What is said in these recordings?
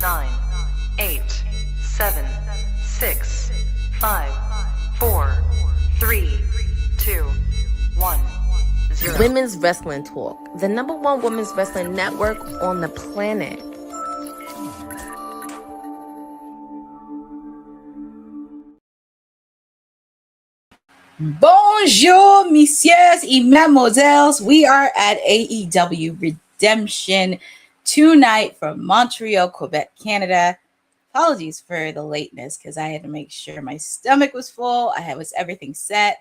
9, 8, 7, 6, 5, 4, 3, 2, 1, 0. Women's Wrestling Talk, the #1 women's wrestling network on the planet. Bonjour, messieurs et mademoiselles. We are at AEW Redemption tonight from Montreal, Quebec, Canada. Apologies for the lateness because I had to make sure my stomach was full. Was everything set,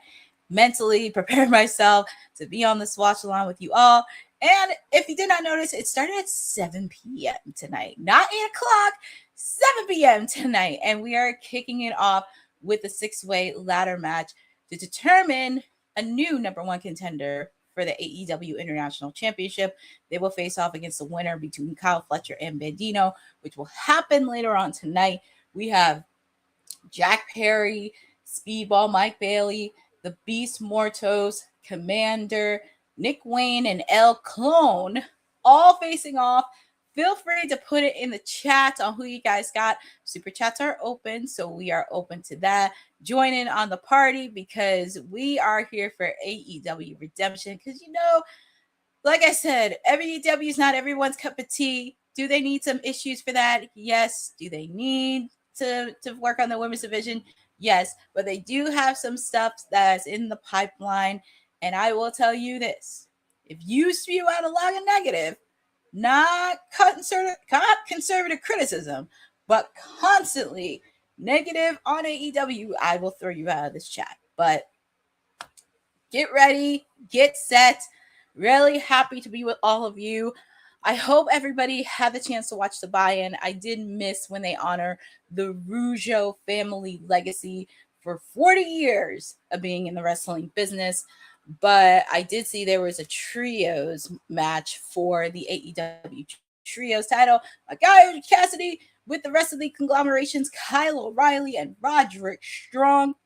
mentally prepared myself to be on this watch along with you all. And if you did not notice, it started at 7 p.m. tonight, not 8 o'clock, 7 p.m. tonight. And we are kicking it off with a 6-way ladder match to determine a new #1 contender for the AEW International Championship. They will face off against the winner between Kyle Fletcher and Bandido, which will happen later on tonight. We have Jack Perry, Speedball Mike Bailey, the Beast Mortos, Commander, Nick Wayne, and El Clone all facing off. Feel free to put it in the chat on who you guys got. Super chats are open, so we are open to that. Join in on the party because we are here for AEW Redemption. Because, like I said, AEW is not everyone's cup of tea. Do they need some issues for that? Yes. Do they need to work on the women's division? Yes. But they do have some stuff that's in the pipeline. And I will tell you this. If you spew out a lot of negative, not conservative criticism, but constantly negative on AEW, I will throw you out of this chat. But get ready, get set. Really happy to be with all of you. I hope everybody had the chance to watch the buy-in. I did miss when they honor the Rougeau family legacy for 40 years of being in the wrestling business. But I did see there was a trios match for the AEW trios title. My guy, Cassidy, with the rest of the conglomerations, Kyle O'Reilly and Roderick Strong.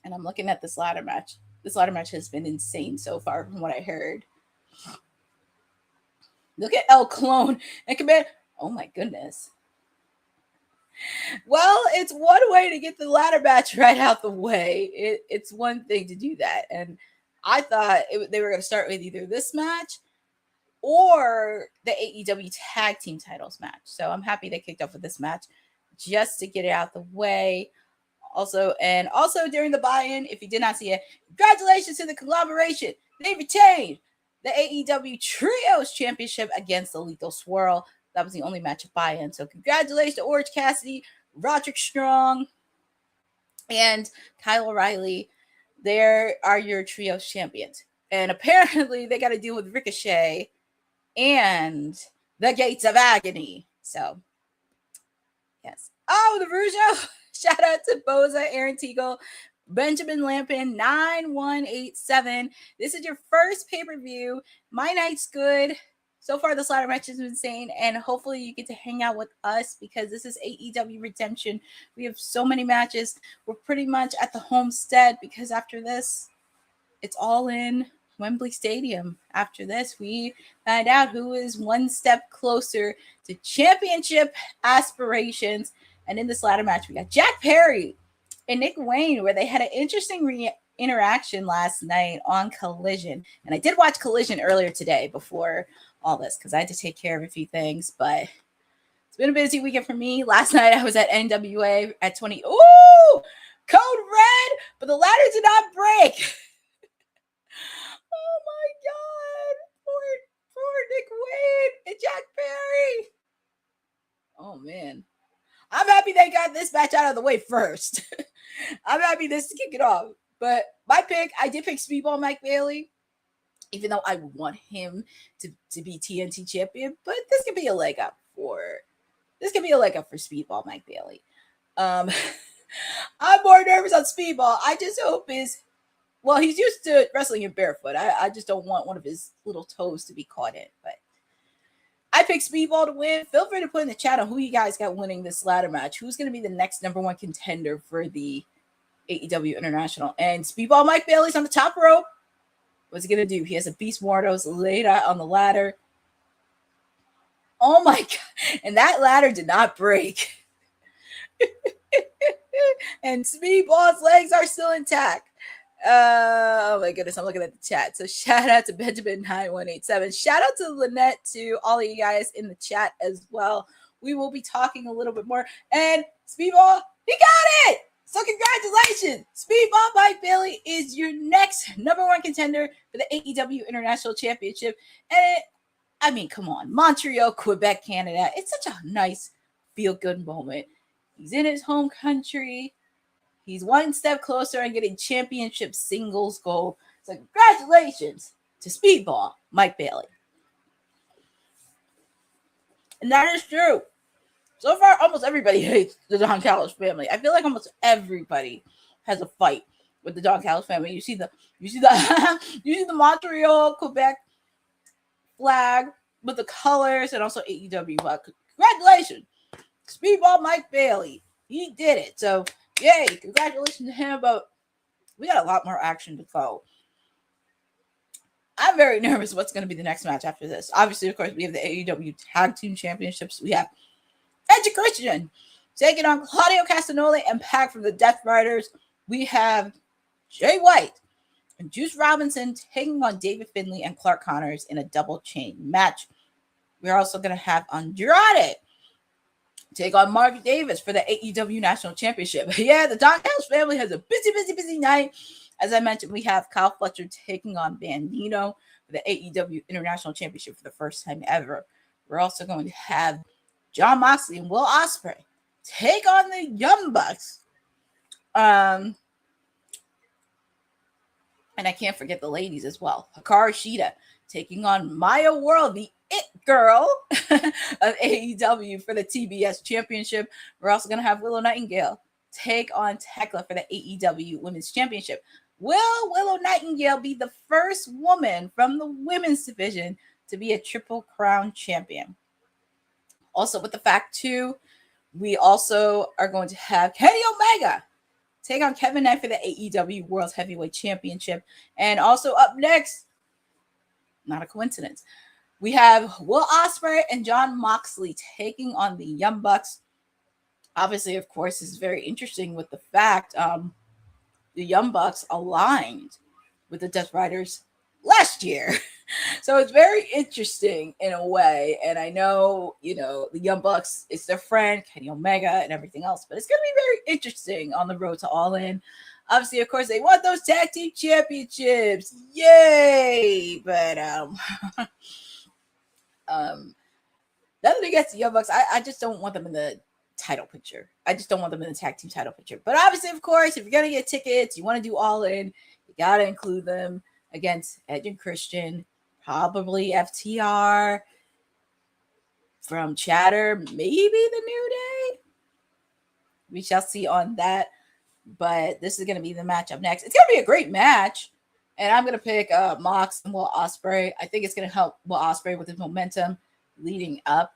And I'm looking at this ladder match. This ladder match has been insane so far from what I heard. Look at El Clone and Command. Oh my goodness. Well, it's one way to get the ladder match right out the way. It's one thing to do that. And I thought they were going to start with either this match or the AEW Tag Team Titles match. So I'm happy they kicked off with this match just to get it out the way. Also during the buy-in, if you did not see it, congratulations to the conglomeration. They retained the AEW Trios Championship against the Lethal Swirl. That was the only match of buy-in. So congratulations to Orange Cassidy, Roderick Strong, and Kyle O'Reilly. There are your trios champions. And apparently they got to deal with Ricochet and the Gates of Agony. So, yes. Oh, the Rougeau. Shout out to Boza, Aaron Teagle, Benjamin Lampin, 9187. This is your first pay-per-view. My night's good. So far, this ladder match is insane, and hopefully you get to hang out with us because this is AEW Redemption. We have so many matches. We're pretty much at the homestead because after this, it's all in Wembley Stadium. After this, we find out who is one step closer to championship aspirations. And in this ladder match, we got Jack Perry and Nick Wayne, where they had an interesting interaction last night on Collision. And I did watch Collision earlier today before all this because I had to take care of a few things, but it's been a busy weekend for me. Last night I was at NWA at 20. Ooh, code red, but the ladder did not break. Oh my God. Poor Nick Wayne and Jack Perry. Oh man. I'm happy they got this match out of the way first. I'm happy this to kick it off. But my pick, I did pick Speedball Mike Bailey. Even though I want him to be TNT champion, but this could be a leg up for Speedball Mike Bailey. I'm more nervous on Speedball. I just hope he's used to wrestling in barefoot. I just don't want one of his little toes to be caught in. But I picked Speedball to win. Feel free to put in the chat on who you guys got winning this ladder match. Who's going to be the next #1 contender for the AEW International? And Speedball Mike Bailey's on the top rope. What's he going to do? He has a Beast Mortos laid out on the ladder. Oh my God. And that ladder did not break. And Speedball's legs are still intact. Oh my goodness, I'm looking at the chat. So shout out to Benjamin9187. Shout out to Lynette, to all of you guys in the chat as well. We will be talking a little bit more. And Speedball, he got it! So congratulations! Speedball Mike Bailey is your next number one contender for the AEW International Championship. And come on. Montreal, Quebec, Canada. It's such a nice, feel-good moment. He's in his home country. He's one step closer on getting championship singles gold. So congratulations to Speedball Mike Bailey. And that is true. So far, almost everybody hates the Don Callis family. I feel like almost everybody has a fight with the Don Callis family. You see the Montreal, Quebec flag with the colors, and also AEW flag. Congratulations, Speedball Mike Bailey. He did it. So yay, congratulations to him. But we got a lot more action to go. I'm very nervous what's going to be the next match after this. Obviously, of course, we have the AEW Tag Team Championships. We have Edge and Christian taking on Claudio Castagnoli and Pac from the Death Riders. We have Jay White and Juice Robinson taking on David Finlay and Clark Connors in a double chain match. We're also going to have Andrade take on Mark Davis for the AEW National Championship. Yeah, the Don Callis family has a busy night. As I mentioned, we have Kyle Fletcher taking on Bandido for the AEW International Championship for the first time ever. We're also going to have Jon Moxley and Will Ospreay take on the Young Bucks. And I can't forget the ladies as well. Hikaru Shida taking on Maya World, the it girl of AEW for the TBS Championship. We're also going to have Willow Nightingale take on Thekla for the AEW Women's Championship. Will Willow Nightingale be the first woman from the women's division to be a Triple Crown champion? Also, with the fact, too, we also are going to have Kenny Omega take on Kevin Knight for the AEW World Heavyweight Championship. And also up next, not a coincidence, we have Will Ospreay and Jon Moxley taking on the Young Bucks. Obviously, of course, this is very interesting with the fact the Young Bucks aligned with the Death Riders last year. So it's very interesting in a way. And I know, the Young Bucks, it's their friend, Kenny Omega, and everything else. But it's going to be very interesting on the road to All In. Obviously, of course, they want those tag team championships. Yay! But nothing against the Young Bucks. I just don't want them in the title picture. I just don't want them in the tag team title picture. But obviously, of course, if you're going to get tickets, you want to do All In, you got to include them against Edge and Christian, probably FTR, from Chatter, maybe the New Day. We shall see on that. But this is going to be the match up next. It's going to be a great match. And I'm going to pick Mox and Will Ospreay. I think it's going to help Will Ospreay with his momentum leading up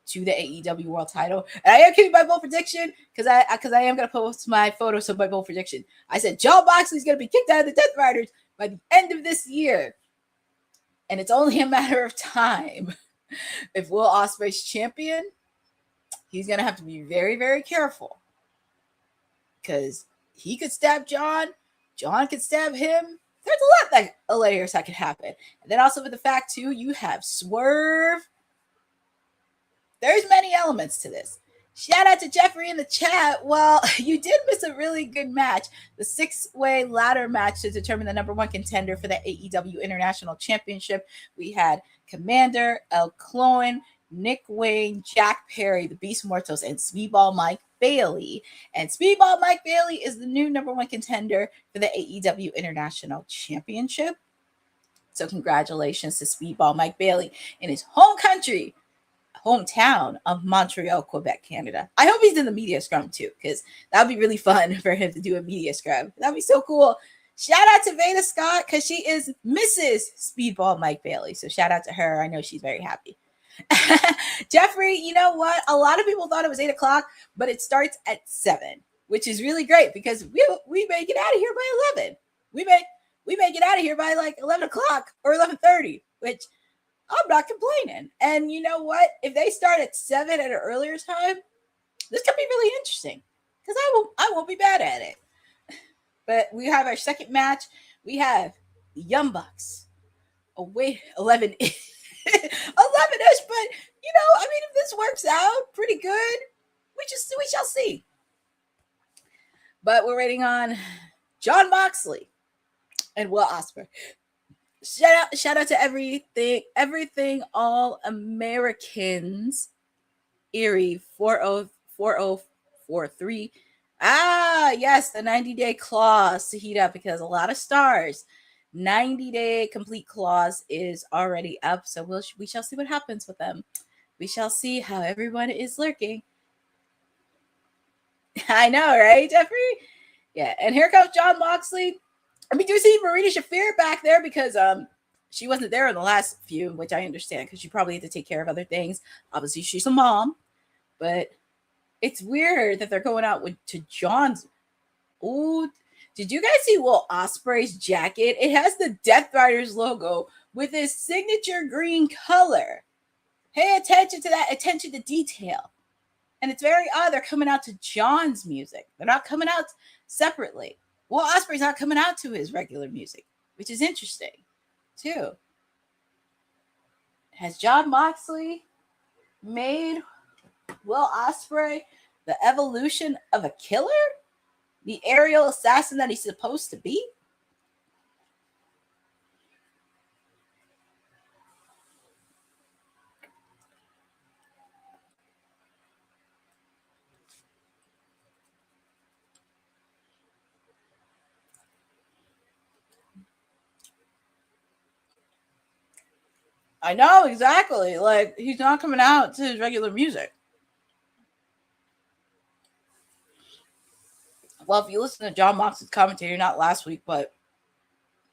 to the AEW World title. And I am keeping my bold prediction because I am going to post my photos of my bold prediction. I said Jon Moxley is going to be kicked out of the Death Riders by the end of this year. And it's only a matter of time. If Will Ospreay's champion, he's going to have to be very, very careful. Because he could stab Jon. Jon could stab him. There's a lot of layers that could happen. And then also with the fact, too, you have Swerve. There's many elements to this. Shout out to Jeffrey in the chat. Well, you did miss a really good match. The 6-way ladder match to determine the number one contender for the AEW International Championship. We had Commander, El Cloin, Nick Wayne, Jack Perry, the Beast Mortos, and Speedball Mike Bailey. And Speedball Mike Bailey is the new number one contender for the AEW International Championship. So congratulations to Speedball Mike Bailey in his home country, hometown of Montreal, Quebec, Canada. I hope he's in the media scrum too, because that would be really fun for him to do a media scrum. That'd be so cool. Shout out to Veda Scott, because she is Mrs. Speedball Mike Bailey. So shout out to her. I know she's very happy. Jeffrey, you know what? A lot of people thought it was 8 o'clock, but it starts at 7, which is really great because we may get out of here by 11. We may get out of here by like 11 o'clock or 11:30, which I'm not complaining. And you know what? If they start at 7 at an earlier time, this could be really interesting because I won't be bad at it. But we have our second match. We have the Young Bucks. Oh wait, 11 11-ish, but I mean, if this works out pretty good, we shall see. But we're waiting on Jon Moxley and Will Ospreay. Shout out to everything all Americans. Erie 404043. Ah, yes, the 90-day clause to heat up because a lot of stars. 90-day complete clause is already up, so we shall see what happens with them. We shall see how everyone is lurking. I know, right, Jeffrey? Yeah, and here comes Jon Moxley. We do see Marina Shafir back there because she wasn't there in the last few, which I understand because she probably had to take care of other things. Obviously, she's a mom, but it's weird that they're going out to Jon's. Ooh, did you guys see Will Ospreay's jacket? It has the Death Riders logo with his signature green color. Pay attention to that. Attention to detail. And it's very odd. They're coming out to Jon's music. They're not coming out separately. Will Ospreay's not coming out to his regular music, which is interesting, too. Has Jon Moxley made Will Ospreay the evolution of a killer? The aerial assassin that he's supposed to be? I know, exactly. Like, he's not coming out to his regular music. Well, if you listen to Jon Moxley's commentary, not last week, but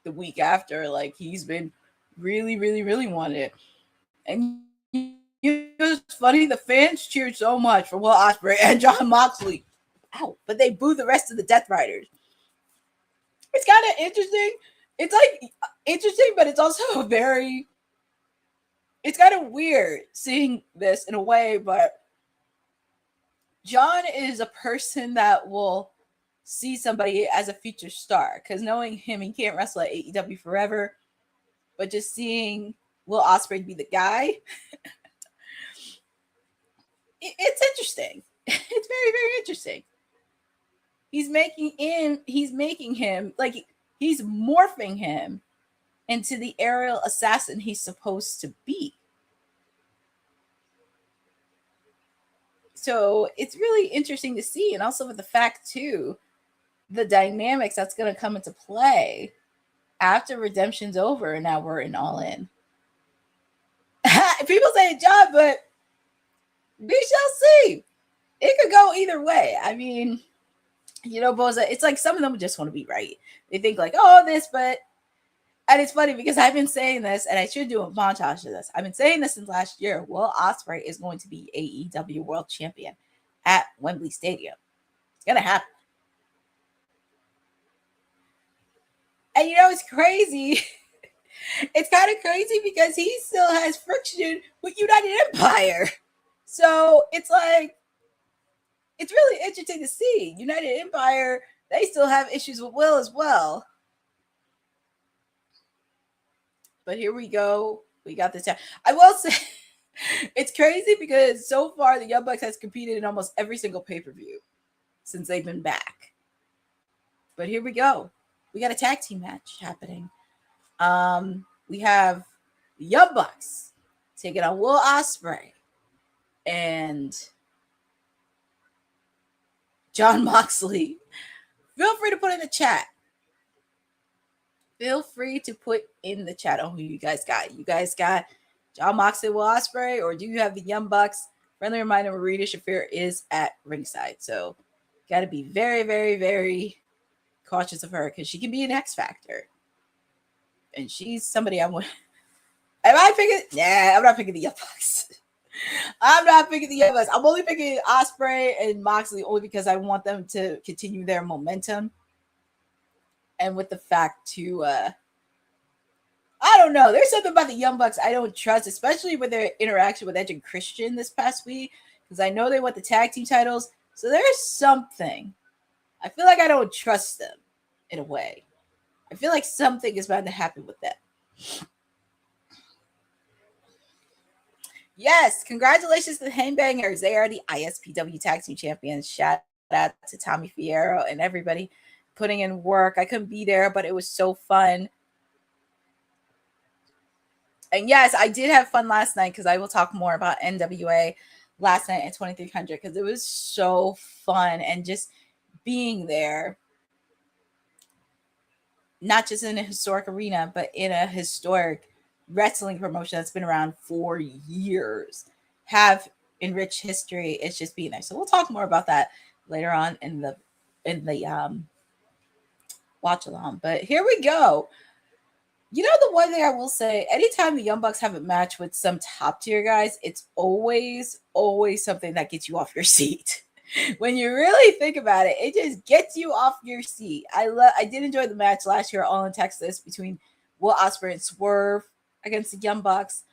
the week after, like, he's been really, really, really wanting it. And it's funny, the fans cheered so much for Will Ospreay and Jon Moxley. Ow, but they booed the rest of the Death Riders. It's kind of interesting. It's like interesting, but it's also very... It's kind of weird seeing this in a way, but Jon is a person that will see somebody as a future star because knowing him, he can't wrestle at AEW forever, but just seeing Will Ospreay be the guy, it's interesting. It's very, very interesting. He's making him like he's morphing him into the aerial assassin he's supposed to be. So it's really interesting to see. And also with the fact, too, the dynamics that's going to come into play after Redemption's over and now we're in All In. People say Jon, but we shall see. It could go either way. I mean, Boza, it's like some of them just want to be right. They think like, oh, this, but... And it's funny because I've been saying this, and I should do a montage of this. I've been saying this since last year. Will Ospreay is going to be AEW World Champion at Wembley Stadium. It's going to happen. And it's crazy. It's kind of crazy because he still has friction with United Empire. So it's like, it's really interesting to see. United Empire, they still have issues with Will as well. But here we go. We got this. I will say, it's crazy because so far the Young Bucks has competed in almost every single pay-per-view since they've been back. But here we go. We got a tag team match happening. We have the Young Bucks taking on Will Ospreay and Jon Moxley. Feel free to put in the chat. Feel free to put in the chat on who you guys got. You guys got Jon Moxley, Will Ospreay, or do you have the Young Bucks? Friendly reminder, Marina Shafir is at ringside. So got to be very, very, very cautious of her because she can be an X factor. And she's somebody I want. Am I picking? Nah, I'm not picking the Young Bucks. I'm not picking the Young Bucks. I'm only picking Ospreay and Moxley only because I want them to continue their momentum. And with the fact to, I don't know. There's something about the Young Bucks I don't trust, especially with their interaction with Edge and Christian this past week, because I know they want the tag team titles. So there's something. I feel like I don't trust them in a way. I feel like something is bound to happen with them. Yes, congratulations to the Hangbangers. They are the ISPW Tag Team Champions. Shout out to Tommy Fierro and everybody putting in work. I couldn't be there, but it was so fun. And yes, I did have fun last night because I will talk more about NWA last night at 2300 because it was so fun and just being there, not just in a historic arena, but in a historic wrestling promotion that's been around for years, have enriched history. It's just being there. So we'll talk more about that later on in the watch along. But here we go. You know, the one thing I will say, anytime the Young Bucks have a match with some top tier guys, it's always something that gets you off your seat. When you really think about it, it just gets you off your seat. I did enjoy the match last year, All In Texas, between Will Ospreay and Swerve against the Young Bucks.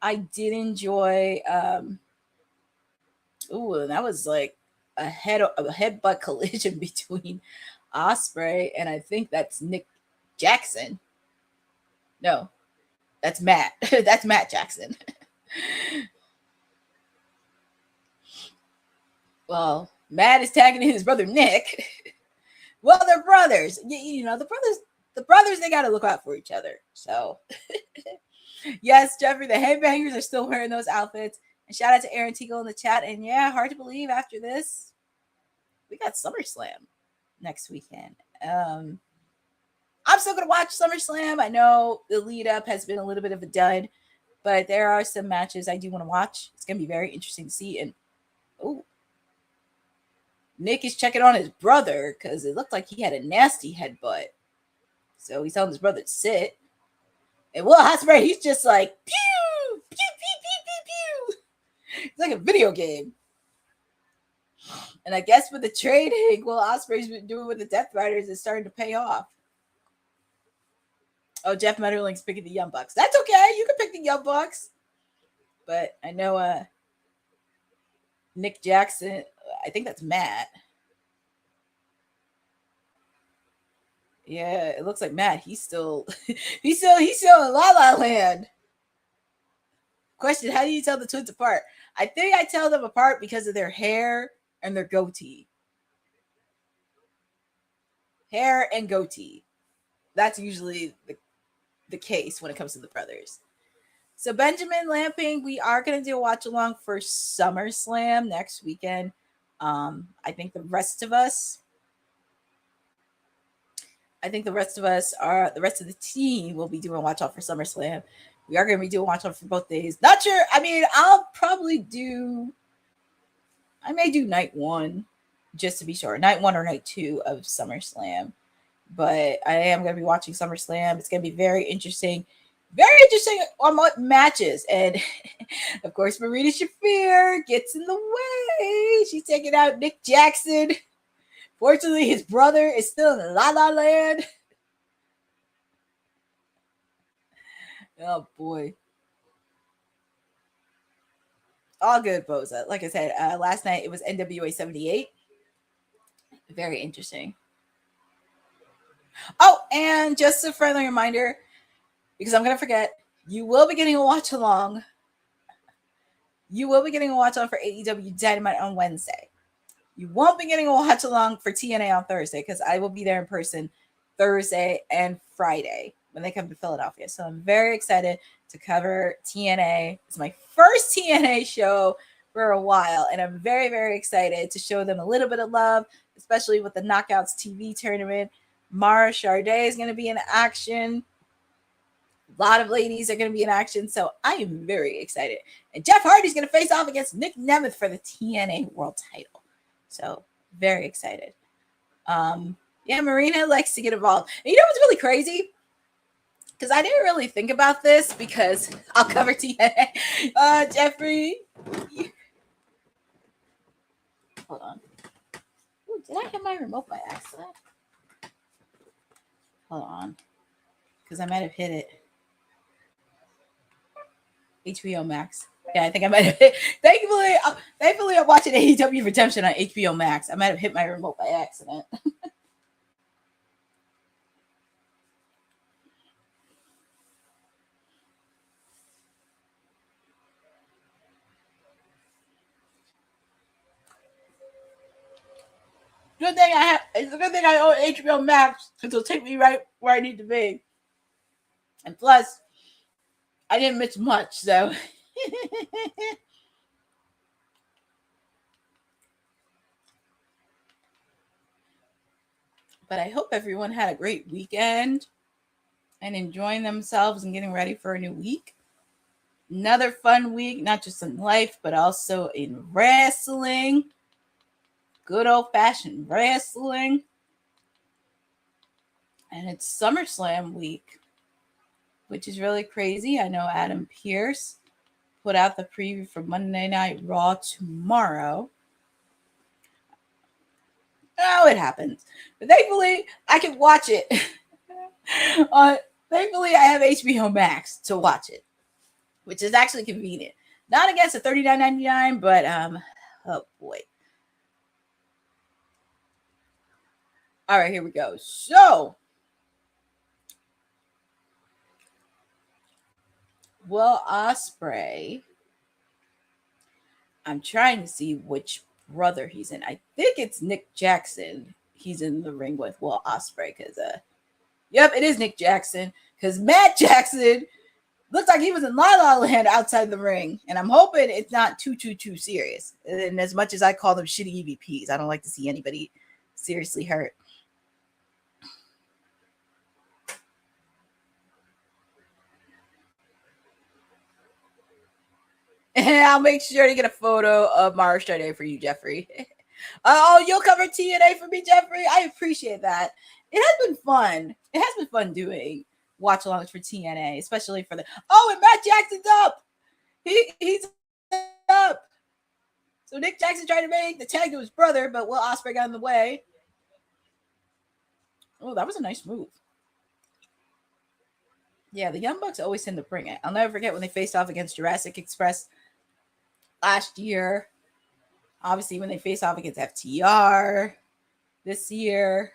I did enjoy. That was like a headbutt collision between Ospreay and I think that's Nick Jackson. No, that's Matt. That's Matt Jackson. Well, Matt is tagging his brother Nick. Well, they're brothers. You know, the brothers, they got to look out for each other. So, yes, Jeffrey, the Headbangers are still wearing those outfits. And shout out to Aaron Teagle in the chat. And yeah, hard to believe after this, we got SummerSlam next weekend. I'm still going to watch SummerSlam. I know the lead up has been a little bit of a dud, but there are some matches I do want to watch. It's going to be very interesting to see. And, Nick is checking on his brother because it looked like he had a nasty headbutt. So he's telling his brother to sit. And Will Ospreay, he's just like, pew, pew, pew, pew, pew, pew. It's like a video game. And I guess with the training Will Ospreay's been doing with the Death Riders is starting to pay off. Oh, Jeff Metterling's picking the Young Bucks. That's okay. You can pick the Young Bucks. But I know Nick Jackson, I think that's Matt. Yeah, it looks like Matt. He's still in La La Land. Question, how do you tell the twins apart? I think I tell them apart because of their hair and their goatee. Hair and goatee. That's usually the case when it comes to the brothers. So Benjamin Lamping, we are going to do a watch along for SummerSlam next weekend. I think the rest of the team will be doing watch off for SummerSlam. We are going to be doing watch off for both days. Not sure. I mean, I may do night one just to be sure. Night one or night two of SummerSlam. But I am going to be watching SummerSlam. It's going to be very interesting. Very interesting on what matches. And, of course, Marina Shafir gets in the way. She's taking out Nick Jackson. Fortunately, his brother is still in La La Land. Oh, boy. All good, Boza. Like I said, last night it was NWA 78. Very interesting. Oh, and just a friendly reminder, because I'm going to forget, you will be getting a watch along. You will be getting a watch along for AEW Dynamite on Wednesday. You won't be getting a watch along for TNA on Thursday because I will be there in person Thursday and Friday when they come to Philadelphia. So I'm very excited to cover TNA. It's my first TNA show for a while, and I'm very, very excited to show them a little bit of love, especially with the Knockouts TV tournament. Mara Charday is going to be in action. A lot of ladies are going to be in action, so I am very excited. And Jeff Hardy's going to face off against Nick Nemeth for the TNA World title. So very excited. Yeah, Marina likes to get involved. And you know what's really crazy? Because I didn't really think about this because I'll cover TNA. Jeffrey. Hold on. Ooh, did I hit my remote by accident? Hold on. Because I might have hit it. HBO Max. Yeah, I think I might have hit. Thankfully, I'm watching AEW Redemption on HBO Max. I might have hit my remote by accident. It's a good thing I own HBO Max because it'll take me right where I need to be. And plus, I didn't miss much, so. But I hope everyone had a great weekend and enjoying themselves and getting ready for a new week. Another fun week, not just in life, but also in wrestling. Good old-fashioned wrestling. And it's SummerSlam week, which is really crazy. I know Adam Pearce put out the preview for Monday Night Raw tomorrow. Oh, it happens. But thankfully, I can watch it. Thankfully, I have HBO Max to watch it, which is actually convenient. Not against the $39.99, but oh boy. All right, here we go. So, Will Ospreay. I'm trying to see which brother he's in. I think it's Nick Jackson. He's in the ring with Will Ospreay because, yep, it is Nick Jackson because Matt Jackson looks like he was in La La Land outside the ring, and I'm hoping it's not too serious. And as much as I call them shitty EVPs, I don't like to see anybody seriously hurt. And I'll make sure to get a photo of Marsha Day for you, Jeffrey. Oh, you'll cover TNA for me, Jeffrey? I appreciate that. It has been fun. It has been fun doing watch-alongs for TNA, especially for the... Oh, and Matt Jackson's up! He's up! So Nick Jackson tried to make the tag to his brother, but Will Ospreay got in the way. Oh, that was a nice move. Yeah, the Young Bucks always tend to bring it. I'll never forget when they faced off against Jurassic Express last year. Obviously, when they faced off against FTR this year.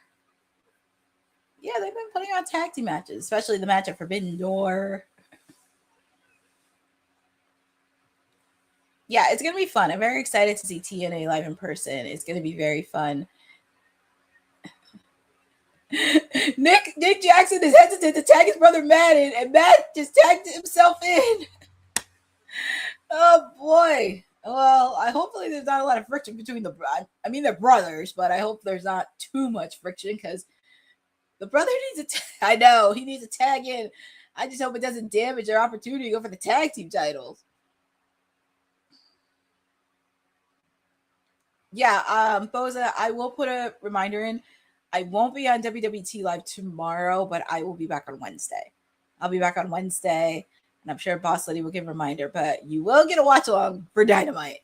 Yeah, they've been putting on tag team matches, especially the match at Forbidden Door. Yeah, it's going to be fun. I'm very excited to see TNA live in person. It's going to be very fun. Nick Jackson is hesitant to tag his brother Matt in, and Matt just tagged himself in. Oh, boy. Well, hopefully there's not a lot of friction between they're brothers, but I hope there's not too much friction because the brother needs I know, he needs to tag in. I just hope it doesn't damage their opportunity to go for the tag team titles. Yeah, Boza, I will put a reminder in. I won't be on WWT Live tomorrow, but I will be back on Wednesday. I'll be back on Wednesday, and I'm sure Boss Lady will give a reminder, but you will get a watch along for Dynamite.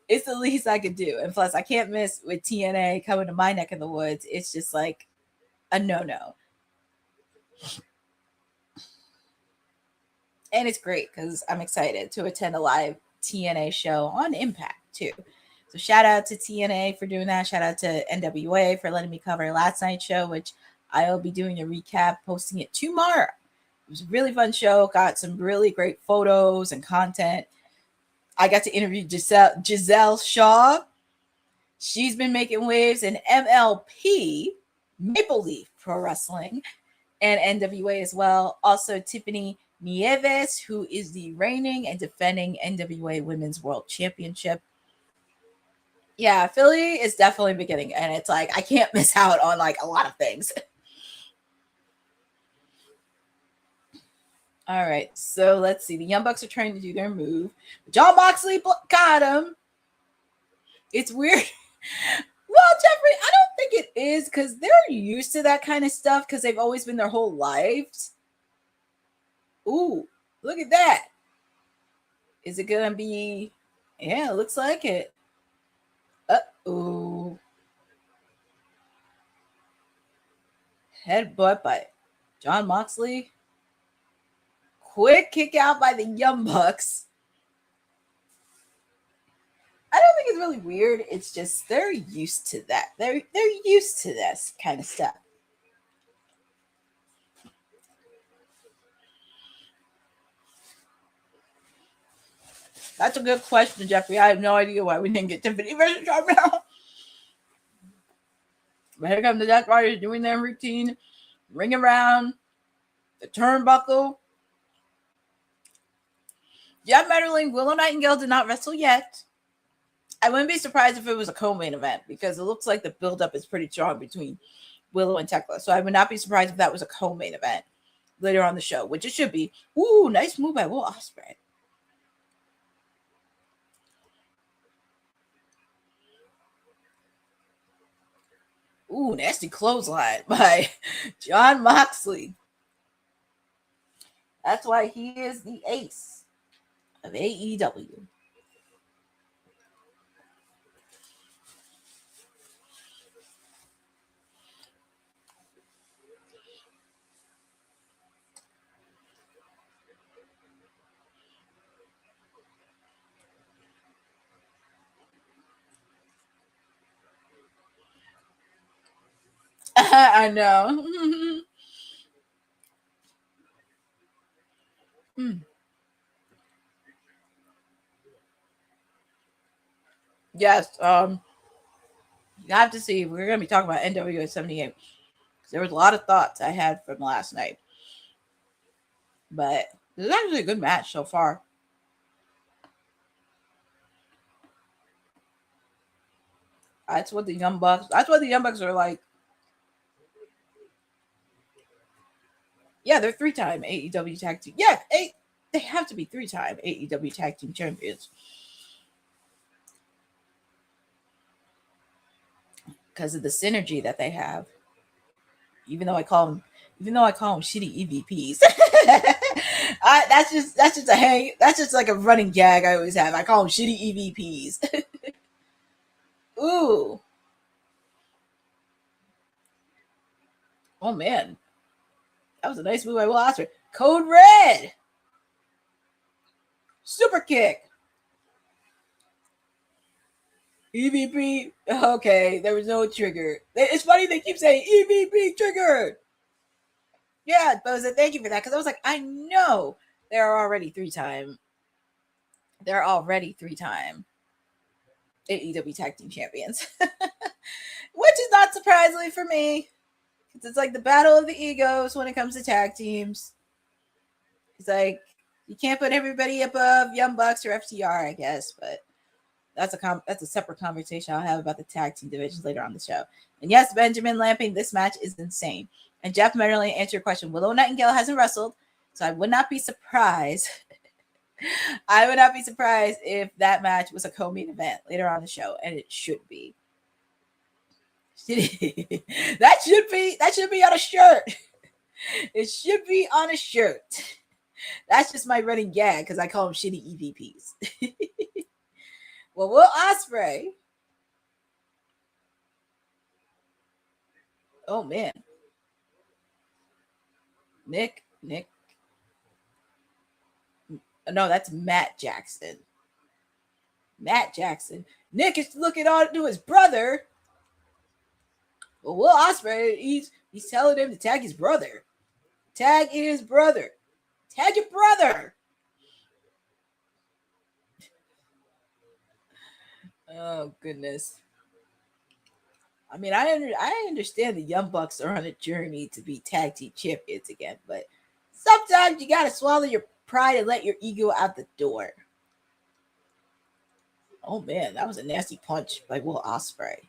It's the least I could do. And plus, I can't miss with TNA coming to my neck of the woods. It's just like a no-no. And it's great because I'm excited to attend a live TNA show on Impact, too. So shout out to TNA for doing that. Shout out to NWA for letting me cover last night's show, which I'll be doing a recap, posting it tomorrow. It was a really fun show. Got some really great photos and content. I got to interview Giselle Shaw. She's been making waves in MLP, Maple Leaf Pro Wrestling, and NWA as well. Also, Tiffany Nieves, who is the reigning and defending NWA Women's World Championship. Yeah, Philly is definitely beginning, and it's like I can't miss out on like a lot of things. All right, so let's see. The Young Bucks are trying to do their move. Jon Moxley got him. It's weird. Well, Jeffrey, I don't think it is because they're used to that kind of stuff because they've always been their whole lives. Ooh, look at that. Is it going to be... Yeah, it looks like it. Uh-oh. Headbutt by Jon Moxley. quick kick out by the Young Bucks. I don't think it's really weird. It's just they're used to that. They're used to this kind of stuff. That's a good question, Jeffrey. I have no idea why we didn't get Tiffany versus Carmel. But here comes the Death Riders doing their routine, ring around the turnbuckle. Jeff Meddling, Willow Nightingale did not wrestle yet. I wouldn't be surprised if it was a co-main event because it looks like the build-up is pretty strong between Willow and Thekla. So I would not be surprised if that was a co-main event later on the show, which it should be. Ooh, nice move by Will Ospreay. Ooh, nasty clothesline by Jon Moxley. That's why he is the ace of AEW. I know. Yes. You have to see. We're going to be talking about NWA 78. There was a lot of thoughts I had from last night. But this is actually a good match so far. That's what the Young Bucks are like. Yeah, they're 3-time AEW Tag Team. Yeah, they have to be 3-time AEW Tag Team Champions. Because of the synergy that they have. Even though I call them shitty EVPs. That's just like a running gag I always have. I call them shitty EVPs. Ooh. Oh man. That was a nice move by Will Ospreay. Code Red. Super kick. EVP. Okay, there was no trigger. It's funny they keep saying EVP triggered. Yeah, Boza, thank you for that. Because I was like, I know they're already 3-time. They're already 3-time AEW Tag Team Champions. Which is not surprisingly for me. It's like the battle of the egos when it comes to tag teams. It's like, you can't put everybody above Young Bucks or FTR, I guess. But that's a separate conversation I'll have about the tag team divisions later on the show. And yes, Benjamin Lamping, this match is insane. And Jeff Merrill, answer your question. Willow Nightingale hasn't wrestled, so I would not be surprised. I would not be surprised if that match was a co-main event later on the show, and it should be. That should be on a shirt. It should be on a shirt. That's just my running gag because I call them shitty EVPs. Well, Will Ospreay. Oh man. Nick. No, that's Matt Jackson. Nick is looking on to his brother. Well, Will Ospreay, he's telling him to tag his brother. Tag your brother. Oh goodness. I mean, I understand the Young Bucks are on a journey to be tag team champions again, but sometimes you gotta swallow your pride and let your ego out the door. Oh man, that was a nasty punch by Will Ospreay.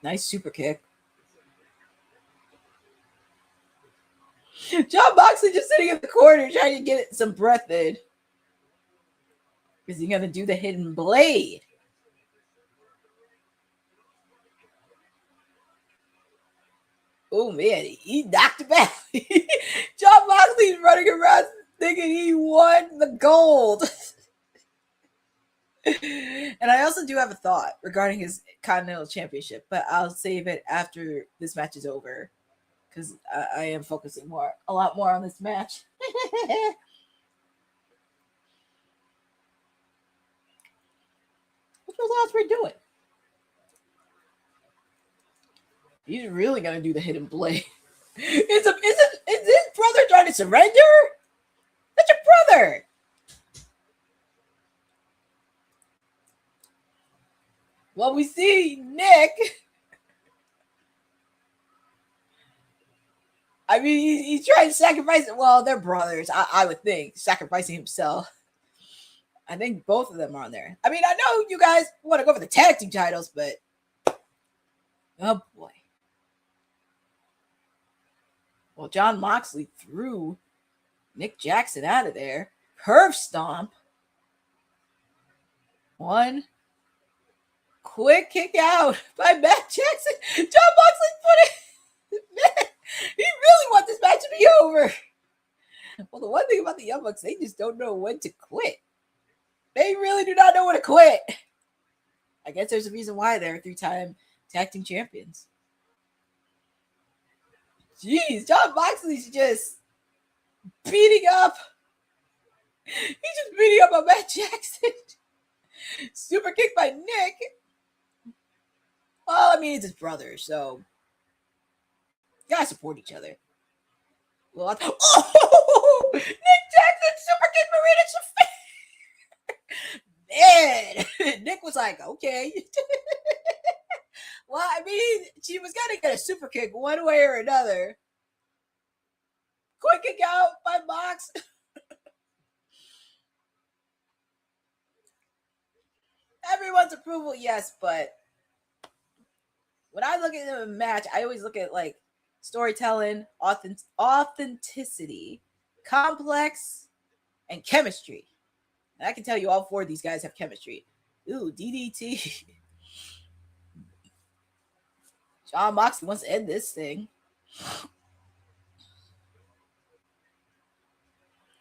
Nice super kick. Jon Moxley just sitting in the corner trying to get some breath in. Is he going to do the hidden blade? Oh, man. He knocked him out. Jon Moxley's running around thinking he won the gold. And I also do have a thought regarding his Continental Championship, but I'll save it after this match is over. because I am focusing a lot more on this match. What was Ospreay doing? He's really gonna do the hidden blade. Is his brother trying to surrender? That's your brother. Well, we see Nick. I mean, he's trying to sacrifice it. Well, they're brothers, I would think, sacrificing himself. I think both of them are on there. I mean, I know you guys want to go for the tag team titles, but oh boy. Well, Jon Moxley threw Nick Jackson out of there. Curve stomp. One. Quick kick out by Matt Jackson. Jon Moxley put it. Man, he really wants this match to be over. Well, the one thing about the Young Bucks, they just don't know when to quit. They really do not know when to quit. I guess there's a reason why they're 3-time tag team champions. Jeez, Jon Moxley's just beating up. He's just beating up on Matt Jackson. Super kick by Nick. Well, I mean, it's his brother, so you gotta support each other. Well, oh, Nick Jackson super kick Marina. Man, Nick was like, okay. Well, I mean, she was gonna get a super kick one way or another. Quick kick out by Mox. Everyone's approval, yes, but when I look at a match, I always look at like storytelling, authenticity, complex, and chemistry. And I can tell you all 4 of these guys have chemistry. Ooh, DDT. Jon Moxley wants to end this thing.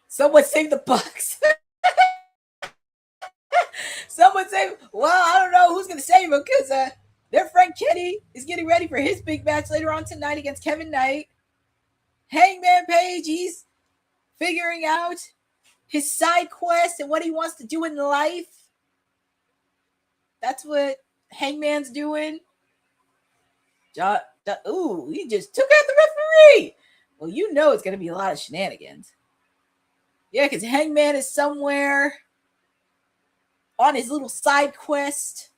Someone save the Bucks. Someone save. Well, I don't know who's going to save him because their friend Kenny is getting ready for his big match later on tonight against Kevin Knight. Hangman Page, he's figuring out his side quest and what he wants to do in life. That's what Hangman's doing. Ooh, he just took out the referee. Well, you know it's going to be a lot of shenanigans. Yeah, because Hangman is somewhere on his little side quest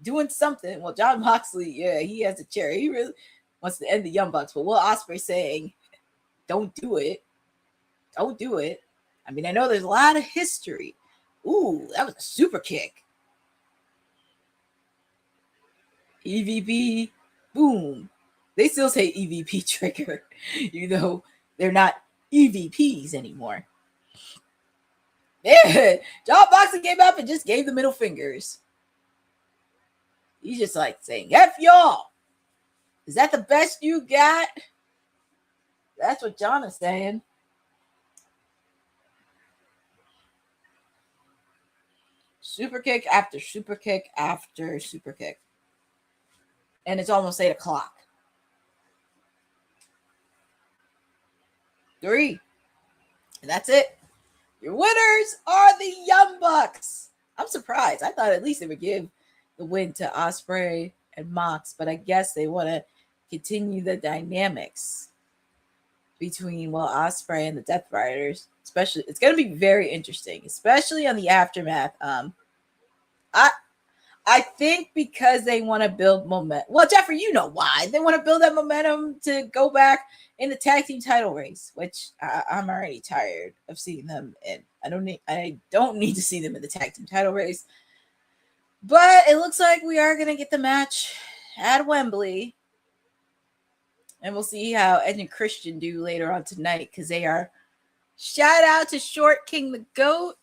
doing something. Well, Jon Moxley, yeah, he has a chair. He really wants to end the Young Bucks. But Will Ospreay saying, don't do it. Don't do it. I mean, I know there's a lot of history. Ooh, that was a super kick. EVP, boom. They still say EVP trigger, even though they're not EVPs anymore. Yeah, Jon Moxley came up and just gave the middle fingers. He's just like saying, F y'all. Is that the best you got? That's what Jon is saying. Super kick after super kick after super kick. And it's almost 8 o'clock. 3. And that's it. Your winners are the Young Bucks. I'm surprised. I thought at least they would give the win to Ospreay and Mox, but I guess they want to continue the dynamics between Ospreay and the Death Riders. Especially, it's going to be very interesting, especially on the aftermath. I think because they want to build momentum. Well, Jeffrey, you know why. They want to build that momentum to go back in the tag team title race, which I'm already tired of seeing them in. I don't need to see them in the tag team title race. But it looks like we are going to get the match at Wembley. And we'll see how Edge and Christian do later on tonight, because they are. Shout out to Short King the GOAT.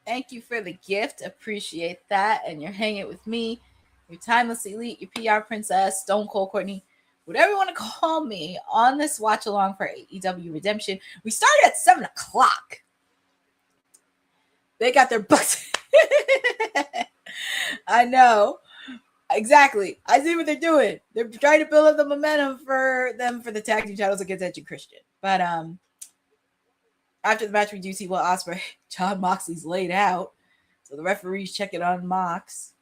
Thank you for the gift. Appreciate that. And you're hanging with me, your timeless elite, your PR princess, Stone Cold Courtney, whatever you want to call me, on this watch along for AEW Redemption. We started at 7 o'clock. They got their butts. I know. Exactly. I see what they're doing. They're trying to build up the momentum for them for the tag team titles against Edge and Christian. But after the match, we do see Will Ospreay, Jon Moxley's laid out. So the referee's checking on Mox.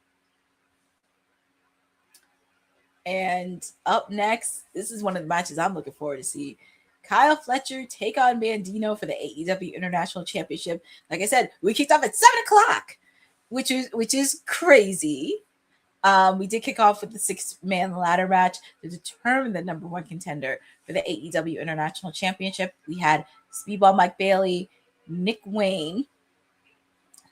And up next, this is one of the matches I'm looking forward to see. Kyle Fletcher take on Bandido for the AEW International Championship. Like I said, we kicked off at 7:00, which is crazy. We did kick off with the 6-man ladder match to determine the number one contender for the AEW International Championship. We had Speedball Mike Bailey, Nick Wayne,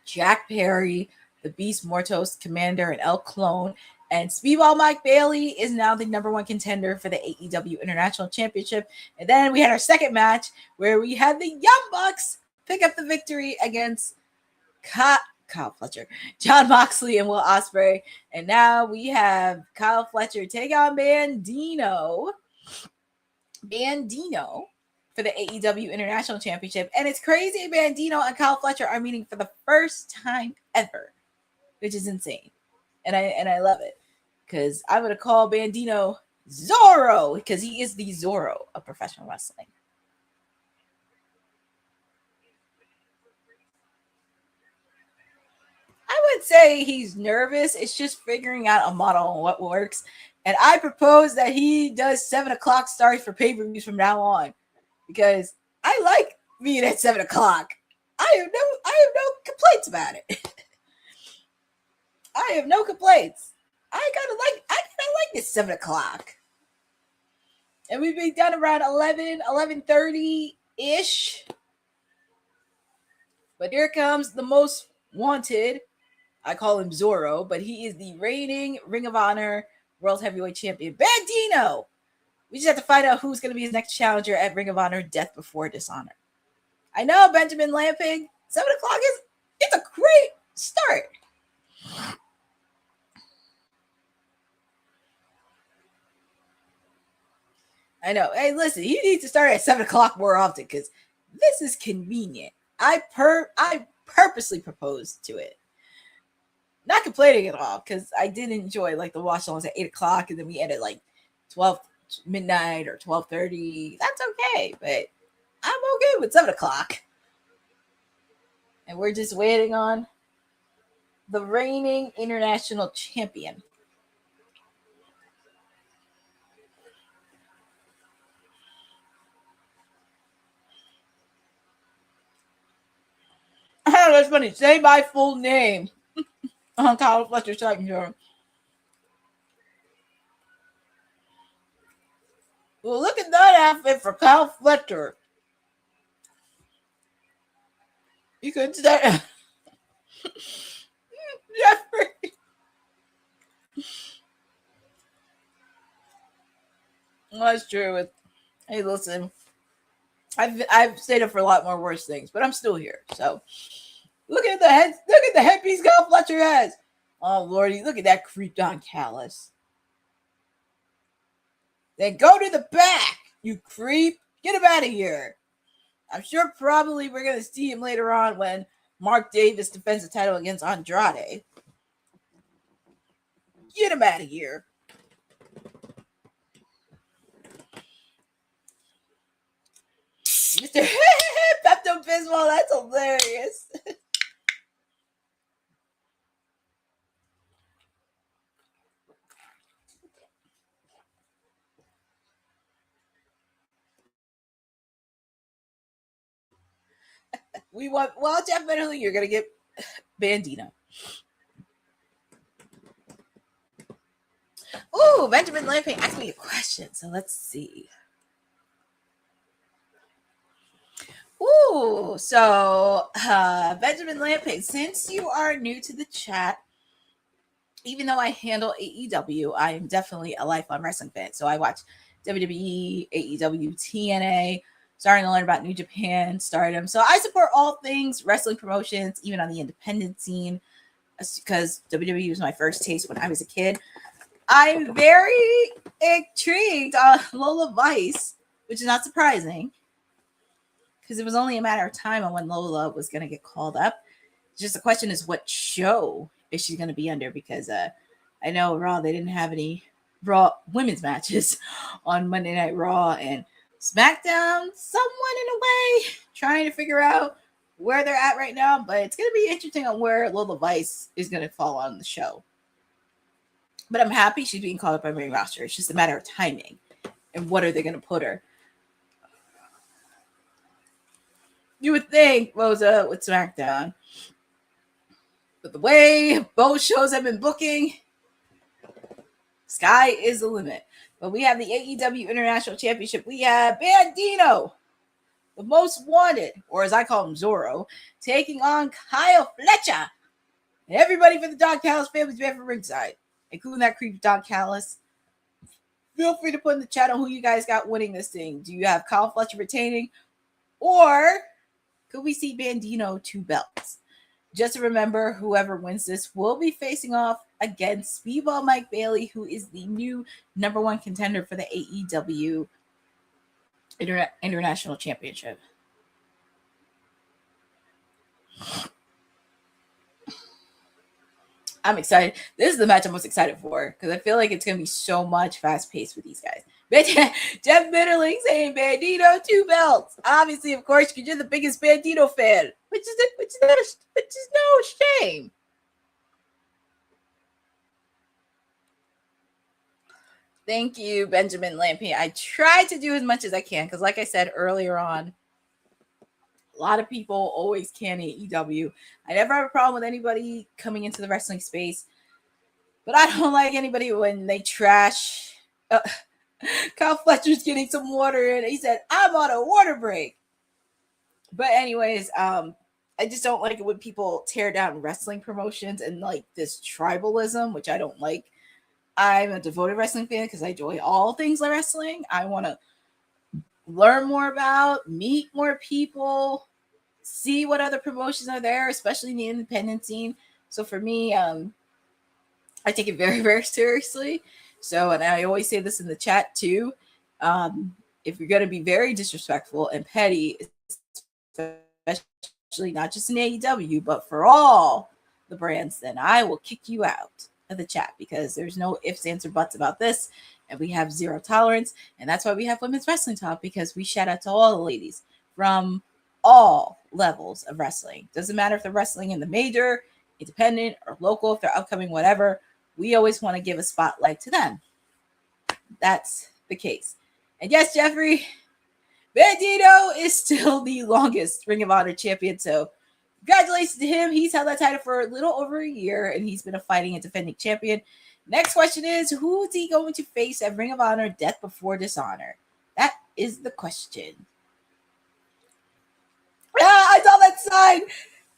Jack Perry, the Beast Mortos Commander, and El Clone. And Speedball Mike Bailey is now the number one contender for the AEW International Championship. And then we had our second match where we had the Young Bucks pick up the victory against Kyle Fletcher, Jon Moxley, and Will Ospreay. And now we have Kyle Fletcher take on Bandido for the AEW International Championship. And it's crazy. Bandido and Kyle Fletcher are meeting for the first time ever, which is insane. And I love it because I'm going to call Bandido Zorro because he is the Zorro of professional wrestling. I would say he's nervous. It's just figuring out a model on what works. And I propose that he does 7:00 starts for pay-per-views from now on because I like being at 7:00. I have no complaints about it. I have no complaints. I kind of like this 7:00. And we've been done around 11:30-ish. But here comes the most wanted. I call him Zorro, but he is the reigning Ring of Honor World Heavyweight Champion, Bandido. We just have to find out who's going to be his next challenger at Ring of Honor Death Before Dishonor. I know Benjamin Lamping, 7:00 it's a great start. I know. Hey, listen, he needs to start at 7:00 more often because this is convenient. I purposely proposed to it. Not complaining at all because I did enjoy like the watch alongs at 8:00 and then we ended like 12 midnight or 12:30. That's okay, but I'm okay with 7:00. And we're just waiting on the reigning international champion. That's funny. Say my full name on Kyle Fletcher's second show. Well, look at that outfit for Kyle Fletcher. You could start. Jeffrey. Well, that's true. Hey, listen. I've stayed up for a lot more worse things, but I'm still here. So look at the head. Look at the headpiece Kyle Fletcher has. Oh Lordy, look at that creeped on callus. Then go to the back, you creep. Get him out of here. I'm sure probably we're gonna see him later on when Mark Davis defends the title against Andrade. Get him out of here. Mr. Pepto-Bismol, that's hilarious. Definitely you're going to get Bandido. Ooh, Benjamin Lamping asked me a question, so let's see. Ooh, so Benjamin Lamping, since you are new to the chat, even though I handle AEW, I am definitely a lifelong wrestling fan. So I watch WWE, AEW, TNA, starting to learn about New Japan, Stardom. So I support all things wrestling promotions, even on the independent scene, because WWE was my first taste when I was a kid. I'm very intrigued on Lola Vice, which is not surprising, because it was only a matter of time on when Lola was going to get called up. Just the question is, what show is she going to be under? Because I know Raw, they didn't have any Raw women's matches on Monday Night Raw, and SmackDown, somewhat in a way, trying to figure out where they're at right now, but it's going to be interesting on where Lola Vice is going to fall on the show. But I'm happy she's being called up by main roster. It's just a matter of timing. And what are they going to put her? You would think Rosa with SmackDown. But the way both shows have been booking, sky is the limit. But we have the AEW International Championship. We have Bandido, the most wanted, or as I call him, Zorro, taking on Kyle Fletcher. And everybody for the Don Callis family's been for ringside, including that creep Don Callis. Feel free to put in the chat on who you guys got winning this thing. Do you have Kyle Fletcher retaining, or could we see Bandido 2 belts? Just to remember, whoever wins this will be facing off against Speedball Mike Bailey, who is the new #1 contender for the AEW International Championship. I'm excited. This is the match I'm most excited for because I feel like it's going to be so much fast-paced with these guys. Jeff Bitterling saying Bandido 2 belts. Obviously, of course, because you're the biggest Bandido fan, which is no shame. Thank you, Benjamin Lampion. I try to do as much as I can because, like I said earlier on, a lot of people always can AEW. I never have a problem with anybody coming into the wrestling space, but I don't like anybody when they trash. Kyle Fletcher's getting some water in. He said, I'm on a water break. But anyways, I just don't like it when people tear down wrestling promotions and like this tribalism, which I don't like. I'm a devoted wrestling fan because I enjoy all things like wrestling. I want to learn more about, meet more people, see what other promotions are there, especially in the independent scene. So for me, I take it very, very seriously. So, and I always say this in the chat too, if you're going to be very disrespectful and petty, especially not just in AEW, but for all the brands, then I will kick you out of the chat because there's no ifs, ands, or buts about this. And we have zero tolerance. And that's why we have Women's Wrestling Talk, because we shout out to all the ladies from all levels of wrestling. Doesn't matter if they're wrestling in the major, independent, or local, if they're upcoming, whatever. We always want to give a spotlight to them. That's the case. And yes, Jeffrey, Bandido is still the longest Ring of Honor champion. So congratulations to him. He's held that title for a little over a year, and he's been a fighting and defending champion. Next question is, who is he going to face at Ring of Honor Death Before Dishonor? That is the question. I saw that sign.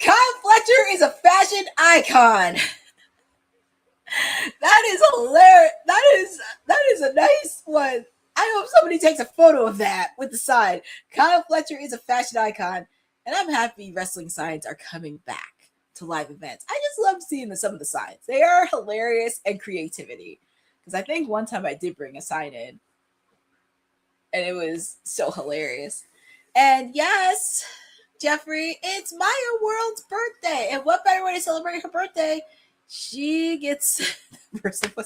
Kyle Fletcher is a fashion icon. That is hilarious. That is a nice one. I hope somebody takes a photo of that with the sign. Kyle Fletcher is a fashion icon. And I'm happy wrestling signs are coming back to live events. I just love seeing some of the signs. They are hilarious and creativity. Because I think one time I did bring a sign in. And it was so hilarious. And yes, Jeffrey, it's Maya World's birthday. And what better way to celebrate her birthday? She gets Jeffrey.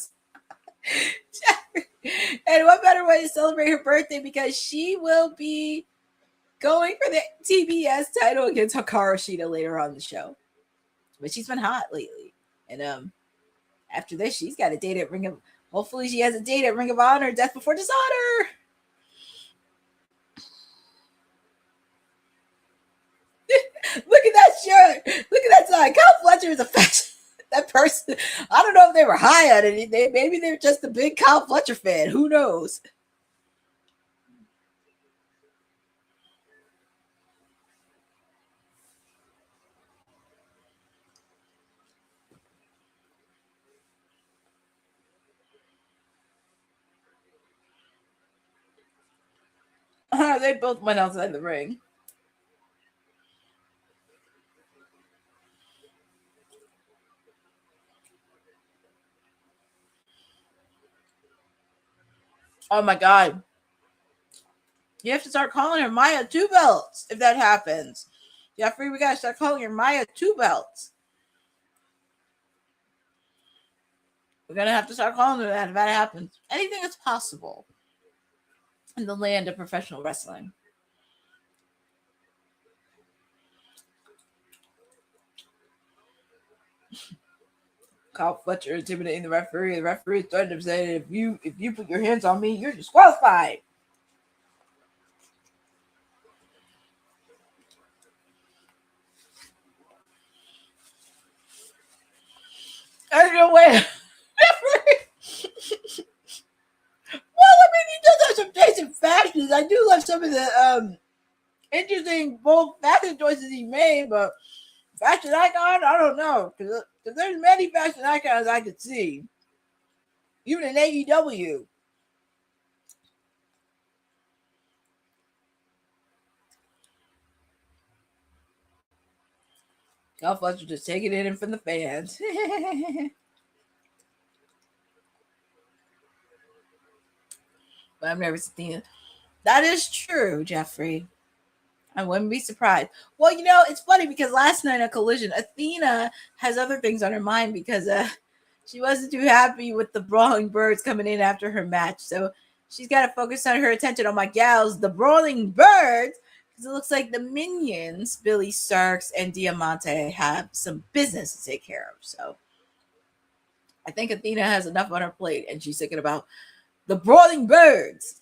And what better way to celebrate her birthday? Because she will be going for the TBS title against Hikaru Shida later on in the show. But she's been hot lately. And after this, she's got a date at Ring of... Hopefully she has a date at Ring of Honor, Death Before Dishonor. Look at that shirt. Look at that sign. Kyle Fletcher is a fashion... That person... I don't know if they were high on anything. Maybe they're just a big Kyle Fletcher fan. Who knows? They both went outside the ring. Oh my God. You have to start calling her Maya 2 belts if that happens. Jeffrey, we got to start calling her Maya 2 belts. We're going to have to start calling it that if that happens. Anything is possible in the land of professional wrestling. Kyle Fletcher intimidating the referee. The referee threatened him, saying, if you put your hands on me, you're disqualified. There's no way. Well, I mean, he does have some decent fashions. I do love some of the interesting bold fashion choices he made, but fashion icon, I don't know. Because there's many fashion icons I could see. Even in AEW. Kyle Fletcher just taking it in from the fans. But I've never seen it. That is true, Jeffrey. I wouldn't be surprised. Well, you know, it's funny because last night at Collision, Athena has other things on her mind because she wasn't too happy with the Brawling Birds coming in after her match. So she's got to focus on her attention on my gals, the Brawling Birds, because it looks like the Minions, Billy Starks and Diamante, have some business to take care of. So I think Athena has enough on her plate and she's thinking about the Brawling Birds.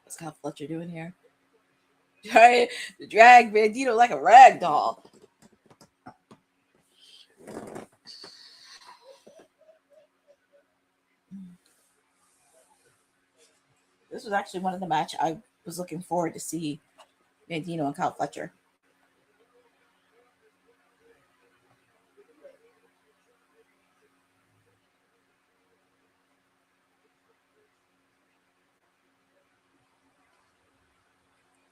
What's Kyle Fletcher doing here? Trying to drag Bandido like a rag doll. This was actually one of the match I was looking forward to see Bandido and Kyle Fletcher.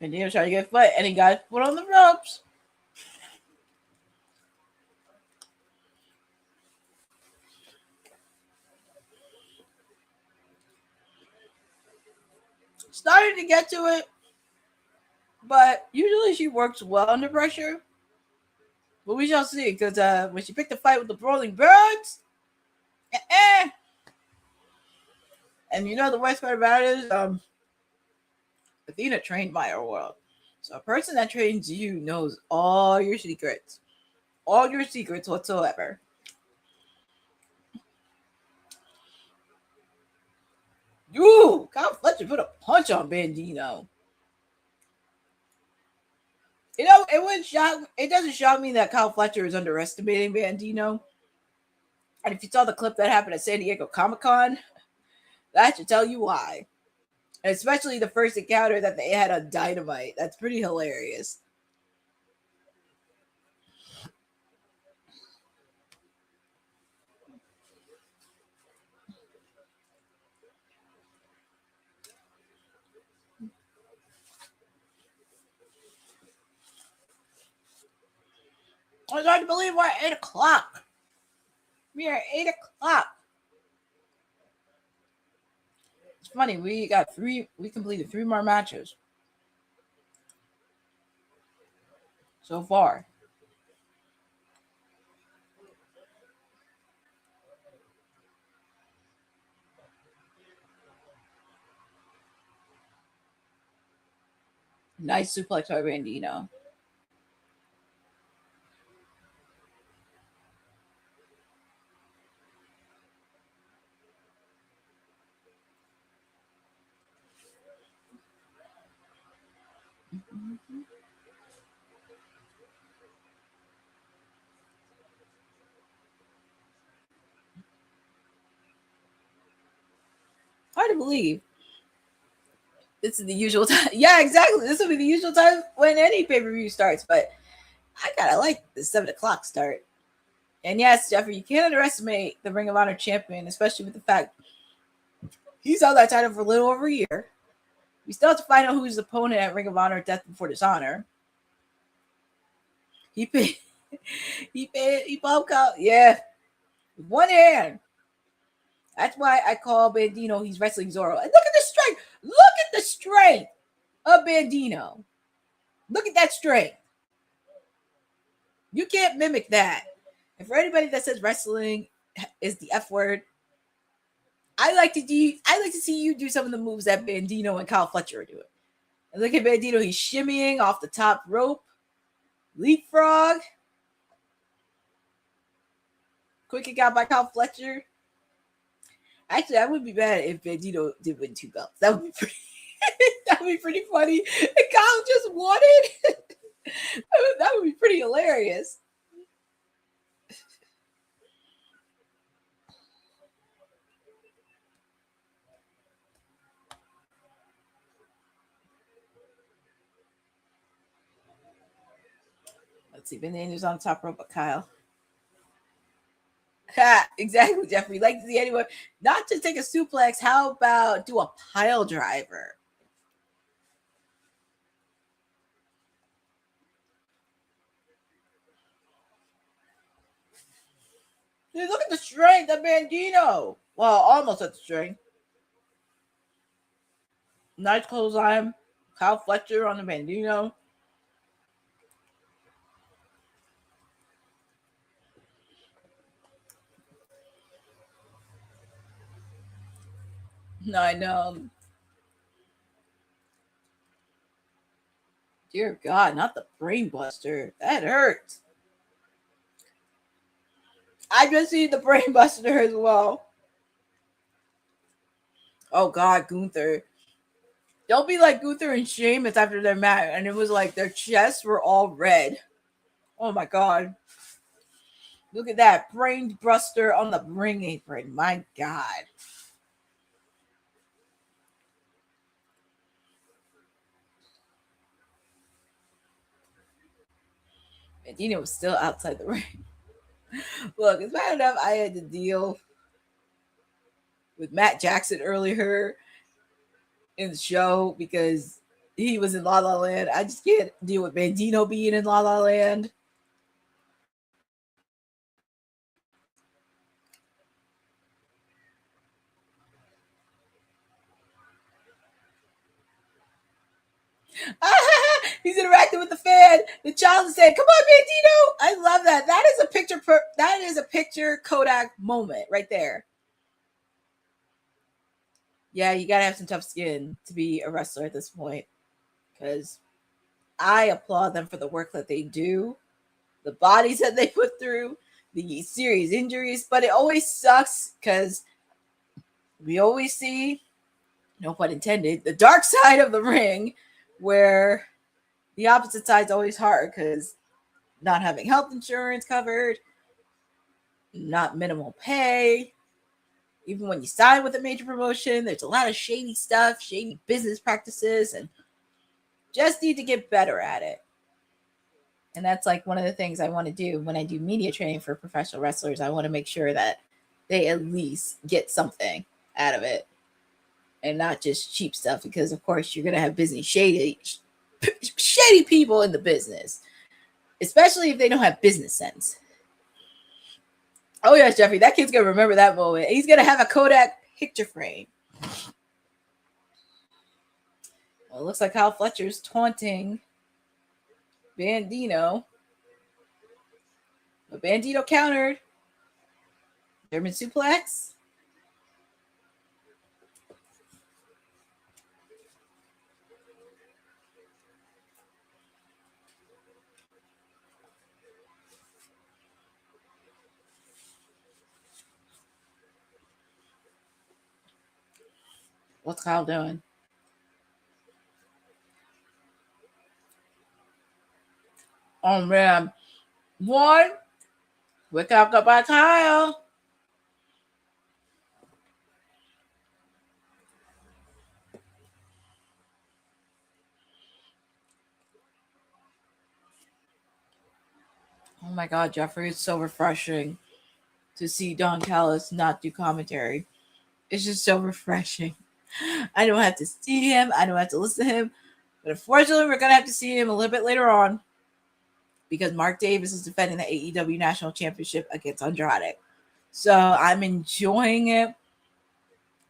Bandido trying to get a foot, and he got put on the ropes. Started to get to it, but usually she works well under pressure. But we shall see, because when she picked the fight with the Brawling Birds, and you know the worst part about it is Athena trained by our world. So a person that trains you knows all your secrets whatsoever. Ooh, Kyle Fletcher put a punch on Bandido. You know, it doesn't shock me that Kyle Fletcher is underestimating Bandido. And if you saw the clip that happened at San Diego Comic-Con, that should tell you why. And especially the first encounter that they had on Dynamite. That's pretty hilarious. It's hard to believe we're at 8 o'clock. We are at 8 o'clock. It's funny, we completed 3 more matches so far. Nice suplex by Bandido. Hard to believe. This is the usual time. Yeah, exactly. This will be the usual time when any pay-per-view starts, but I gotta like the 7 o'clock start. And yes, Jeffrey, you can't underestimate the Ring of Honor champion, especially with the fact he's held that title for a little over a year. We still have to find out who's his opponent at Ring of Honor Death Before Dishonor. He bumped out, yeah, with one hand. That's why I call Bandido, he's wrestling Zorro. And look at the strength. Look at the strength of Bandido. Look at that strength. You can't mimic that. And for anybody that says wrestling is the F word, I like to see you do some of the moves that Bandido and Kyle Fletcher are doing. And look at Bandido, he's shimmying off the top rope. Leapfrog. Quick kick out by Kyle Fletcher. Actually, I wouldn't be mad if Bandido did win 2 belts. That would be pretty. That would be pretty funny. And Kyle just won it. That would be pretty hilarious. Let's see. Bandido's on top rope, but Kyle. Ha, exactly, Jeffrey. Like to see anyone not just take a suplex. How about do a pile driver? Dude, look at the strength of Bandido. Well, almost at the strength. Nice clothesline. Kyle Fletcher on the Bandido. No, I know. Dear God, not the brainbuster. That hurts. I just see the brainbuster as well. Oh God, Gunther. Don't be like Gunther and Sheamus after their match, and it was like their chests were all red. Oh my God. Look at that. Brainbuster on the ring apron. My God. Bandido was still outside the ring. Look, it's bad enough I had to deal with Matt Jackson earlier in the show because he was in La La Land. I just can't deal with Bandido being in La La Land. He's interacting with the fan. The child is saying, "Come on, Bandido!" I love that. That is a picture. That is a picture Kodak moment right there. Yeah, you gotta have some tough skin to be a wrestler at this point, because I applaud them for the work that they do, the bodies that they put through, the serious injuries. But it always sucks because we always see, no pun intended, the dark side of the ring, where the opposite side's always hard because not having health insurance covered, not minimal pay. Even when you sign with a major promotion, there's a lot of shady stuff, shady business practices, and just need to get better at it. And that's like one of the things I want to do when I do media training for professional wrestlers. I want to make sure that they at least get something out of it and not just cheap stuff, because of course you're going to have business shady people in the business, especially if they don't have business sense. Oh yes, Jeffrey, that kid's gonna remember that moment. He's gonna have a Kodak picture frame. Well, it looks like Kyle Fletcher's taunting Bandido, but Bandido countered. German suplex. What's Kyle doing? Oh man. One. Quick out by Kyle. Oh my God, Jeffrey, it's so refreshing to see Don Callis not do commentary. It's just so refreshing. I don't have to see him. I don't have to listen to him. But unfortunately, we're going to have to see him a little bit later on because Mark Davis is defending the AEW National Championship against Andrade. So I'm enjoying it.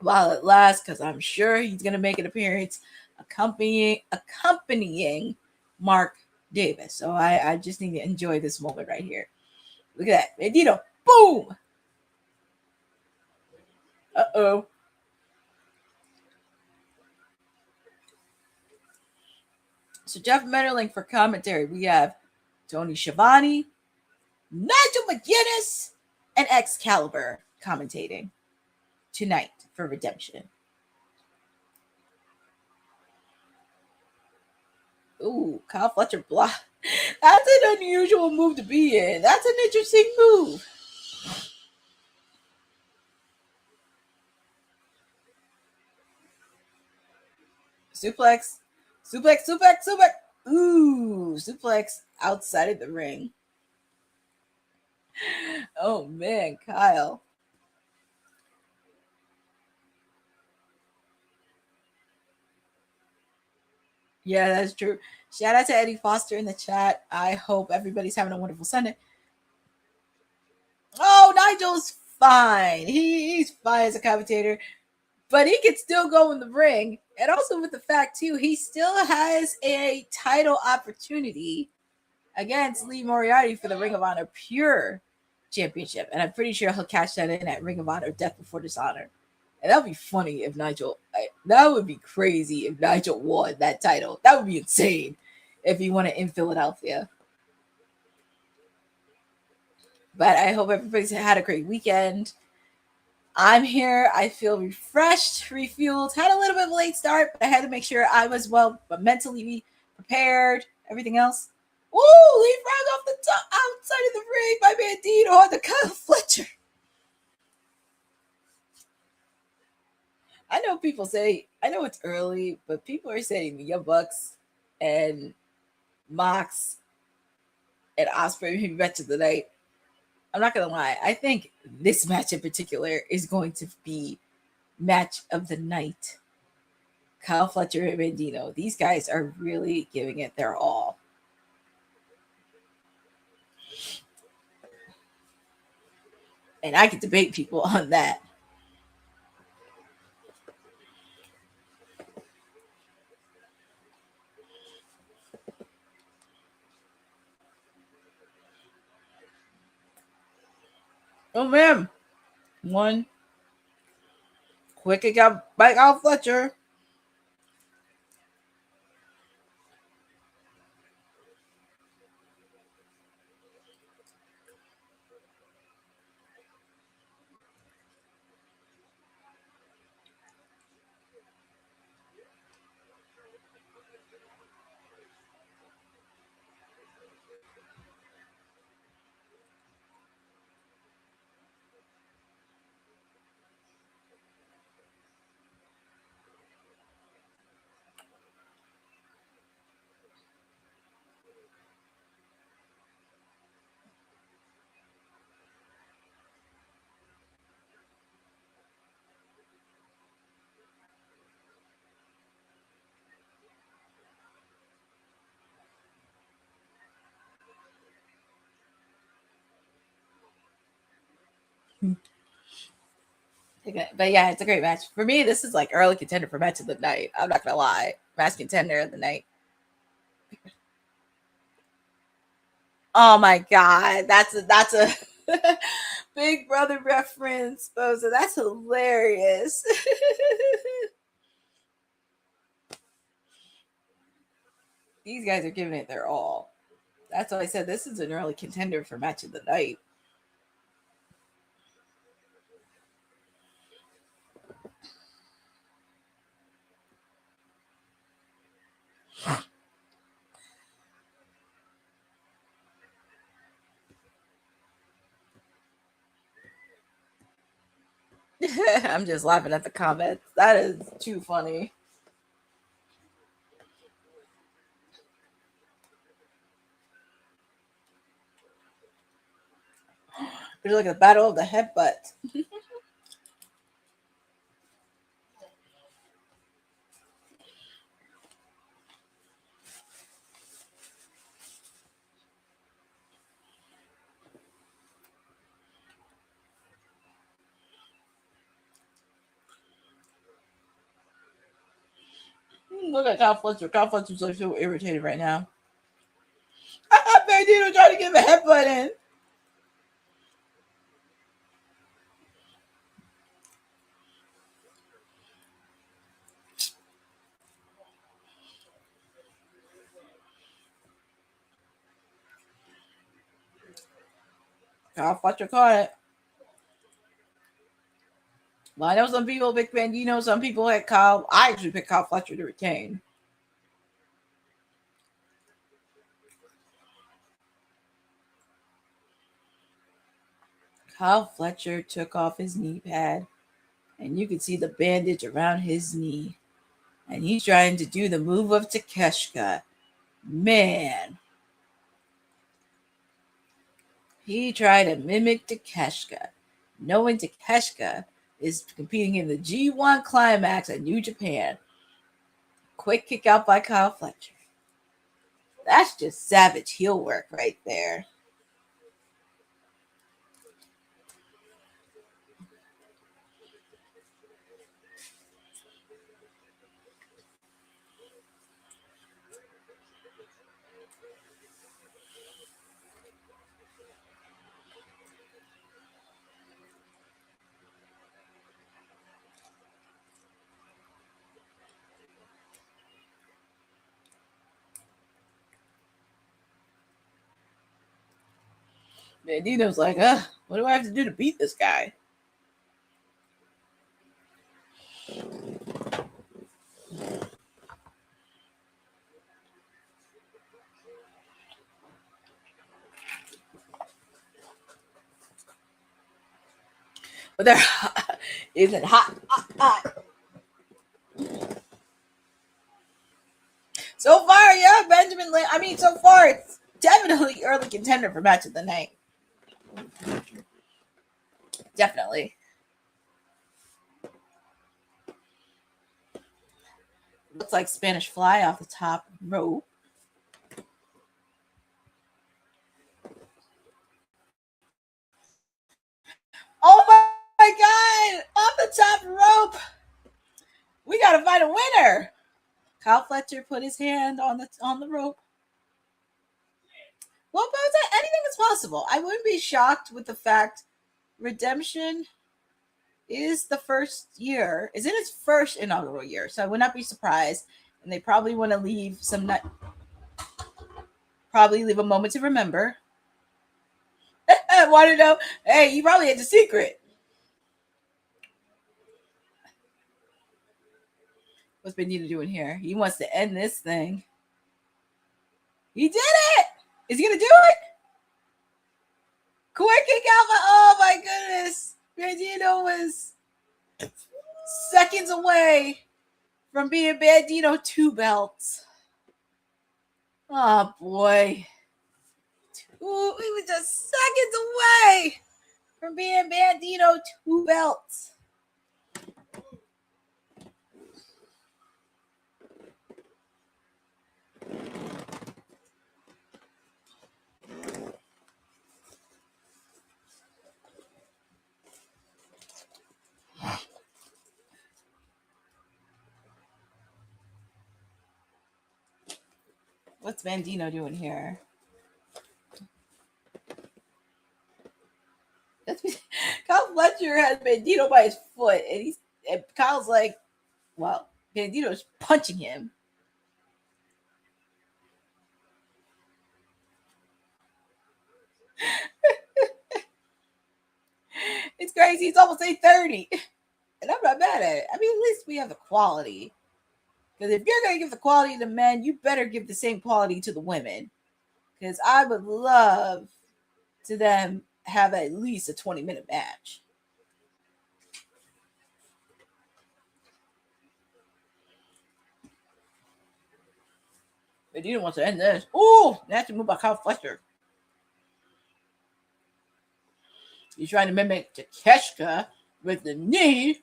while it lasts, because I'm sure he's going to make an appearance accompanying Mark Davis. So I just need to enjoy this moment right here. Look at that. Bandido. Boom. Uh-oh. So Jeff Metterling for commentary. We have Tony Schiavone, Nigel McGuinness, and Excalibur commentating tonight for Redemption. Ooh, Kyle Fletcher block. That's an unusual move to be in. That's an interesting move. Suplex. Suplex. Ooh, suplex outside of the ring. Oh man, Kyle. Yeah, that's true. Shout out to Eddie Foster in the chat. I hope everybody's having a wonderful Sunday. Oh, Nigel's fine. He's fine as a commentator, but he can still go in the ring. And also with the fact, too, he still has a title opportunity against Lee Moriarty for the Ring of Honor Pure Championship. And I'm pretty sure he'll cash that in at Ring of Honor Death Before Dishonor. And that would be funny if that would be crazy if Nigel won that title. That would be insane if he won it in Philadelphia. But I hope everybody's had a great weekend. I'm here. I feel refreshed, refueled. Had a little bit of a late start, but I had to make sure I was well mentally prepared. Everything else. Woo! Leaf round off the top outside of the ring by Bandido on the Kyle Fletcher. I know people say, I know it's early, but people are saying the Young Bucks and Mox and Ospreay maybe match of the night. I'm not gonna lie. I think this match in particular is going to be match of the night. Kyle Fletcher and Bandido. These guys are really giving it their all. And I could debate people on that. Oh man. One. Quick it got by Kyle Fletcher. But yeah, it's a great match. For me, this is like early contender for match of the night. I'm not gonna lie. Match contender of the night. Oh my god, that's a Big Brother reference, Boza. That's hilarious. These guys are giving it their all. That's why I said this is an early contender for match of the night. I'm just laughing at the comments. That is too funny. We're like a battle of the headbutt. Look at Kyle Fletcher. Kyle Fletcher's so irritated right now. Bandido trying to give a headbutt in. Kyle Fletcher caught it. Well, I know some people pick Bandido, some people had Kyle. I actually picked Kyle Fletcher to retain. Kyle Fletcher took off his knee pad, and you could see the bandage around his knee. And he's trying to do the move of Takeshka. Man. He tried to mimic Takeshka, knowing Takeshka is competing in the G1 Climax at New Japan. Quick kick out by Kyle Fletcher. That's just savage heel work right there. Bandido's like, what do I have to do to beat this guy? But there isn't hot. So far, yeah, Benjamin Lane. I mean, so far, it's definitely early contender for match of the night. Definitely. Looks like Spanish Fly off the top rope. Oh my God! Off the top rope. We gotta find a winner. Kyle Fletcher put his hand on the rope. Well, but anything is possible. I wouldn't be shocked with the fact Redemption is in its first inaugural year, so I would not be surprised. And they probably want to leave leave a moment to remember. I want to know, hey, you probably had the secret. What's Bandido doing here? He wants to end this thing. He did it! Is he going to do it? Quick kick out. Oh my goodness. Bandido was seconds away from being Bandido 2 belts. Oh boy. He was just seconds away from being Bandido 2 belts. What's Bandido doing here? Kyle Fletcher has Bandido by his foot, and Kyle's like, well, Bandido's punching him. It's crazy. It's almost 8:30. And I'm not mad at it. I mean, at least we have the quality. Because if you're going to give the quality to men, you better give the same quality to the women. Because I would love to them have at least a 20-minute match. But you don't want to end this. Oh, nasty move by Kyle Fletcher. He's trying to mimic Takeshka with the knee,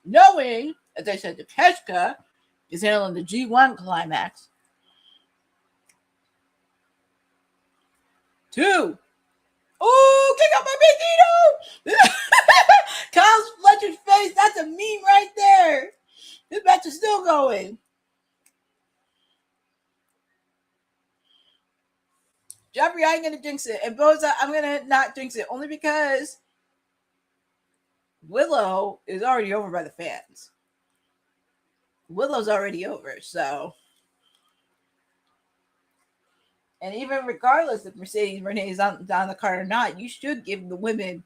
knowing, as I said, Takeshka is handling the G1 Climax. 2. Oh, kick out by Bandido! Kyle Fletcher's face, that's a meme right there. This match is still going. Jeffrey, I ain't gonna jinx it. And Boza, I'm gonna not jinx it only because Willow is already over by the fans. Willow's already over, so. And even regardless if Mercedes Renee is on the card or not, you should give the women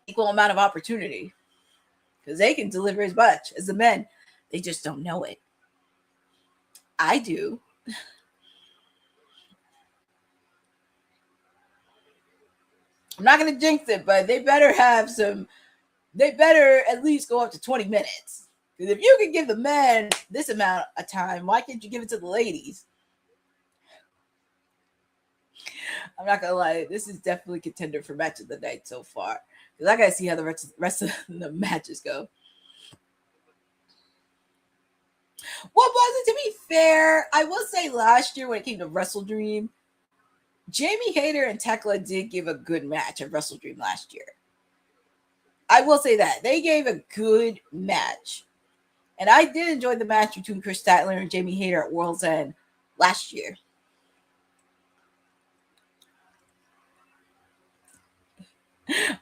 equal amount of opportunity because they can deliver as much as the men. They just don't know it. I do. I'm not going to jinx it, but they better have some. They better at least go up to 20 minutes. Because if you can give the men this amount of time, why can't you give it to the ladies? I'm not going to lie. This is definitely contender for match of the night so far. Because I got to see how the rest of the matches go. What was it? To be fair, I will say last year when it came to Wrestle Dream, Jamie Hayter and Thekla did give a good match at Wrestle Dream last year. I will say that. They gave a good match. And I did enjoy the match between Chris Statler and Jamie Hayter at World's End last year.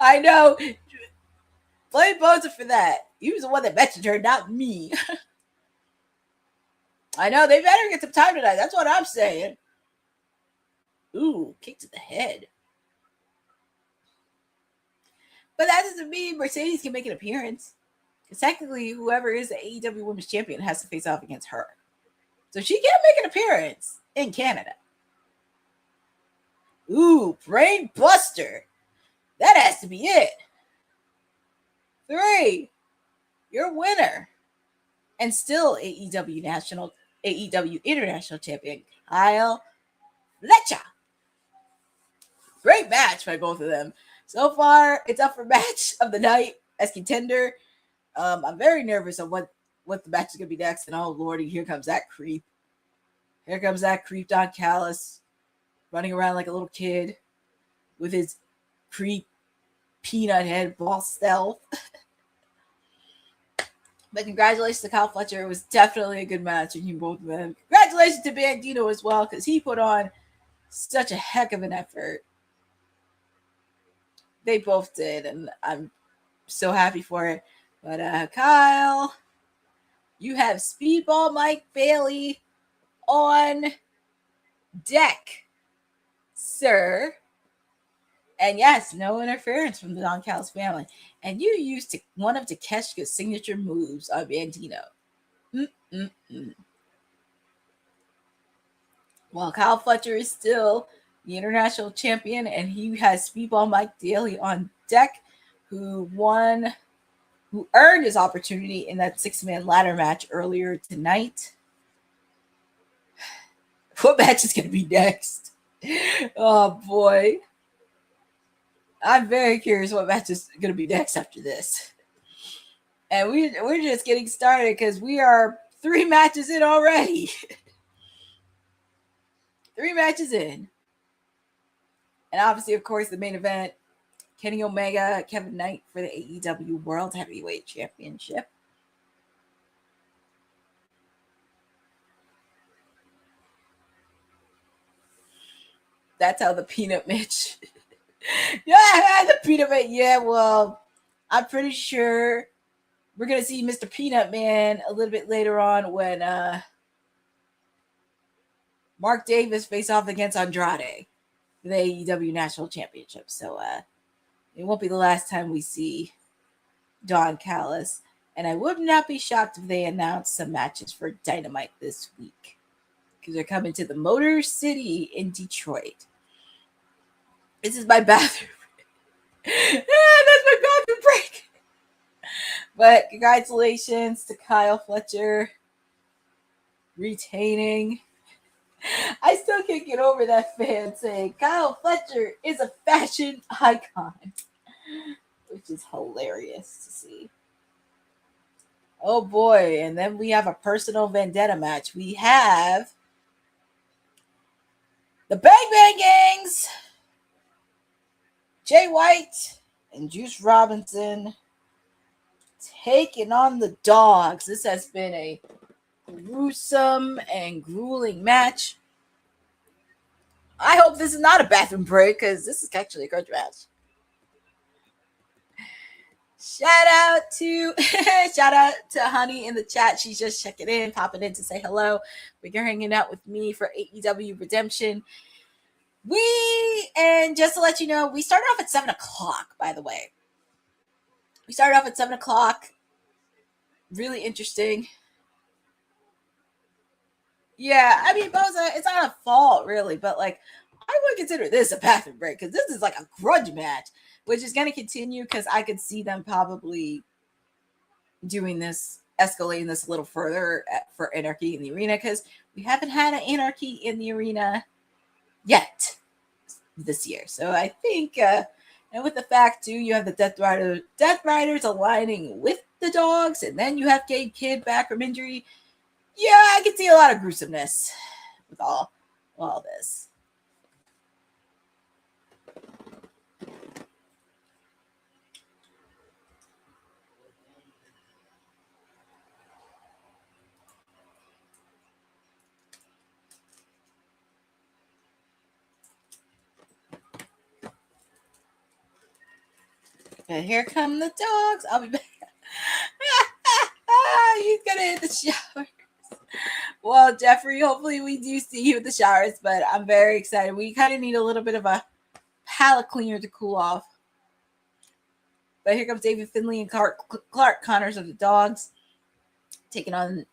I know. Blame Boza for that. He was the one that mentioned her, not me. I know. They better get some time tonight. That's what I'm saying. Ooh, kick to the head. But that doesn't mean Mercedes can make an appearance. Because technically, whoever is the AEW Women's Champion has to face off against her. So she can't make an appearance in Canada. Ooh, Brain Buster. That has to be it. 3. Your winner. And still AEW International Champion, Kyle Fletcher. Great match by both of them. So far, it's up for match of the night as contender. I'm very nervous of what the match is going to be next. And oh, Lordy, here comes that creep. Here comes that creep Don Callis running around like a little kid with his creep peanut head ball stealth. But congratulations to Kyle Fletcher. It was definitely a good match between both of them. Congratulations to Bandido as well because he put on such a heck of an effort. They both did, and I'm so happy for it. But Kyle, you have Speedball Mike Bailey on deck, sir. And yes, no interference from the Don Callis family. And you used one of Takeshita's signature moves on Bandido. Well, Kyle Fletcher is still the international champion, and he has Speedball Mike Bailey on deck, who earned his opportunity in that 6-man ladder match earlier tonight. What match is going to be next? Oh, boy. I'm very curious what match is going to be next after this. And we're just getting started because we are 3 matches in already. 3 matches in. And obviously, of course, the main event, Kenny Omega, Kevin Knight for the AEW World Heavyweight Championship. That's how the Peanut Mitch. Yeah, the Peanut Man. Yeah, well, I'm pretty sure we're going to see Mr. Peanut Man a little bit later on when Mark Davis face off against Andrade for the AEW National Championship. So it won't be the last time we see Don Callis. And I would not be shocked if they announced some matches for Dynamite this week because they're coming to the Motor City in Detroit. This is my bathroom. That's my bathroom break. But congratulations to Kyle Fletcher retaining. I still can't get over that fan saying Kyle Fletcher is a fashion icon, which is hilarious to see. Oh boy, and then we have a personal vendetta match. We have the Bang Bang Gangs, Jay White and Juice Robinson taking on the Dogs. This has been a gruesome and grueling match. I hope this is not a bathroom break because this is actually a grudge match. Shout out to Honey in the chat. She's just checking in, popping in to say hello. But you're hanging out with me for AEW Redemption. And just to let you know, we started off at 7 o'clock, by the way. We started off at 7 o'clock. Really interesting. Yeah, I mean, Boza, it's not a fault, really, but like, I would consider this a bathroom break because this is like a grudge match, which is going to continue because I could see them probably doing this, escalating this a little further for Anarchy in the Arena because we haven't had an Anarchy in the Arena yet this year. So I think, and with the fact too, you have the Death Riders aligning with the Dogs, and then you have Gabe Kidd back from injury. Yeah, I can see a lot of gruesomeness with all this. And here come the Dogs. I'll be back. He's gonna hit the showers. Well, Jeffrey, hopefully we do see you in the showers, but I'm very excited. We kind of need a little bit of a palate cleaner to cool off. But here comes David Finlay and Clark Connors of the Dogs taking on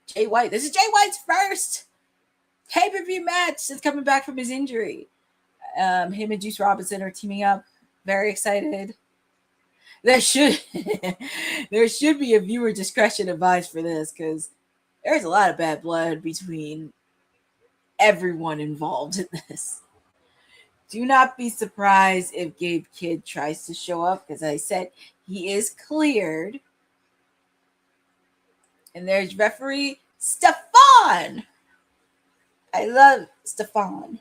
Jay White. This is Jay White's first pay-per-view match since coming back from his injury. Him and Juice Robinson are teaming up. Very excited. There should be a viewer discretion advised for this because there's a lot of bad blood between everyone involved in this. Do not be surprised if Gabe Kidd tries to show up because I said he is cleared. And there's referee Stefan. I love Stefan.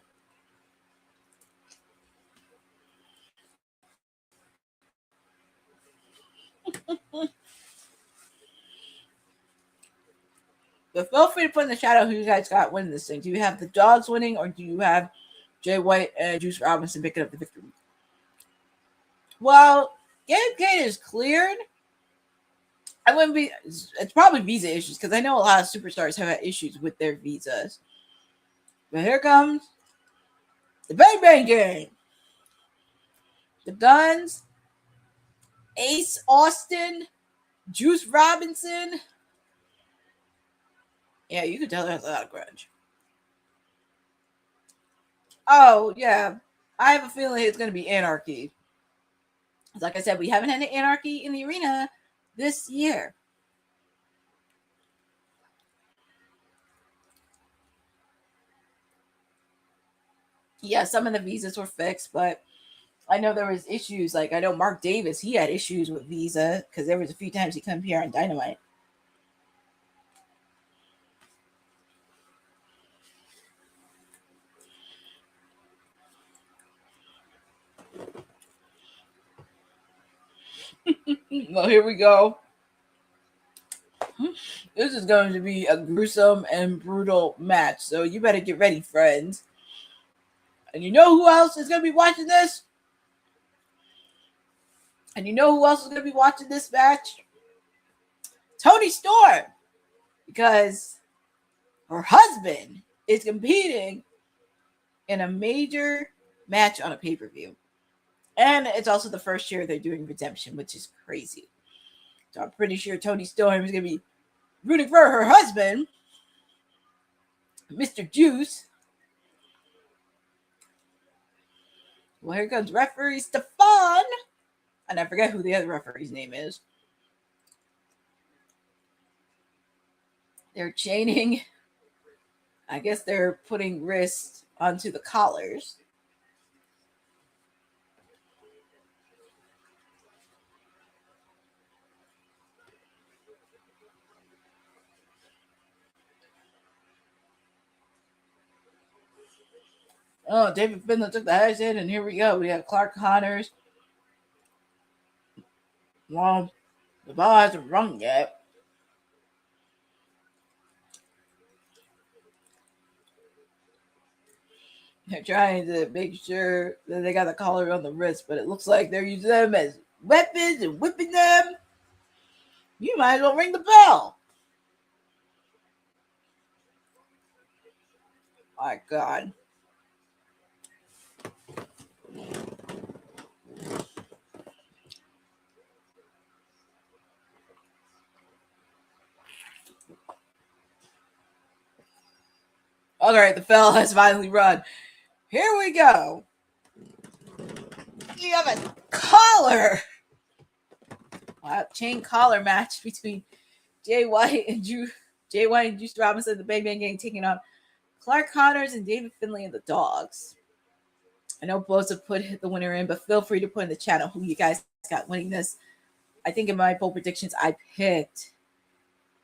But feel free to put in the chat who you guys got winning this thing. Do you have the Dogs winning or do you have Jay White and Juice Robinson picking up the victory? Well, Gabe Kidd is cleared. I wouldn't be. It's probably visa issues because I know a lot of superstars have had issues with their visas. But here comes the Bang Bang Gang. The Guns, Ace Austin, Juice Robinson. Yeah, you can tell there's a lot of grudge. Oh, yeah. I have a feeling it's going to be Anarchy. Like I said, we haven't had an Anarchy in the Arena this year. Yeah, some of the visas were fixed, but I know there was issues. Like, I know Mark Davis, he had issues with visa because there was a few times he come here on Dynamite. Well, here we go. This is going to be a gruesome and brutal match, so you better get ready, friends. And you know who else is going to be watching this? And you know who else is going to be watching this match? Toni Storm. Because her husband is competing in a major match on a pay-per-view. And it's also the first year they're doing Redemption, which is crazy. So I'm pretty sure Toni Storm is going to be rooting for her husband, Mr. Juice. Well, here comes referee Stefan. And I forget who the other referee's name is. They're chaining. I guess they're putting wrists onto the collars. Oh, David Finlay took the heads in, and here we go. We have Clark Connors. Well, the ball hasn't rung yet. They're trying to make sure that they got the collar on the wrist, but it looks like they're using them as weapons and whipping them. You might as well ring the bell. My God. All right, the bell has finally run. Here we go. You have a collar. Wow, chain collar match between Jay White and Juice Robinson, the Bang Bang Gang, taking on Clark Connors and David Finlay and the Dogs. I know both have put the winner in, but feel free to put in the channel who you guys got winning this. I think in my poll predictions, I picked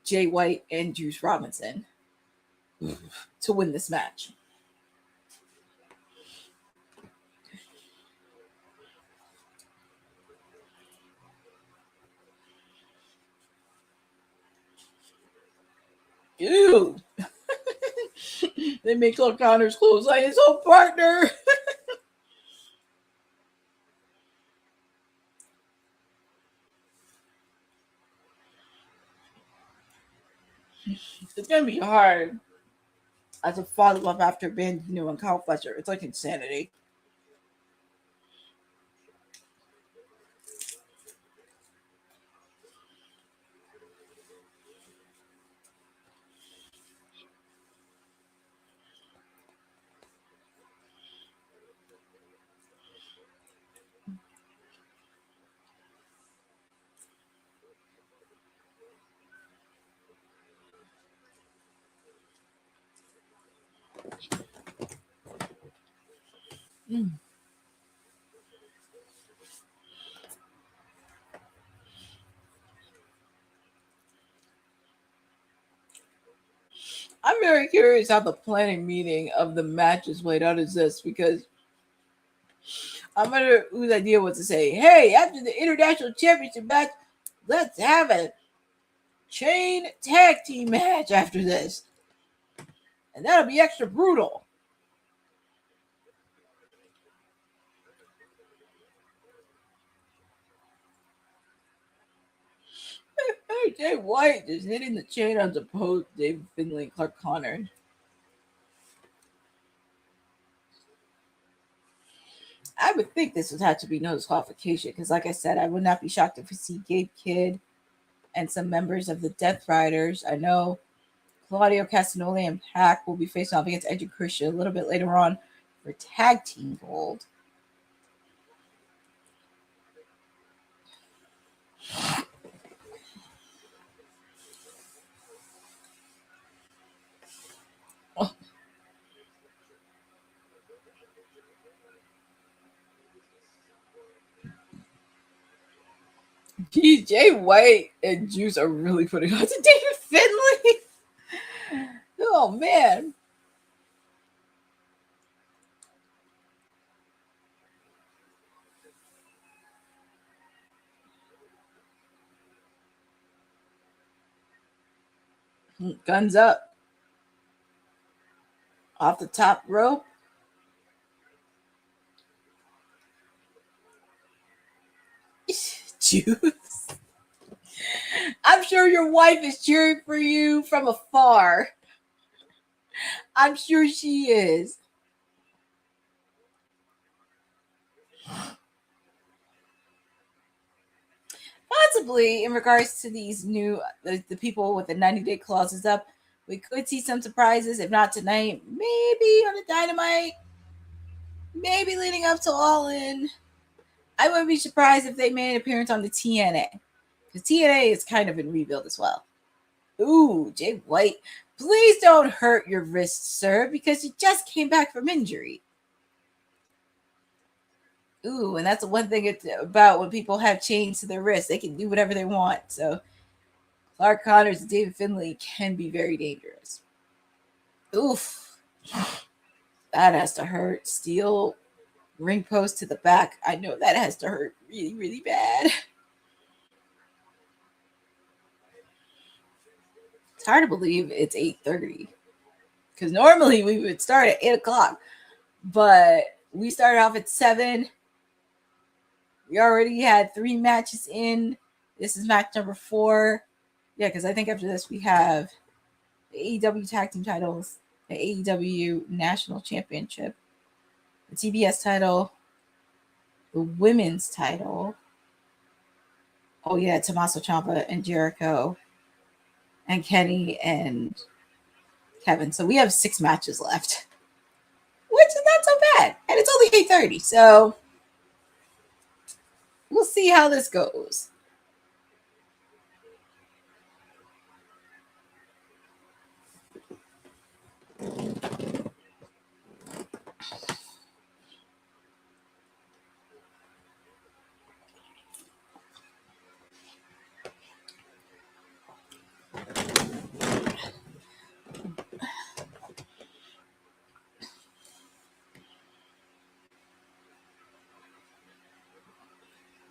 Jay White and Juice Robinson to win this match. Ew. They make Clark Connors close like his own partner. It's going to be hard as a follow-up after Bandido and Kyle Fletcher. It's like insanity. I'm very curious how the planning meeting of the matches played out is this, because I wonder whose idea was to say, hey, after the International Championship match, let's have a chain tag team match after this. And that'll be extra brutal. Jay White is hitting the chain on the post, David Finlay and Clark Connors. I would think this would have to be no disqualification because, like I said, I would not be shocked if we see Gabe Kidd and some members of the Death Riders. I know Claudio Castagnoli and Pac will be facing off against Edge and Christian a little bit later on for tag team gold. Oh. Jay White and Juice are really putting on to David Finlay. Oh, man. Guns up. Off the top rope. Juice. I'm sure your wife is cheering for you from afar. I'm sure she is. Possibly in regards to these new, the people with the 90-day clauses up, we could see some surprises, if not tonight, maybe on the Dynamite, maybe leading up to All In. I wouldn't be surprised if they made an appearance on the TNA, because TNA is kind of in rebuild as well. Ooh, Jay White, please don't hurt your wrist, sir, because you just came back from injury. Ooh, and that's the one thing about when people have chains to their wrists. They can do whatever they want. So Clark Connors and David Finlay can be very dangerous. Oof. That has to hurt. Steel ring post to the back. I know that has to hurt really, really bad. It's hard to believe it's 8:30. Because normally we would start at 8 o'clock. But we started off at 7. We already had 3 matches in. This is match number 4. Yeah, because I think after this we have the AEW Tag Team titles, the AEW National Championship, the TBS title, the Women's title. Oh, yeah, Tommaso Ciampa and Jericho and Kenny and Kevin. So we have 6 matches left, which is not so bad. And it's only 8:30, so we'll see how this goes.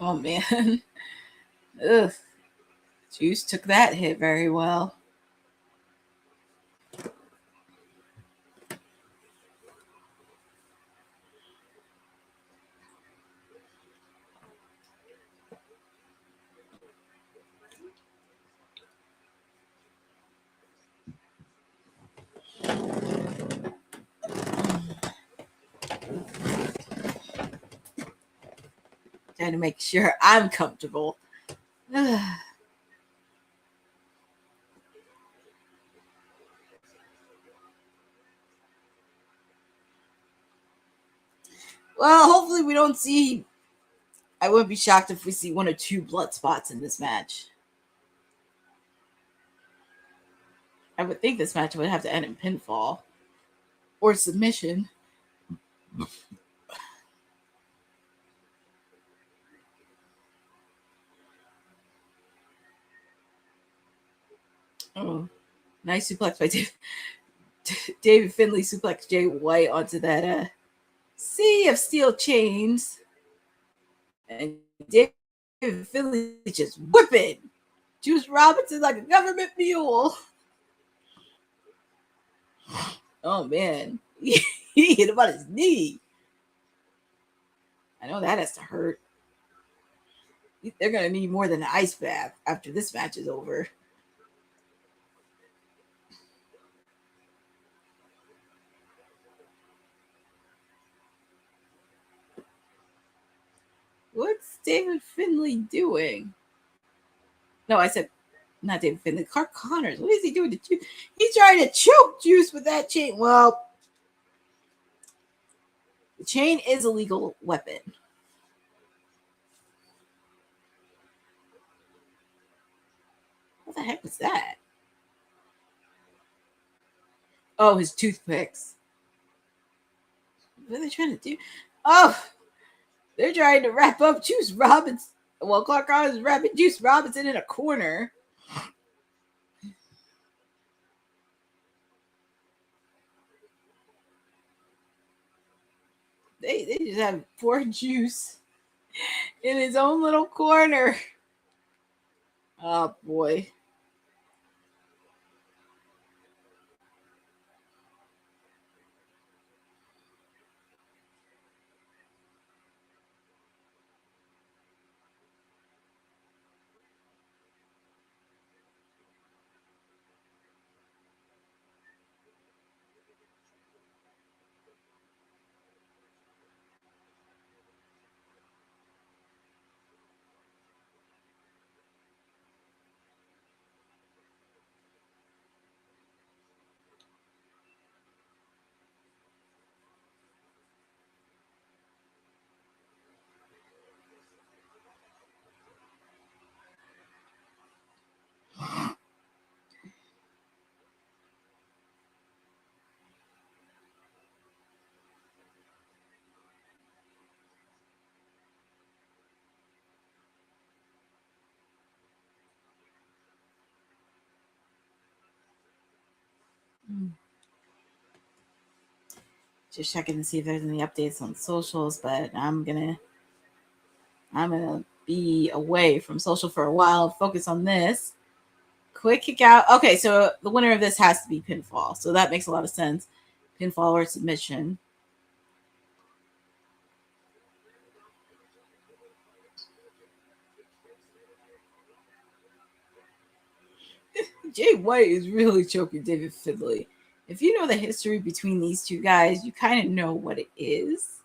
Oh, man. Ugh. Juice took that hit very well. Trying to make sure I'm comfortable. Well, hopefully we don't see. I wouldn't be shocked if we see 1 or 2 blood spots in this match. I would think this match would have to end in pinfall or submission. Oh, nice suplex by David Finlay. Suplex Jay White onto that sea of steel chains. And David Finlay just whipping Juice Robinson like a government mule. Oh, man. He hit him on his knee. I know that has to hurt. They're going to need more than an ice bath after this match is over. What's David Finlay doing? No, I said not David Finlay. Clark Connors. What is he doing to Juice? He's trying to choke Juice with that chain. Well, the chain is a legal weapon. What the heck was that? Oh, his toothpicks. What are they trying to do? Oh, they're trying to wrap up Juice Robinson. Well, Clark Connors is wrapping Juice Robinson in a corner. They just have poor Juice in his own little corner. Oh, boy. Just checking to see if there's any updates on socials, but I'm gonna be away from social for a while. Focus on this. Quick kick out. Okay, so the winner of this has to be pinfall. So that makes a lot of sense. Pinfall or submission. Jay White is really choking David Finlay. If you know the history between these two guys, you kind of know what it is.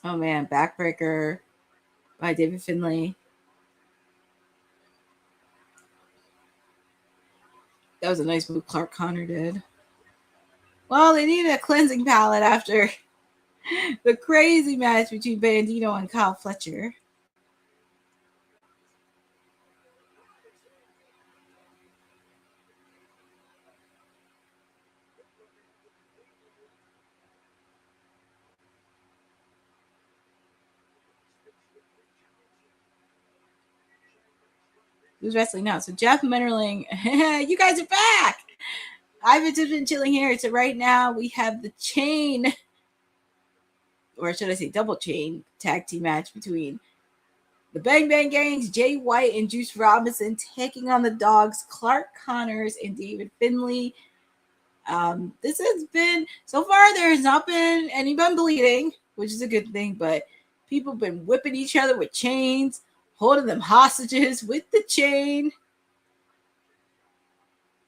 Oh man, backbreaker by David Finlay. That was a nice move Clark Connor did. Well, they needed a cleansing palette after the crazy match between Bandido and Kyle Fletcher. Who's wrestling now? So Jeff Mennerling, you guys are back. I've just been chilling here. So right now we have the chain, or should I say double chain tag team match between the Bang Bang Gangs, Jay White and Juice Robinson, taking on the Dogs, Clark Connors and David Finlay. This has been, so far there has not been anyone bleeding, which is a good thing, but people have been whipping each other with chains, holding them hostages with the chain.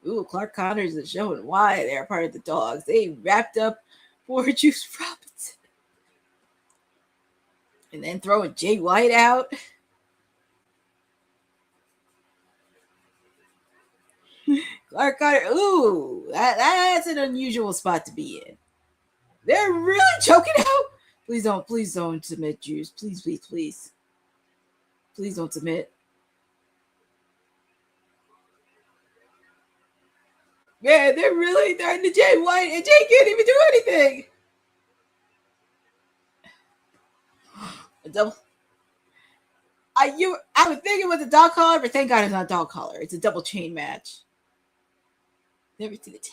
Ooh, Clark Connors is showing why they're part of the Dogs. They wrapped up poor Juice Robinson. And then throwing Jay White out. Clark Connor, ooh, that's an unusual spot to be in. They're really choking out. Please don't submit, Juice. Please, please, please. Please don't submit. Yeah, they're really throwing to Jay White, and Jay can't even do anything. A double. I would think it was a dog collar, but thank God it's not a dog collar. It's a double chain match. Never seen it.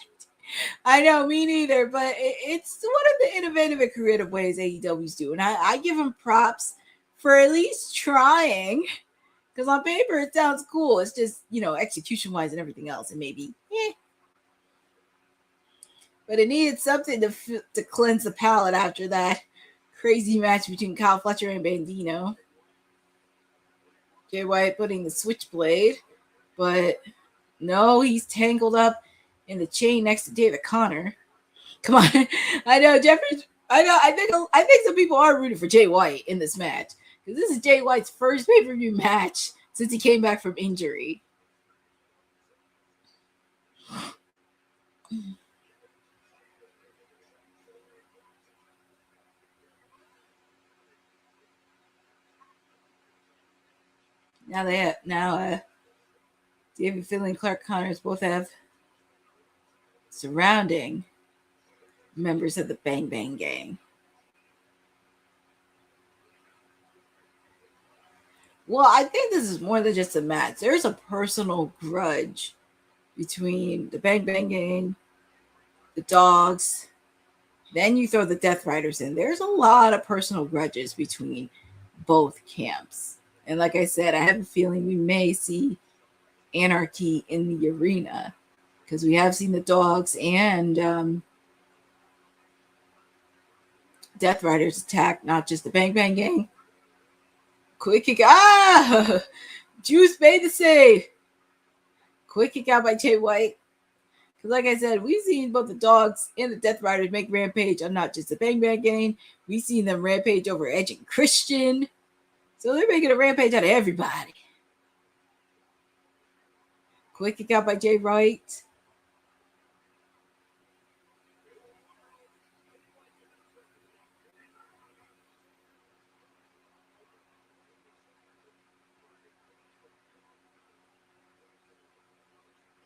I know, me neither, but it's one of the innovative and creative ways AEW's do. And I give them props for at least trying. Because on paper, it sounds cool. It's just, execution-wise and everything else. And maybe, But it needed something to cleanse the palate after that crazy match between Kyle Fletcher and Bandido. Jay White putting the switchblade. But no, he's tangled up in the chain next to David Connor. Come on. I know, Jeffrey. I think some people are rooting for Jay White in this match. Because this is Jay White's first pay-per-view match since he came back from injury. Now David Finlay and Clark Connors both have surrounding members of the Bang Bang Gang. Well, I think this is more than just a match. There's a personal grudge between the Bang Bang Gang, the Dogs. Then you throw the Death Riders in. There's a lot of personal grudges between both camps. And like I said, I have a feeling we may see anarchy in the arena because we have seen the Dogs and Death Riders attack not just the Bang Bang Gang. Quick kick. Juice made the save. Quick kick out by Jay White. Because like I said, we've seen both the Dogs and the Death Riders make rampage on not just the Bang Bang Gang. We've seen them rampage over Edge and Christian. So they're making a rampage out of everybody. Quick kick out by Jay White.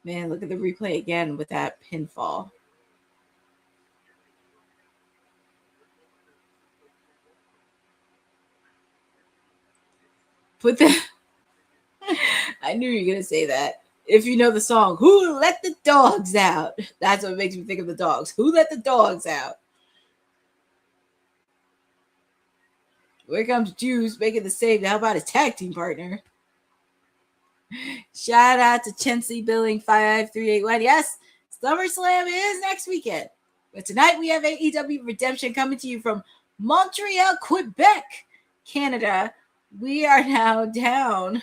Man, look at the replay again with that pinfall. I knew you were going to say that. If you know the song, Who Let the Dogs Out? That's what makes me think of the Dogs. Who let the dogs out? Here comes Juice making the save to help out his tag team partner. Shout out to Chensley Billing 5381. Yes, SummerSlam is next weekend. But tonight we have AEW Redemption coming to you from Montreal, Quebec, Canada. We are now down.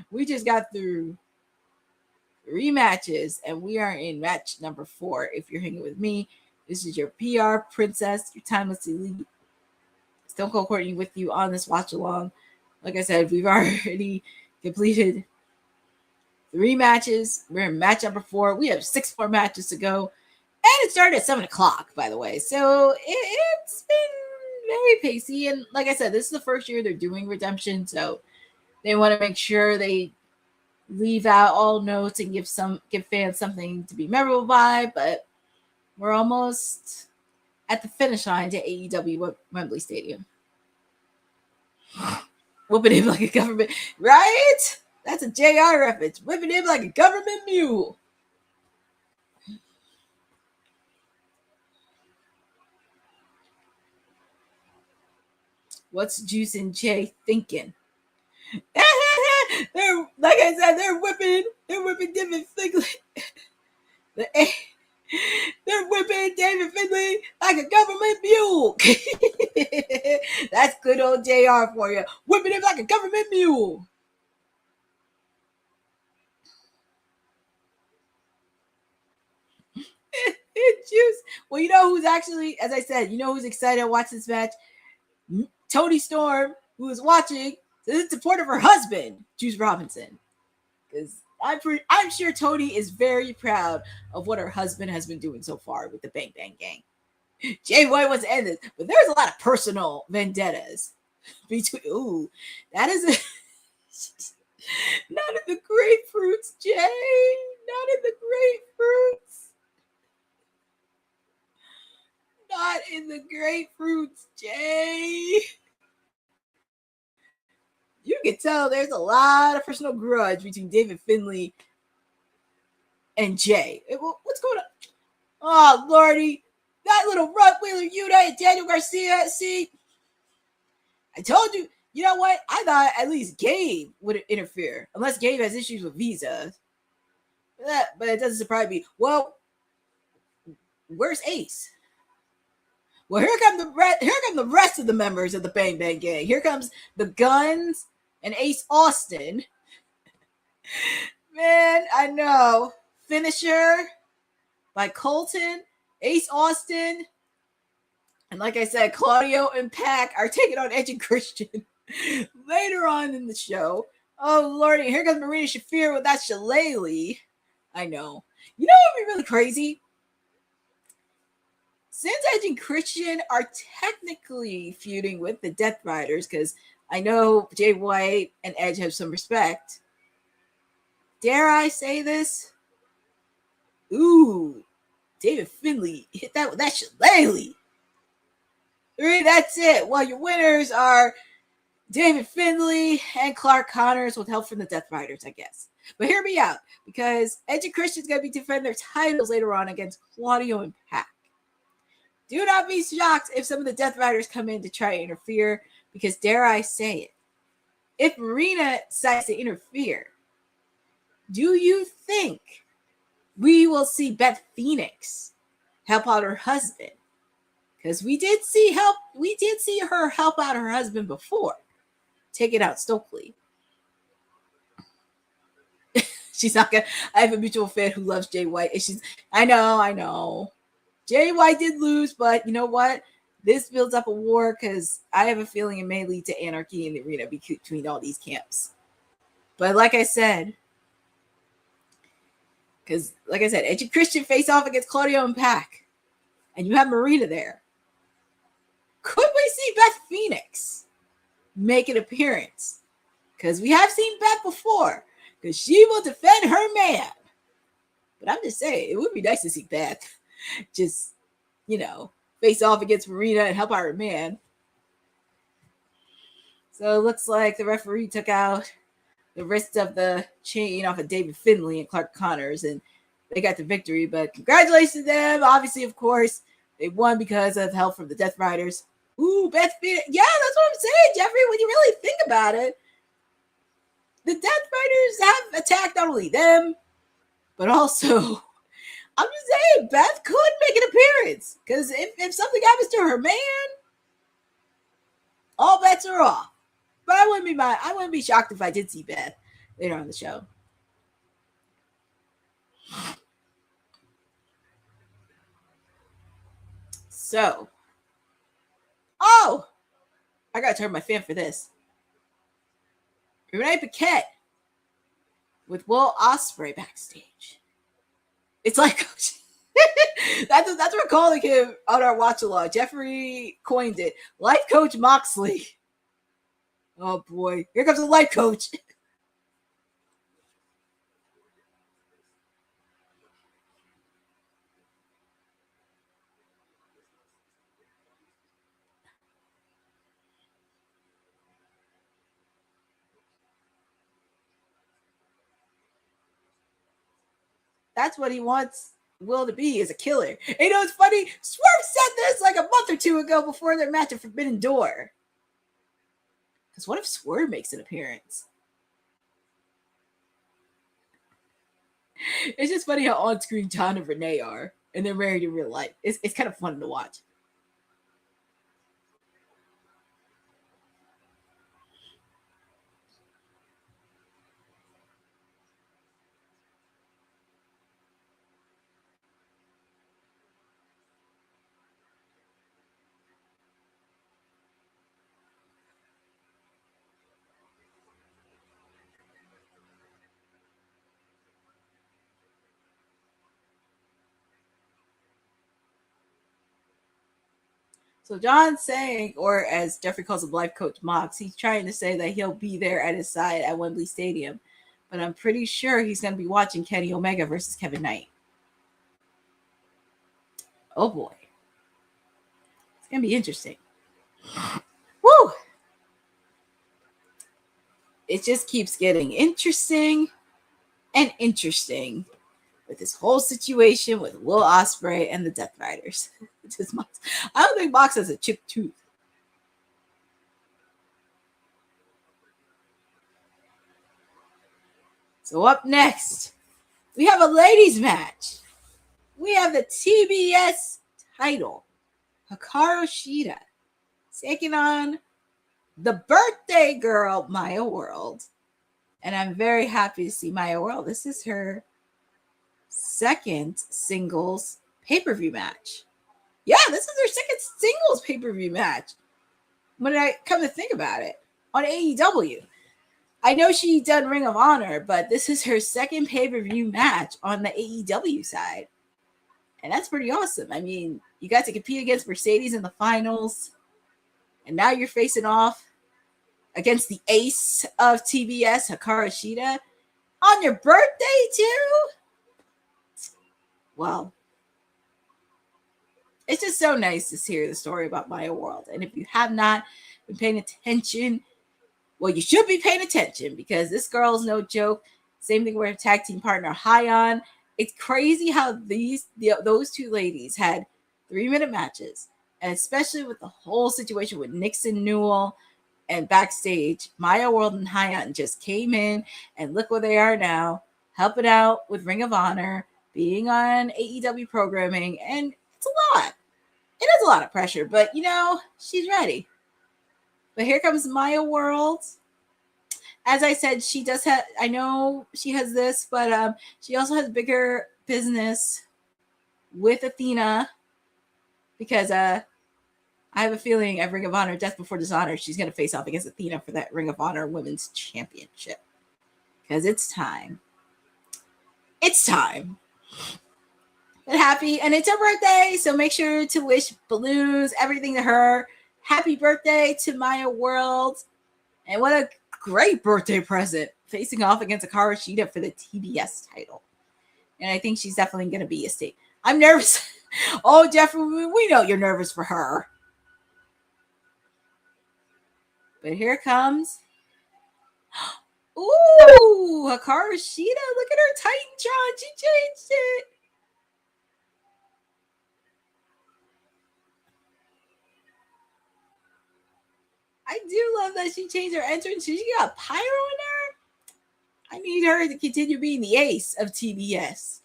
We just got through 3 matches, and we are in match number 4. If you're hanging with me, this is your PR princess, your timeless elite, Stone Cold Courtney, with you on this watch along. Like I said, we've already completed 3 matches. We're in match number 4. We have 6 more matches to go. And it started at 7 o'clock, by the way. So it's been very pacey. And like I said, this is the first year they're doing Redemption. So they want to make sure they leave out all notes and give fans something to be memorable by. But we're almost at the finish line to AEW Wembley Stadium. Whooping him like a government, right? That's a JR reference. Whipping him like a government mule. What's Juice and Jay thinking? They're, like I said, they're whipping David Finley. They're whipping David Finley like a government mule. That's good old JR for you. Whipping him like a government mule. Juice. Well, you know who's actually, as I said, you know who's excited to watch this match? Toni Storm, who is watching, in support of her husband, Juice Robinson. Because I'm sure Toni is very proud of what her husband has been doing so far with the Bang Bang Gang. Jay White wants to end this, but there's a lot of personal vendettas between. Ooh, that is not in the grapefruits, Jay. Not in the grapefruits. Not in the grapefruits, Jay. You can tell there's a lot of personal grudge between David Finley and Jay. What's going on? Oh, Lordy. That little Rottweiler Yuta and Daniel Garcia. See, I told you. You know what? I thought at least Gabe would interfere. Unless Gabe has issues with Visa. But it doesn't surprise me. Well, where's Ace? Well, here come the rest of the members of the Bang Bang Gang. Here comes the Guns and Ace Austin. Man, I know. Finisher by Colton, Ace Austin, and like I said, Claudio and Pac are taking on Edge and Christian later on in the show. Oh, Lordy, here comes Marina Shafir with that shillelagh. I know. You know what would be really crazy? Since Edge and Christian are technically feuding with the Death Riders, because I know Jay White and Edge have some respect. Dare I say this? Ooh, David Finley hit that with that shillelagh. That's it. Well, your winners are David Finley and Clark Connors with help from the Death Riders, I guess. But hear me out, because Edge and Christian's going to be defending their titles later on against Claudio and Pac. Do not be shocked if some of the Death Riders come in to try to interfere, because dare I say it, if Marina decides to interfere, do you think we will see Beth Phoenix help out her husband? Because we did see her help out her husband before, taking out Stokely. She's not gonna. I have a mutual fan who loves Jay White, and I know. Jay White did lose, but you know what? This builds up a war, because I have a feeling it may lead to anarchy in the arena between all these camps. But like I said, Edge and Christian face off against Claudio and Pac, and you have Marina there. Could we see Beth Phoenix make an appearance? Because we have seen Beth before, because she will defend her man. But I'm just saying, it would be nice to see Beth just, face off against Marina and help out her man. So it looks like the referee took out the rest of the chain off of David Finley and Clark Connors, and they got the victory. But congratulations to them. Obviously, of course, they won because of help from the Death Riders. Ooh, Beth Phoenix. Yeah, that's what I'm saying, Jeffrey. When you really think about it, the Death Riders attack not only them, but also, I'm just saying, Beth could make an appearance. Because if something happens to her man, all bets are off. But I wouldn't be shocked if I did see Beth later on the show. So, I gotta turn my fan for this. Renee Paquette with Will Ospreay backstage. It's like that's what we're calling him on our watch along. Jeffrey coined it. Life Coach Moxley. Oh boy, here comes the life coach. That's what he wants Will to be, is a killer. And you know what's funny? Swerve said this like a month or two ago before their match at Forbidden Door. Because what if Swerve makes an appearance? It's just funny how on-screen John and Renee are, and they're married in real life. It's kind of fun to watch. So John's saying, or as Jeffrey calls him, life coach Mox, he's trying to say that he'll be there at his side at Wembley Stadium. But I'm pretty sure he's going to be watching Kenny Omega versus Kevin Knight. Oh boy. It's going to be interesting. Woo! It just keeps getting interesting and interesting with this whole situation with Will Ospreay and the Death Riders. I don't think Mox has a chipped tooth. So up next, we have a ladies match. We have the TBS title. Hikaru Shida taking on the birthday girl, Maya World. And I'm very happy to see Maya World. This is her second singles pay-per-view match. Yeah, this is her second singles pay-per-view match. When I come to think about it, on AEW. I know she done Ring of Honor, but this is her second pay-per-view match on the AEW side. And that's pretty awesome. I mean, you got to compete against Mercedes in the finals. And now you're facing off against the ace of TBS, Hikaru Shida, on your birthday too? Well, it's just so nice to hear the story about Maya World. And if you have not been paying attention, well, you should be paying attention because this girl is no joke. Same thing with her tag team partner, Hyon. It's crazy how those two ladies had 3-minute matches. And especially with the whole situation with Nixon Newell and backstage, Maya World and Hyon just came in and look where they are now, helping out with Ring of Honor, being on AEW programming. And it's a lot. It is a lot of pressure, but you know, she's ready. But here comes Maya World. As I said, she does have, I know she has this, but she also has bigger business with Athena because I have a feeling at Ring of Honor, Death Before Dishonor, she's going to face off against Athena for that Ring of Honor Women's Championship. Because it's time. It's time. But happy, and it's her birthday, so make sure to wish balloons, everything to her. Happy birthday to Maya World. And what a great birthday present, facing off against Hikaru Shida for the TBS title. And I think she's definitely going to be a state. I'm nervous. Oh, Jeffrey, we know you're nervous for her. But here it comes. Ooh, Hikaru Shida. Look at her Titantron. She changed it. I do love that she changed her entrance. She got pyro in her. I need her to continue being the ace of TBS.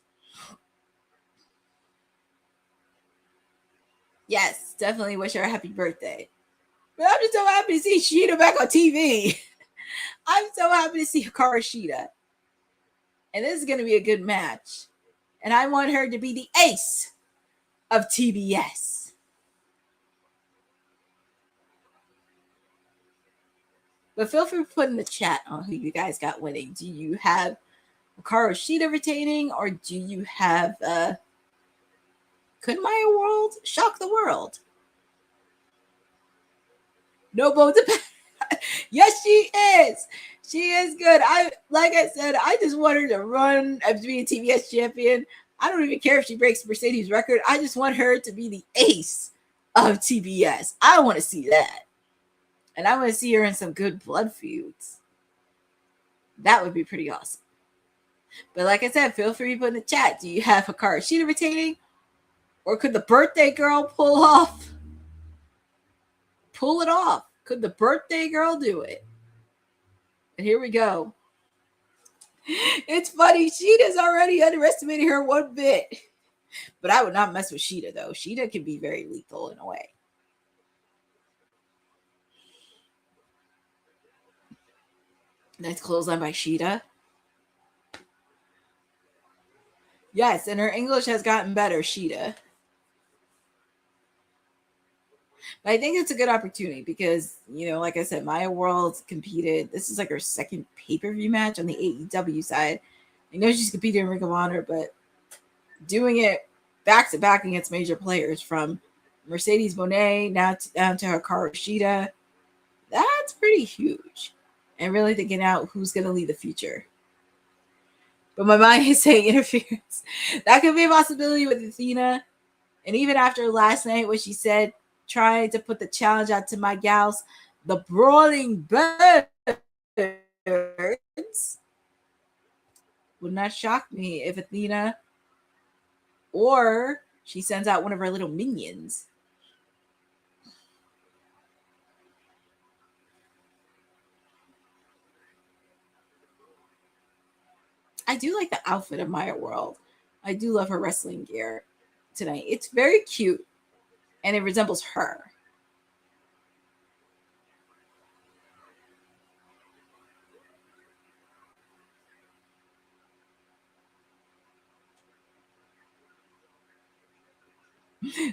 Yes, definitely wish her a happy birthday. But I'm just so happy to see Shida back on TV. I'm so happy to see Hikaru Shida. And this is going to be a good match. And I want her to be the ace of TBS. But feel free to put in the chat on who you guys got winning. Do you have Hikaru Shida retaining, or do you have could Maya World shock the world? No bones about. Yes, she is. She is good. Like I said, I just want her to run as being TBS champion. I don't even care if she breaks Mercedes' record. I just want her to be the ace of TBS. I want to see that. And I want to see her in some good blood feuds. That would be pretty awesome. But like I said, feel free to put in the chat. Do you have Hikaru Shida retaining? Or could the birthday girl pull it off? Could the birthday girl do it? And here we go. It's funny. Sheeta's already underestimating her one bit. But I would not mess with Shida, though. Shida can be very lethal in a way. Nice clothesline by Shida. Yes, and her English has gotten better, Shida. But I think it's a good opportunity because, like I said, Maya World competed. This is like her second pay-per-view match on the AEW side. I know she's competed in Ring of Honor, but doing it back-to-back against major players from Mercedes Moné now down to Hikaru Shida, that's pretty huge. And really thinking out who's going to lead the future. But my mind is saying interference. That could be a possibility with Athena. And even after last night, what she said, trying to put the challenge out to my gals, the Brawling Birds, would not shock me if Athena or she sends out one of her little minions. I do like the outfit of Maya World. I do love her wrestling gear tonight. It's very cute. And it resembles her.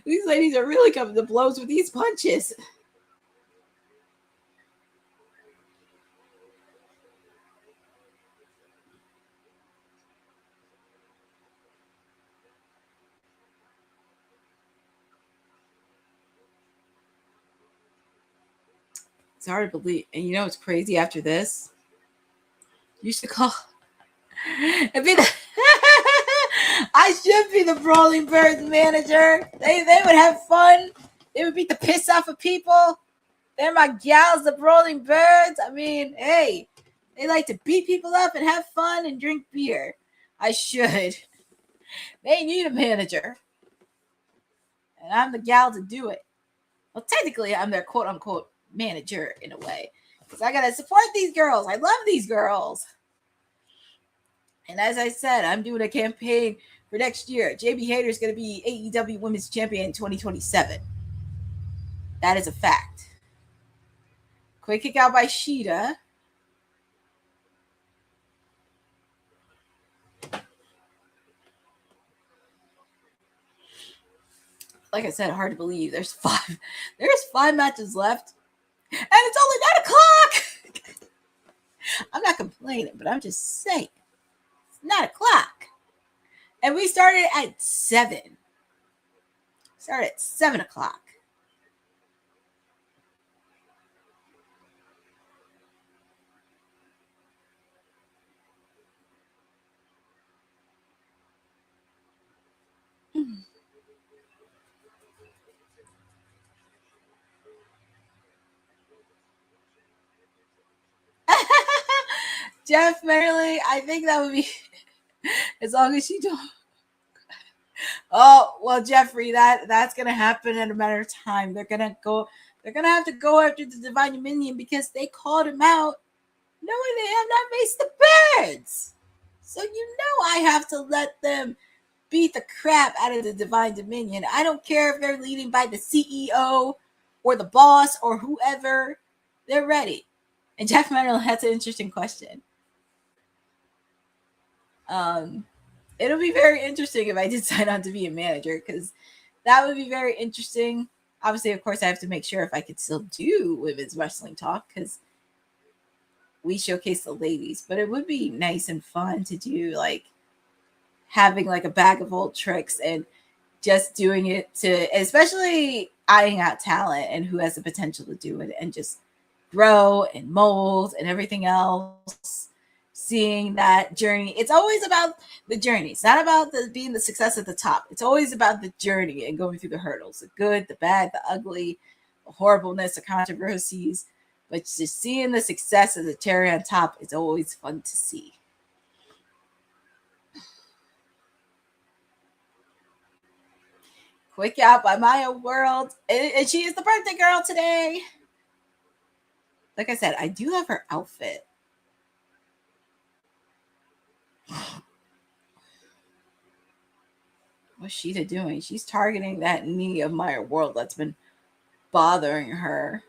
These ladies are really coming to blows with these punches. It's hard to believe. And it's crazy after this? You should call and be the I should be the Brawling Birds manager. They would have fun. They would beat the piss off of people. They're my gals, the Brawling Birds. I mean, hey, they like to beat people up and have fun and drink beer. I should. They need a manager. And I'm the gal to do it. Well, technically, I'm their quote-unquote manager in a way. Because I got to support these girls. I love these girls. And as I said, I'm doing a campaign for next year. JB Hayter is going to be AEW Women's Champion in 2027. That is a fact. Quick kick out by Shida. Like I said, hard to believe. There's five matches left. And it's only 9 o'clock. I'm not complaining, but I'm just saying. It's 9 o'clock. And we started at 7. Started at 7 o'clock. Jeff Merrily, I think that would be as long as you don't. Oh, well, Jeffrey, that's gonna happen in a matter of time. They're gonna have to go after the Divine Dominion because they called him out knowing they have not faced the birds. So you know I have to let them beat the crap out of the Divine Dominion. I don't care if they're leading by the CEO or the boss or whoever. They're ready. And Jeff Mental has an interesting question. It'll be very interesting if I did sign on to be a manager, because that would be very interesting. Obviously, of course, I have to make sure if I could still do women's wrestling talk, because we showcase the ladies. But it would be nice and fun to do, like, having like a bag of old tricks and just doing it to, especially eyeing out talent and who has the potential to do it and just grow and mold and everything else. Seeing that journey. It's always about the journey. It's not about being the success at the top. It's always about the journey and going through the hurdles, the good, the bad, the ugly, the horribleness, the controversies. But just seeing the success as a cherry on top is always fun to see. Quick out by Maya World. And she is the birthday girl today. Like I said, I do love her outfit. What's Sheeta doing? She's targeting that knee of Maya World that's been bothering her.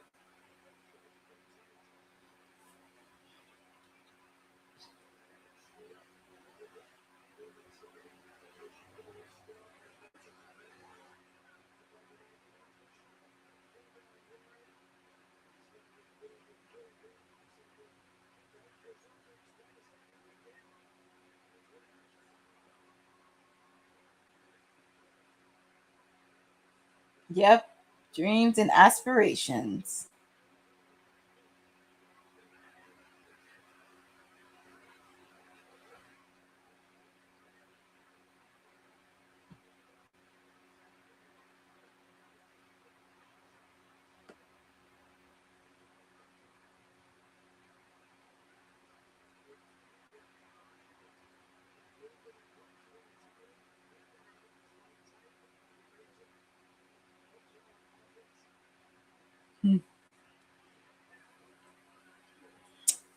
Yep. Dreams and aspirations.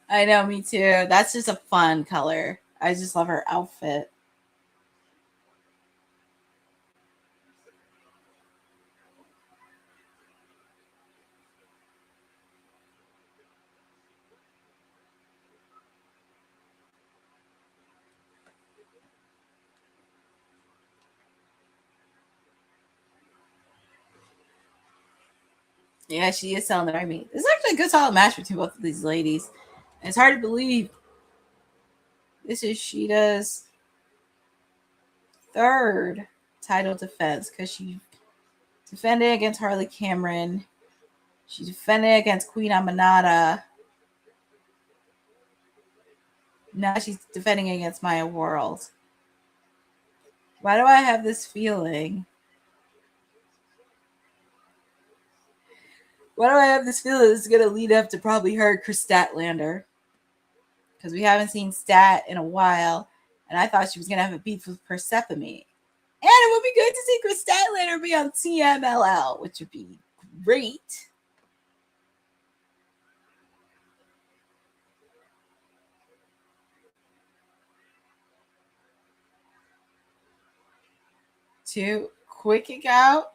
I know, me too. That's just a fun color. I just love her outfit. Yeah, she is selling the right meat. It's actually a good solid match between both of these ladies. And it's hard to believe this is Sheeta's third title defense, because she defended against Harley Cameron. She defended against Queen Amanada. Now she's defending against Maya World. Why do I have this feeling? Why do I have this feeling this is going to lead up to probably her Chris Statlander? Because we haven't seen Stat in a while. And I thought she was going to have a beef with Persephone. And it would be good to see Chris Statlander be on TMLL, which would be great. To quick kick out.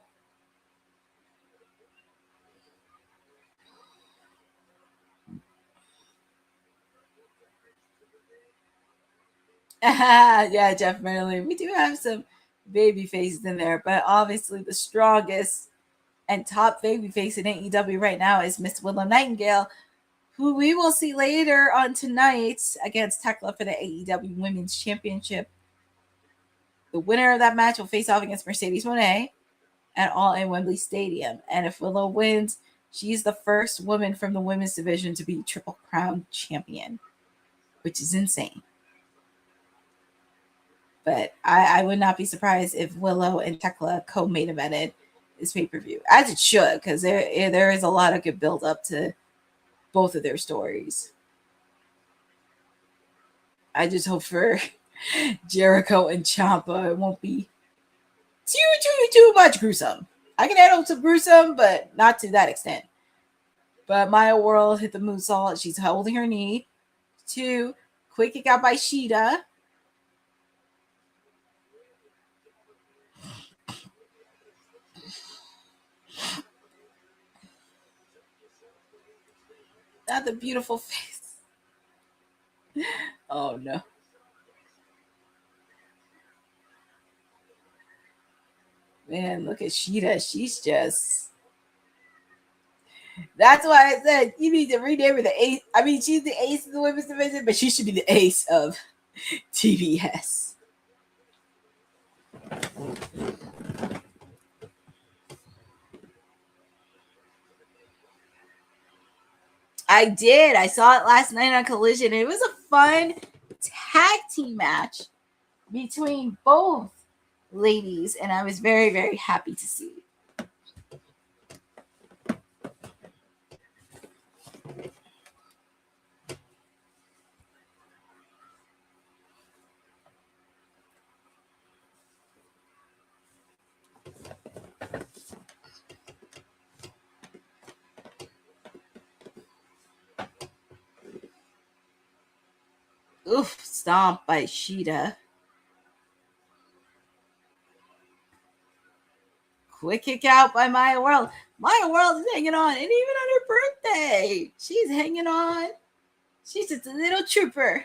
Yeah, definitely. We do have some baby faces in there, but obviously the strongest and top baby face in AEW right now is Miss Willow Nightingale, who we will see later on tonight against Thekla for the AEW Women's Championship. The winner of that match will face off against Mercedes Moné at All In Wembley Stadium. And if Willow wins, she's the first woman from the women's division to be Triple Crown champion, which is insane. But I would not be surprised if Willow and Thekla co-main evented this pay-per-view, as it should, because there is a lot of good build up to both of their stories. I just hope for Jericho and Ciampa it won't be too much gruesome. I can handle some gruesome, but not to that extent. But Maya World hit the moonsault. She's holding her knee. 2. Quick kick out by Shida. Not the beautiful face. Oh, no. Man, look at Shida. She's just... That's why I said you need to rename her the ace. I mean, she's the ace of the women's division, but she should be the ace of TBS. I did. I saw it last night on Collision. It was a fun tag team match between both ladies, and I was very, very happy to see. Oof, stomp by Shida. Quick kick out by Maya World. Maya World is hanging on, and even on her birthday, she's hanging on. She's just a little trooper.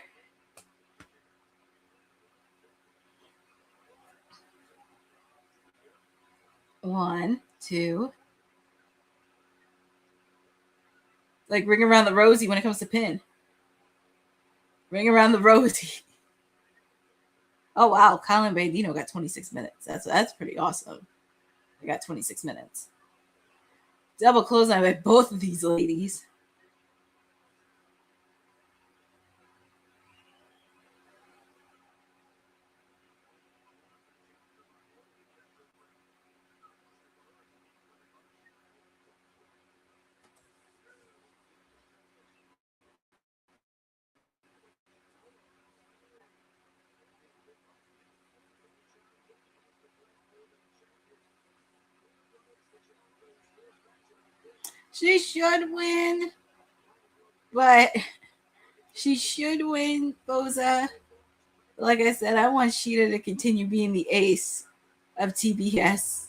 One, two. Like ring around the rosy when it comes to pin. Ring around the rosy. Oh, wow. Colin Bandino got 26 minutes. That's pretty awesome. I got 26 minutes. Double clothesline by both of these ladies. She should win, but she should win, Boza. Like I said, I want Shida to continue being the ace of TBS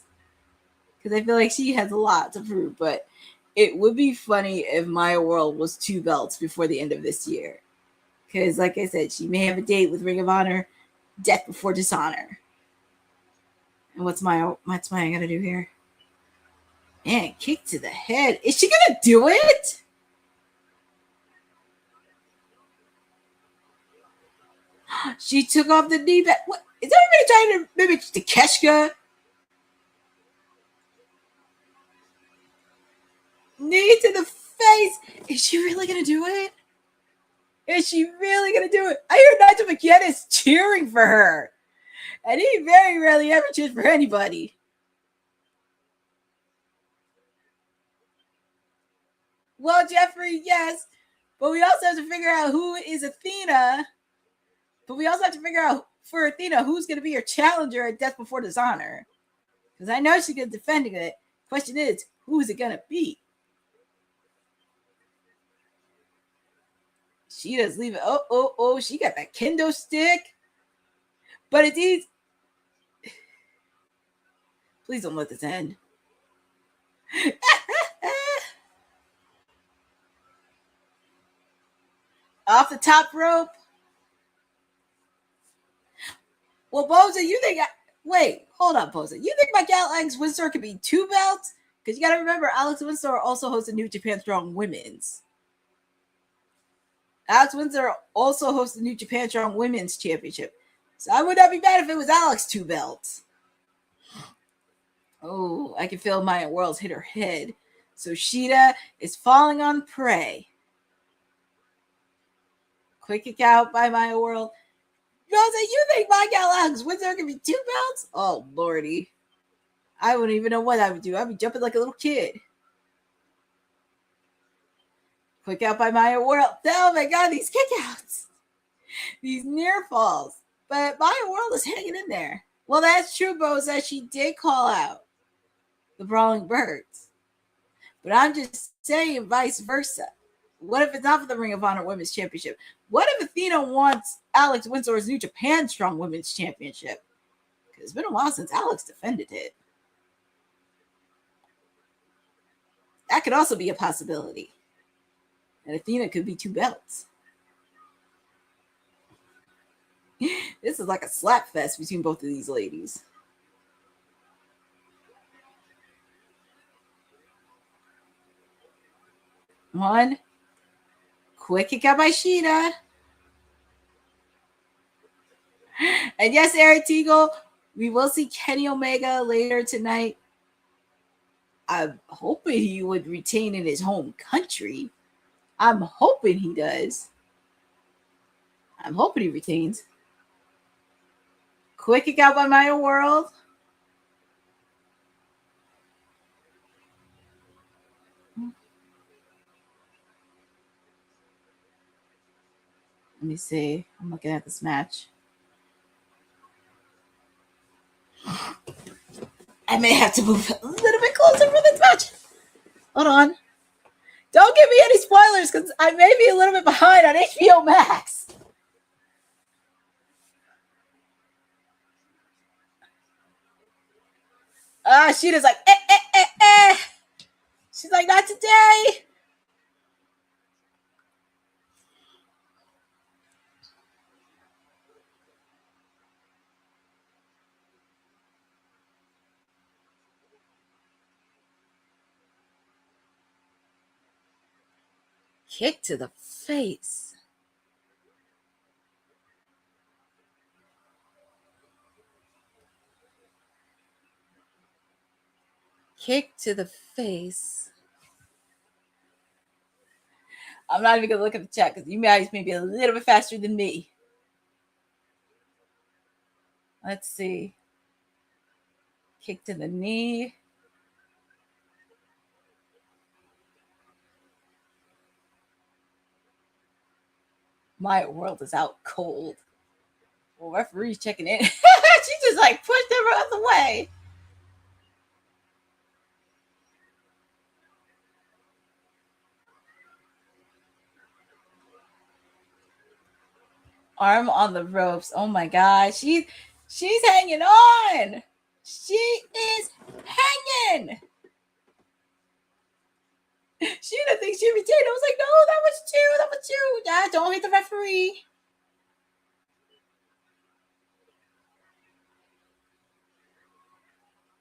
because I feel like she has a lot to prove, but it would be funny if Maya World was 2 belts before the end of this year because, like I said, she may have a date with Ring of Honor, Death Before Dishonor. And what's Maya gonna do here? Man, kick to the head. Is she gonna do it? She took off the knee back. What is everybody trying to mimic Takeshka? Knee to the face. Is she really gonna do it? Is she really gonna do it? I hear Nigel McGuinness cheering for her. And he very rarely ever cheers for anybody. Well, Jeffrey, yes. But we also have to figure out who is Athena. But we also have to figure out for Athena who's going to be her challenger at Death Before Dishonor. Because I know she's going to defend it. Question is, who is it going to be? She does leave it. Oh, she got that kendo stick. But it's easy. Please don't let this end. Off the top rope. Well, Boza, you think... Wait, hold on, Boza. You think my Alex Windsor could be 2 belts? Because you got to remember, Alex Windsor also hosts a New Japan Strong Women's. Alex Windsor also hosts the New Japan Strong Women's Championship. So I would not be mad if it was Alex 2 belts. Oh, I can feel Maya World's hit her head. So Shida is falling on prey. Quick kick out by Maya World. Rosa, you think my gal Alex Windsor can be 2 belts? Oh, lordy. I wouldn't even know what I would do. I'd be jumping like a little kid. Quick out by Maya World. Oh my God, these kickouts. These near falls. But Maya World is hanging in there. Well, that's true, Boza. She did call out the Brawling Birds. But I'm just saying vice versa. What if it's not for the Ring of Honor Women's Championship? What if Athena wants Alex Windsor's New Japan Strong Women's Championship? Because it's been a while since Alex defended it. That could also be a possibility. And Athena could be 2 belts. This is like a slap fest between both of these ladies. One. Quick kick out by Sheeta. And yes, Eric Teagle, we will see Kenny Omega later tonight. I'm hoping he would retain in his home country. I'm hoping he does. I'm hoping he retains. Quick kick out by Maya World. Let me see. I'm looking at this match. I may have to move a little bit closer for this match. Hold on. Don't give me any spoilers because I may be a little bit behind on HBO Max. Sheeta's like, She's like, not today. Kick to the face. Kick to the face. I'm not even going to look at the chat because you guys may be a little bit faster than me. Let's see. Kick to the knee. My World is out cold. Well, referee's checking in. She just like pushed him out of the way. Arm on the ropes. Oh my God. She's hanging on. She is hanging. She didn't think she retained. I was like, no, that was two. Dad, don't hit the referee.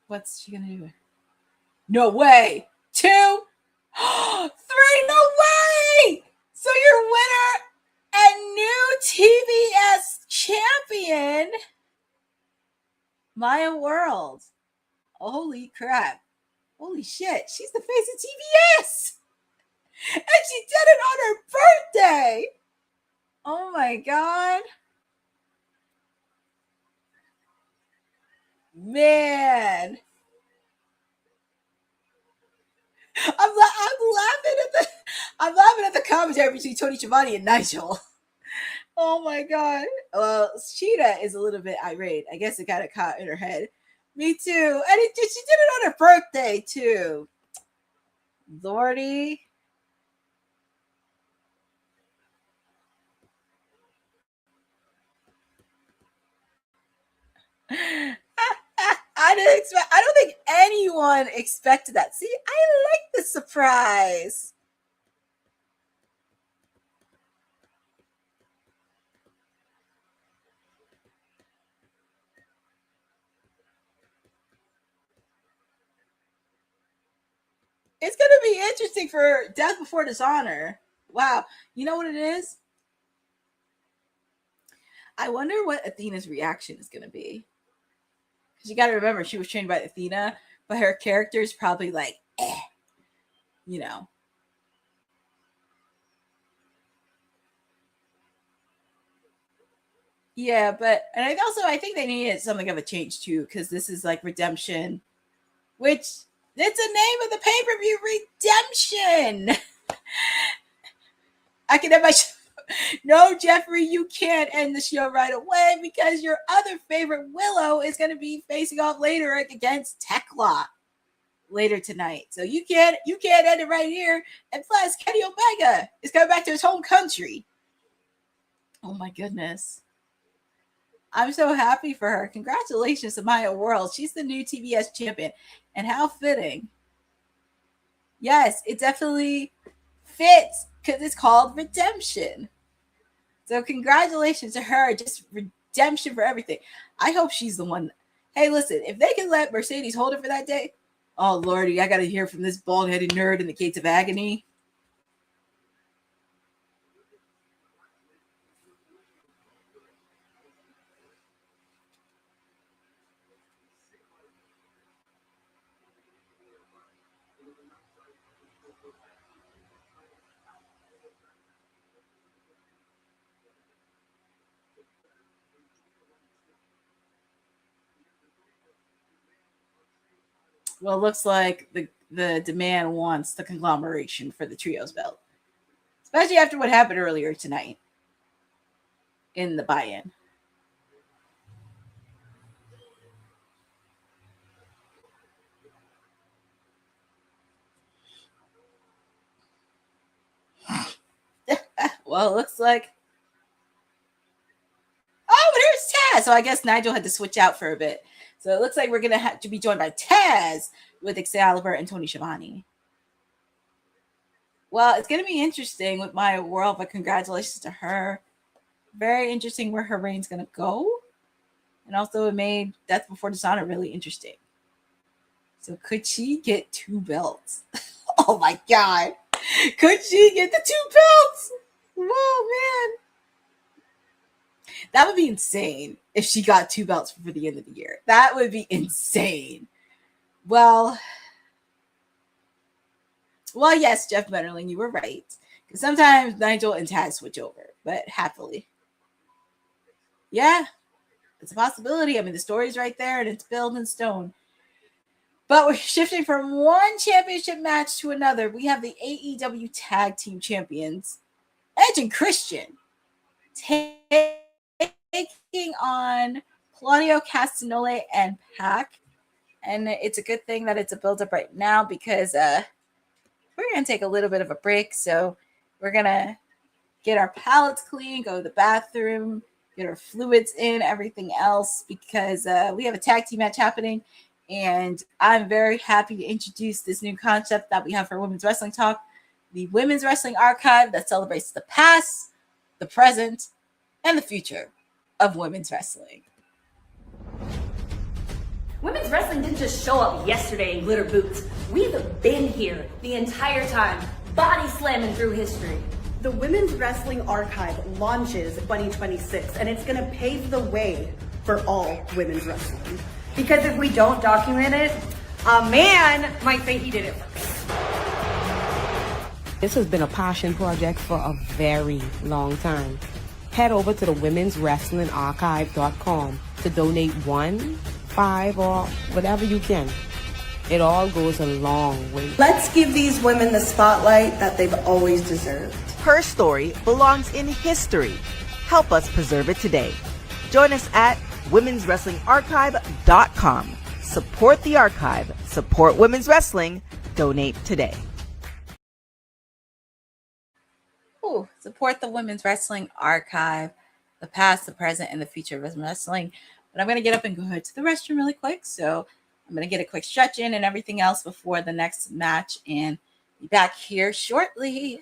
What's she gonna do? No way. 2, 3, no way. So your winner and new TBS champion, Maya World. Holy crap. Holy shit. She's the face of TBS. And she did it on her birthday. Oh my God. Man. I'm laughing at the commentary between Tony Schiavone and Nigel. Oh my God. Well, Sheeta is a little bit irate. I guess it got caught in her head. Me too. And she did it on her birthday too. Lordy. I don't think anyone expected that. See, I like the surprise. It's going to be interesting for Death Before Dishonor. Wow. You know what it is? I wonder what Athena's reaction is going to be. Because you got to remember, she was trained by Athena, but her character is probably like, you know. Yeah, but, and I think they needed something of a change too, because this is like Redemption, which it's the name of the pay-per-view, Redemption. I can have my no, Jeffrey, you can't end the show right away because your other favorite Willow is going to be facing off later against Thekla later tonight. So you can't end it right here. And plus, Kenny Omega is coming back to his home country. Oh my goodness. I'm so happy for her. Congratulations to Maya World. She's the new TBS champion. And how fitting. Yes, it definitely fits because it's called Redemption. So congratulations to her. Just redemption for everything. I hope she's the one. Hey, listen, if they can let Mercedes hold it for that day, oh, Lordy, I got to hear from this bald-headed nerd in the Gates of Agony. Well, it looks like the demand wants the conglomeration for the trios belt, especially after what happened earlier tonight in the buy-in. Well, it looks like. Oh, but here's Taz. So I guess Nigel had to switch out for a bit. So it looks like we're going to have to be joined by Taz with Excalibur and Tony Schiavone. Well, it's going to be interesting with Maya World, but congratulations to her. Very interesting where her reign's going to go. And also it made Death Before Dishonor really interesting. So could she get 2 belts? Oh my God. Could she get the 2 belts? Whoa, man. That would be insane if she got 2 belts for the end of the year. That would be insane. Well, yes, Jeff Betterling, you were right. Because sometimes Nigel and Taz switch over, but happily. Yeah, it's a possibility. I mean, the story's right there and it's built in stone. But we're shifting from one championship match to another. We have the AEW Tag Team Champions, Edge and Christian, taking on Claudio Castagnoli and Pac. And it's a good thing that it's a build-up right now because we're going to take a little bit of a break. So we're going to get our palates clean, go to the bathroom, get our fluids in, everything else, because we have a tag team match happening. And I'm very happy to introduce this new concept that we have for Women's Wrestling Talk, the Women's Wrestling Archive that celebrates the past, the present, and the future of women's wrestling. Women's wrestling didn't just show up yesterday in glitter boots. We've been here the entire time, body slamming through history. The Women's Wrestling Archive launches 2026, and it's going to pave the way for all women's wrestling. Because if we don't document it, a man might think he did it first. This has been a passion project for a very long time. Head over to the womenswrestlingarchive.com to donate 1, 5, or whatever you can. It all goes a long way. Let's give these women the spotlight that they've always deserved. Her story belongs in history. Help us preserve it today. Join us at womenswrestlingarchive.com. Support the archive. Support women's wrestling. Donate today. Ooh, support the Women's Wrestling Archive, the past, the present, and the future of women's wrestling. But I'm going to get up and go to the restroom really quick. So I'm going to get a quick stretch in and everything else before the next match and be back here shortly.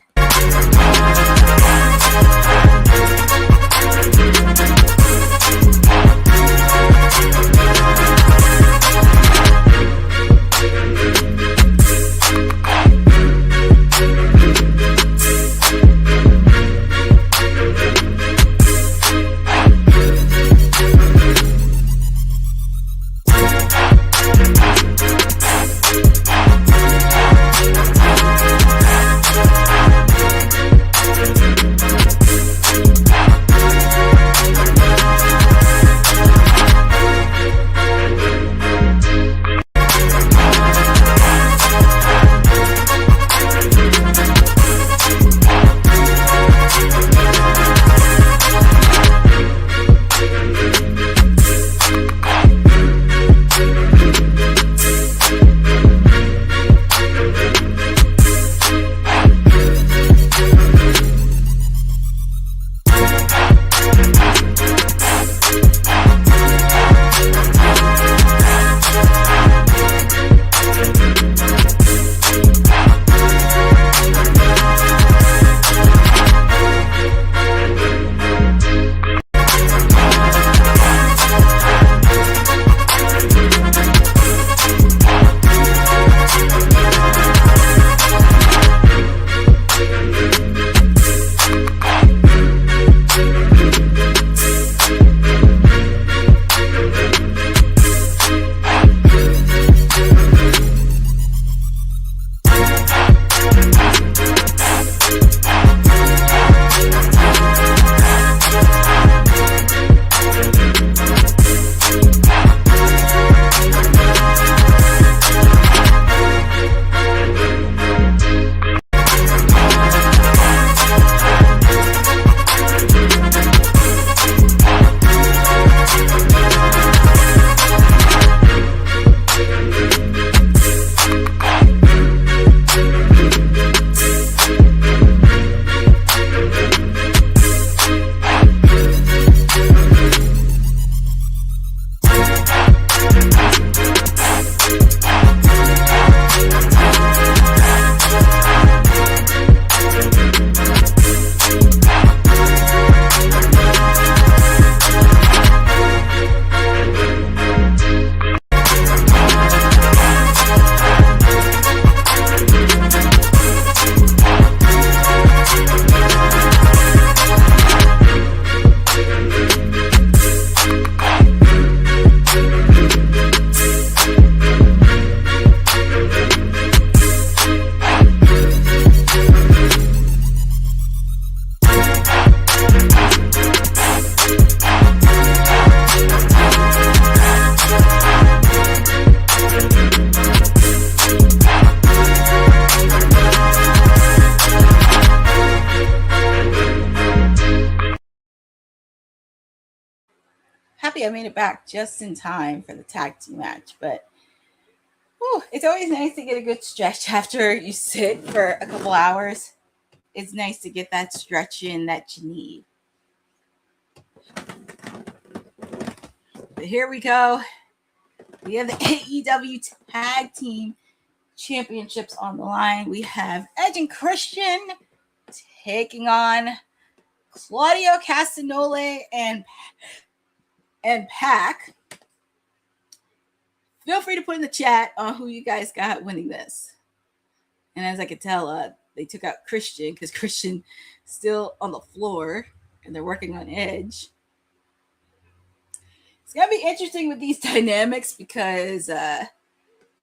happy I made it back just in time for the tag team match. But it's always nice to get a good stretch after you sit for a couple hours. It's nice to get that stretch in that you need. But here we go. We have the AEW Tag Team Championships on the line. We have Edge and Christian taking on Claudio Castagnoli and Pac. Feel free to put in the chat on who you guys got winning this. And as I could tell, they took out Christian because Christian still on the floor and they're working on Edge. It's going to be interesting with these dynamics because,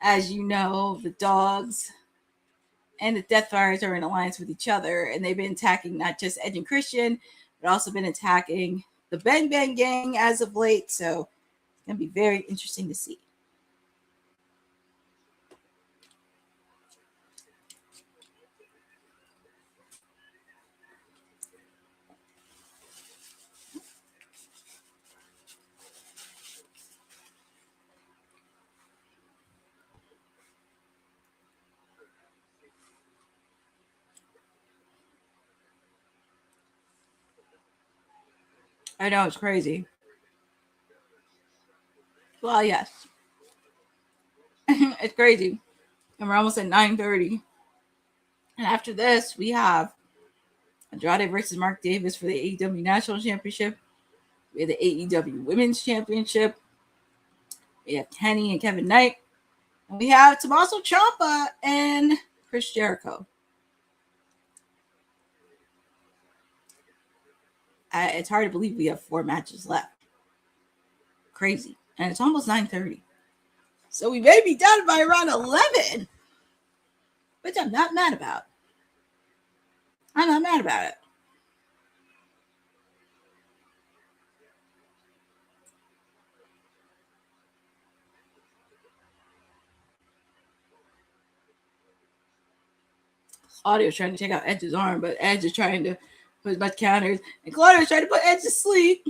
as you know, the Dogs and the Deathfires are in alliance with each other, and they've been attacking not just Edge and Christian, but also been attacking the Bang Bang Gang as of late. So it's going to be very interesting to see. I know, it's crazy. Well, yes. It's crazy. And we're almost at 9:30. And after this, we have Andrade versus Mark Davis for the AEW National Championship. We have the AEW Women's Championship. We have Kenny and Kevin Knight. And we have Tommaso Ciampa and Chris Jericho. It's hard to believe we have 4 matches left. Crazy. And it's almost 9:30. So we may be done by around 11. Which I'm not mad about. I'm not mad about it. Claudio's trying to take out Edge's arm, but Edge is trying to put as much counters. And Claudio's trying to put Edge to sleep.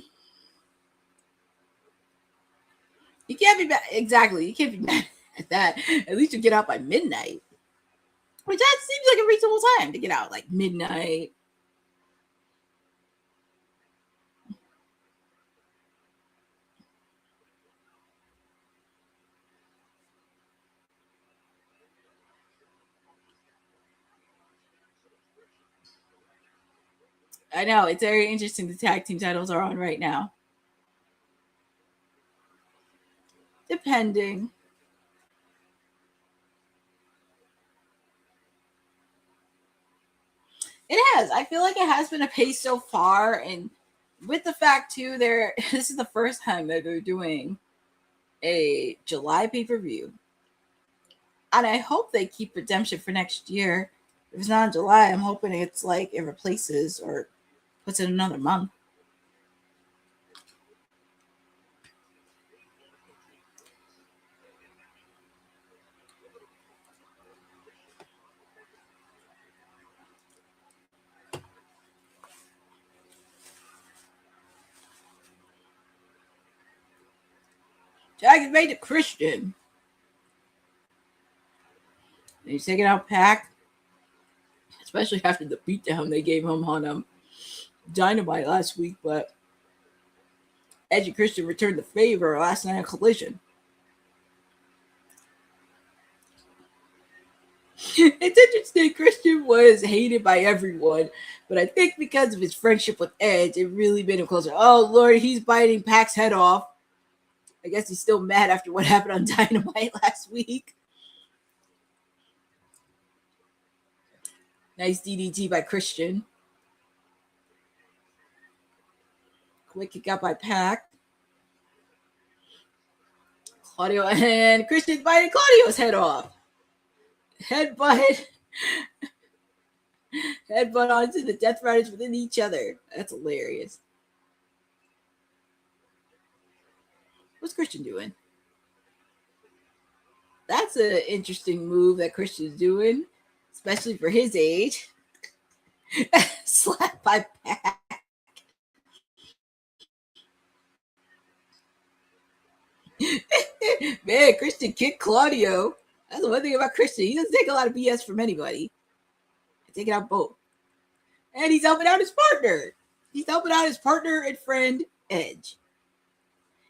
You can't be mad. Exactly. You can't be mad at that. At least you get out by midnight. Which that seems like a reasonable time to get out, like midnight. I know. It's very interesting the tag team titles are on right now. Depending. It has. I feel like it has been a pace so far. And with the fact, too, this is the first time that they're doing a July pay-per-view. And I hope they keep Redemption for next year. If it's not in July, I'm hoping it's like it replaces or puts in another month. Jack is made to Christian. And he's taking out Pac. Especially after the beatdown they gave him on Dynamite last week. But Edge and Christian returned the favor last night at Collision. It's interesting. Christian was hated by everyone. But I think because of his friendship with Edge, it really made him closer. Oh, Lord, he's biting Pac's head off. I guess he's still mad after what happened on Dynamite last week. Nice DDT by Christian. Quick kick out by Pac. Claudio and Christian biting Claudio's head off. Headbutt. Headbutt onto the Death Riders within each other. That's hilarious. What's Christian doing? That's an interesting move that Christian's doing, especially for his age. Slap by Pac. Man, Christian kicked Claudio. That's the one thing about Christian. He doesn't take a lot of BS from anybody. Take it out both. And he's helping out his partner. He's helping out his partner and friend, Edge.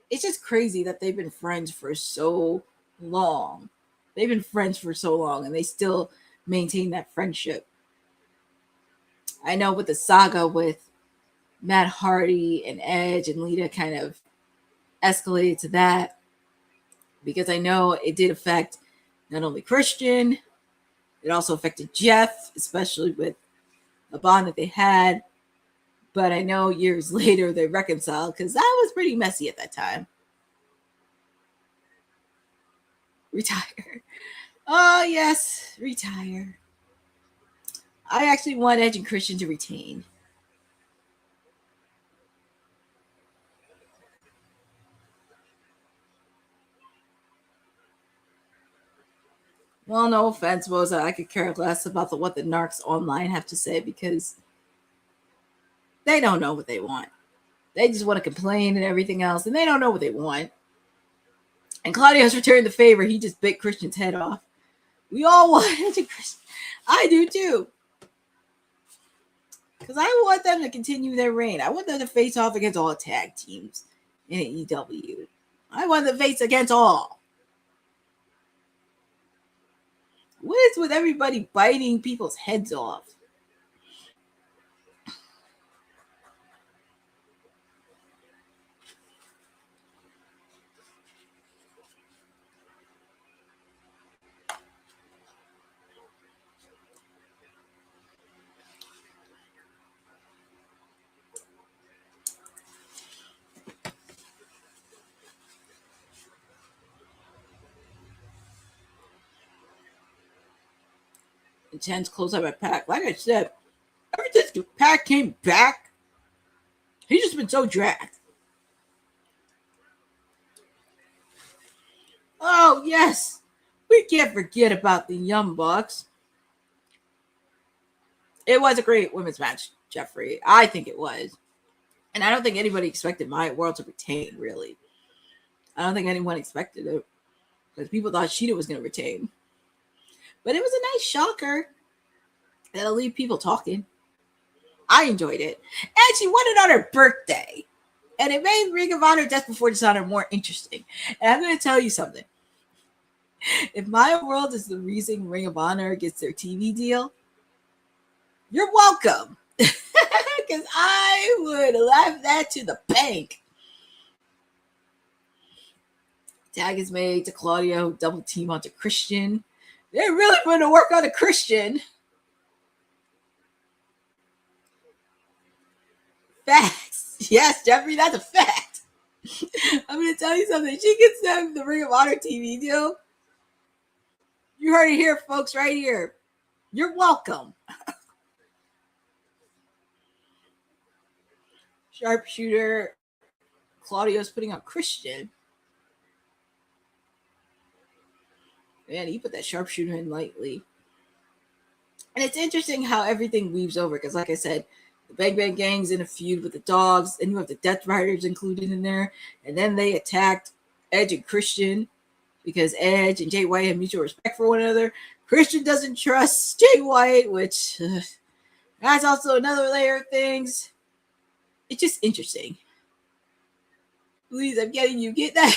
It's just crazy that they've been friends for so long. They've been friends for so long, and they still maintain that friendship. I know with the saga with Matt Hardy and Edge and Lita kind of escalated to that, because I know it did affect not only Christian, it also affected Jeff, especially with the bond that they had. But I know years later they reconciled, because that was pretty messy at that time. Retire. Oh, yes, retire. I actually want Edge and Christian to retain. Well, no offense, Moza. I could care less about what the narcs online have to say, because they don't know what they want. They just want to complain and everything else, and they don't know what they want. And Claudio's returned the favor. He just bit Christian's head off. We all want Edge and Christian. I do too. Because I want them to continue their reign. I want them to face off against all tag teams in AEW. I want them to face against all. What is with everybody biting people's heads off? Intense close up at Pac. Like I said, ever since Pac came back, he's just been so dragged. Oh, yes. We can't forget about the Young Bucks. It was a great women's match, Jeffrey. I think it was. And I don't think anybody expected My World to retain, really. I don't think anyone expected it, because people thought Sheeta was going to retain. But it was a nice shocker that'll leave people talking. I enjoyed it. And she won it on her birthday. And it made Ring of Honor Death Before Dishonor more interesting. And I'm going to tell you something. If My World is the reason Ring of Honor gets their TV deal, you're welcome. Because I would laugh that to the bank. Tag is made to Claudio, double team onto Christian. They're really going to work on a Christian. Facts. Yes, Jeffrey, that's a fact. I'm going to tell you something. She gets them the Ring of Honor TV deal. You heard it here, folks, right here. You're welcome. Sharpshooter. Claudio's putting on Christian. Man, he put that sharpshooter in lightly. And it's interesting how everything weaves over, because like I said, the Bang Bang Gang's in a feud with the Dogs, and you have the Death Riders included in there, and then they attacked Edge and Christian because Edge and Jay White have mutual respect for one another. Christian doesn't trust Jay White, which that's also another layer of things. It's just interesting. Please, I'm getting you. Get that.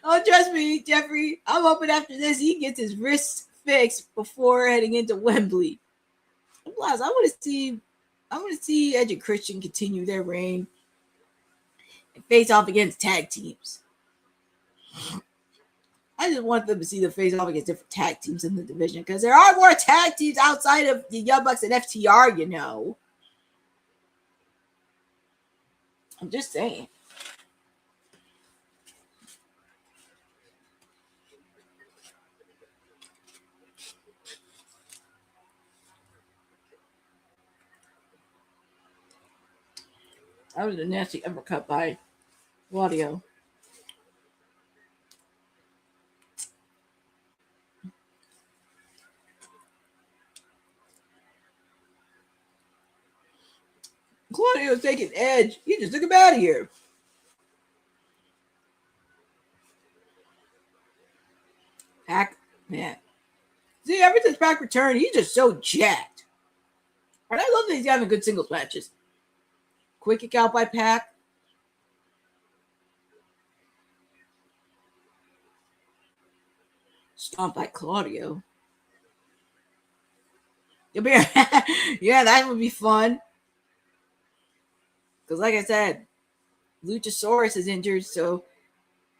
Oh, trust me, Jeffrey. I'm hoping after this he gets his wrist fixed before heading into Wembley. Plus, I want to see Edge and Christian continue their reign and face off against tag teams. I just want them to see the face off against different tag teams in the division, because there are more tag teams outside of the Young Bucks and FTR, you know. I'm just saying. That was a nasty uppercut by Claudio. Claudio's taking Edge. He just took him out of here. Pac, man. See, ever since Pac returned, he's just so jacked. And I love that he's having good singles matches. Quick kick out by Pac. Stomp by Claudio. Yeah, that would be fun. Because like I said, Luchasaurus is injured, so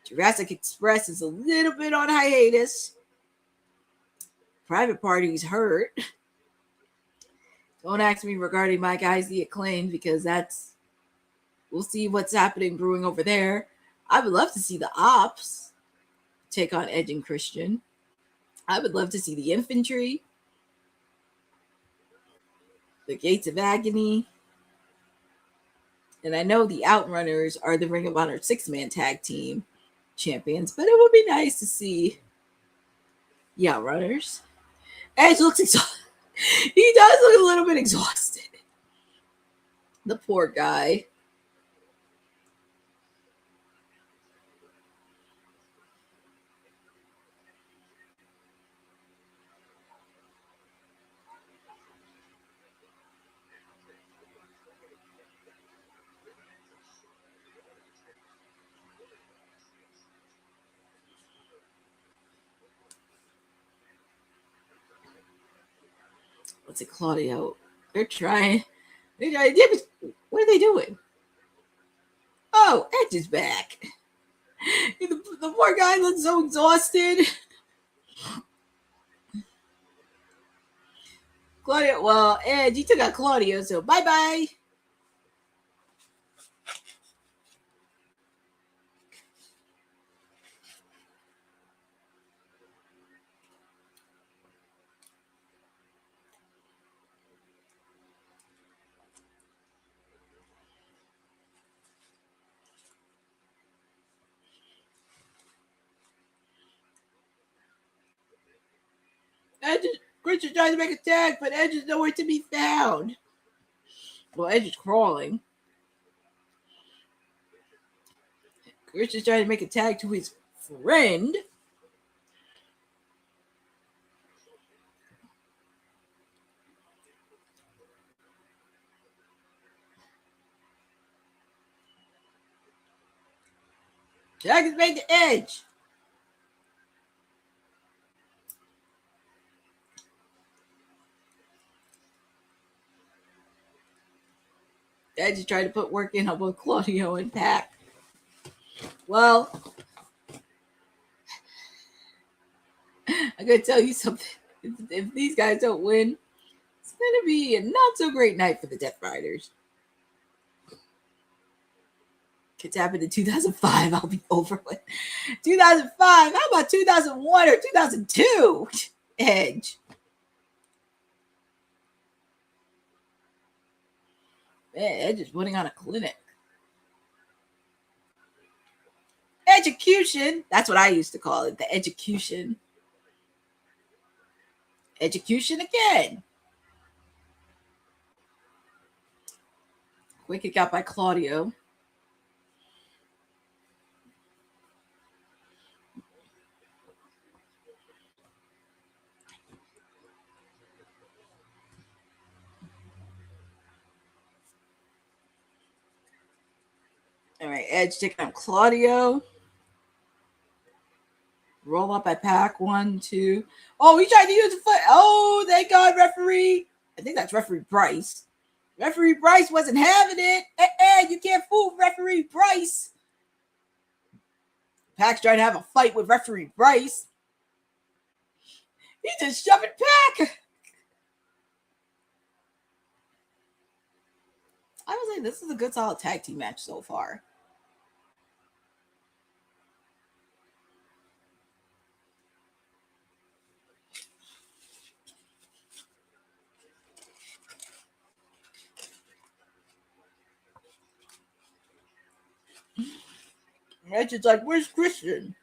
Jurassic Express is a little bit on hiatus. Private Party's hurt. Don't ask me regarding my guys, the Acclaimed, because we'll see what's happening brewing over there. I would love to see the Ops take on Edge and Christian. I would love to see the Infantry, the Gates of Agony. And I know the Outrunners are the Ring of Honor 6-man tag team champions, but it would be nice to see the Outrunners. Edge looks exhausted. He does look a little bit exhausted. The poor guy. What's it, Claudio? They're trying. What are they doing? Oh, Edge is back. The poor guy looks so exhausted. Claudio, well, Edge, he took out Claudio, so bye-bye. Christian trying to make a tag, but Edge is nowhere to be found. Well, Edge is crawling. Christian's trying to make a tag to his friend. Tag is made to Edge. Edge is trying to put work in on both Claudio and Pac. Well, I gotta tell you something. If these guys don't win, it's gonna be a not so great night for the Death Riders. It's happened in 2005. I'll be over with 2005. How about 2001 or 2002? Edge. Man, Edge is putting on a clinic. Education. That's what I used to call it. The execution. Execution again. Quick kick out by Claudio. All right, Edge taking out Claudio. Roll up by Pac. 1, 2. Oh, he tried to use the foot. Oh, thank God, referee. I think that's referee Bryce. Referee Bryce wasn't having it. You can't fool referee Bryce. Pac's trying to have a fight with referee Bryce. He's just shoving Pac. I was like, this is a good solid tag team match so far. Edge is like, where's Christian?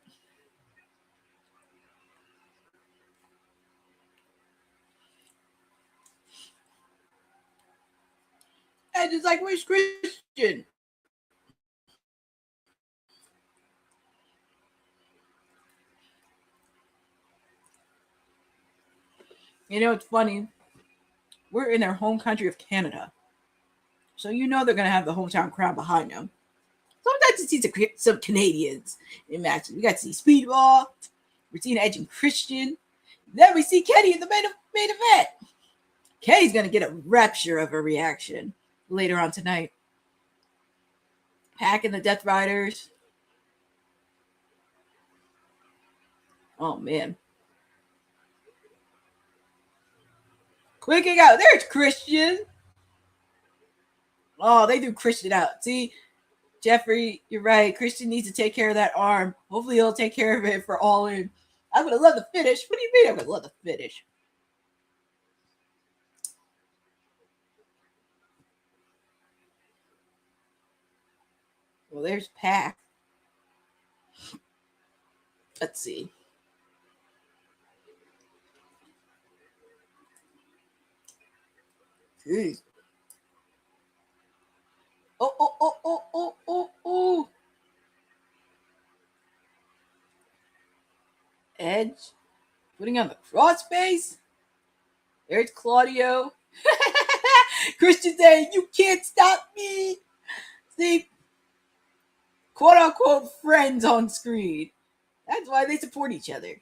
Edge is like, where's Christian? You know, it's funny. We're in their home country of Canada. So you know they're going to have the hometown crowd behind them. Sometimes you see some Canadians in matches. We got to see Speedball. We're seeing Edge and Christian. Then we see Kenny in the main event. Kenny's going to get a rapture of a reaction later on tonight. Pac and the Death Riders. Oh, man. Clicking out. There's Christian. Oh, they do Christian out. See, Jeffrey, you're right. Christian needs to take care of that arm. Hopefully he'll take care of it for All In. I'm going to love the finish. What do you mean I'm going to love the finish? Well, there's Pac. Let's see. Jeez. Oh. Edge putting on the crossface. There's Claudio. Christian saying, "You can't stop me." See, quote unquote friends on screen. That's why they support each other.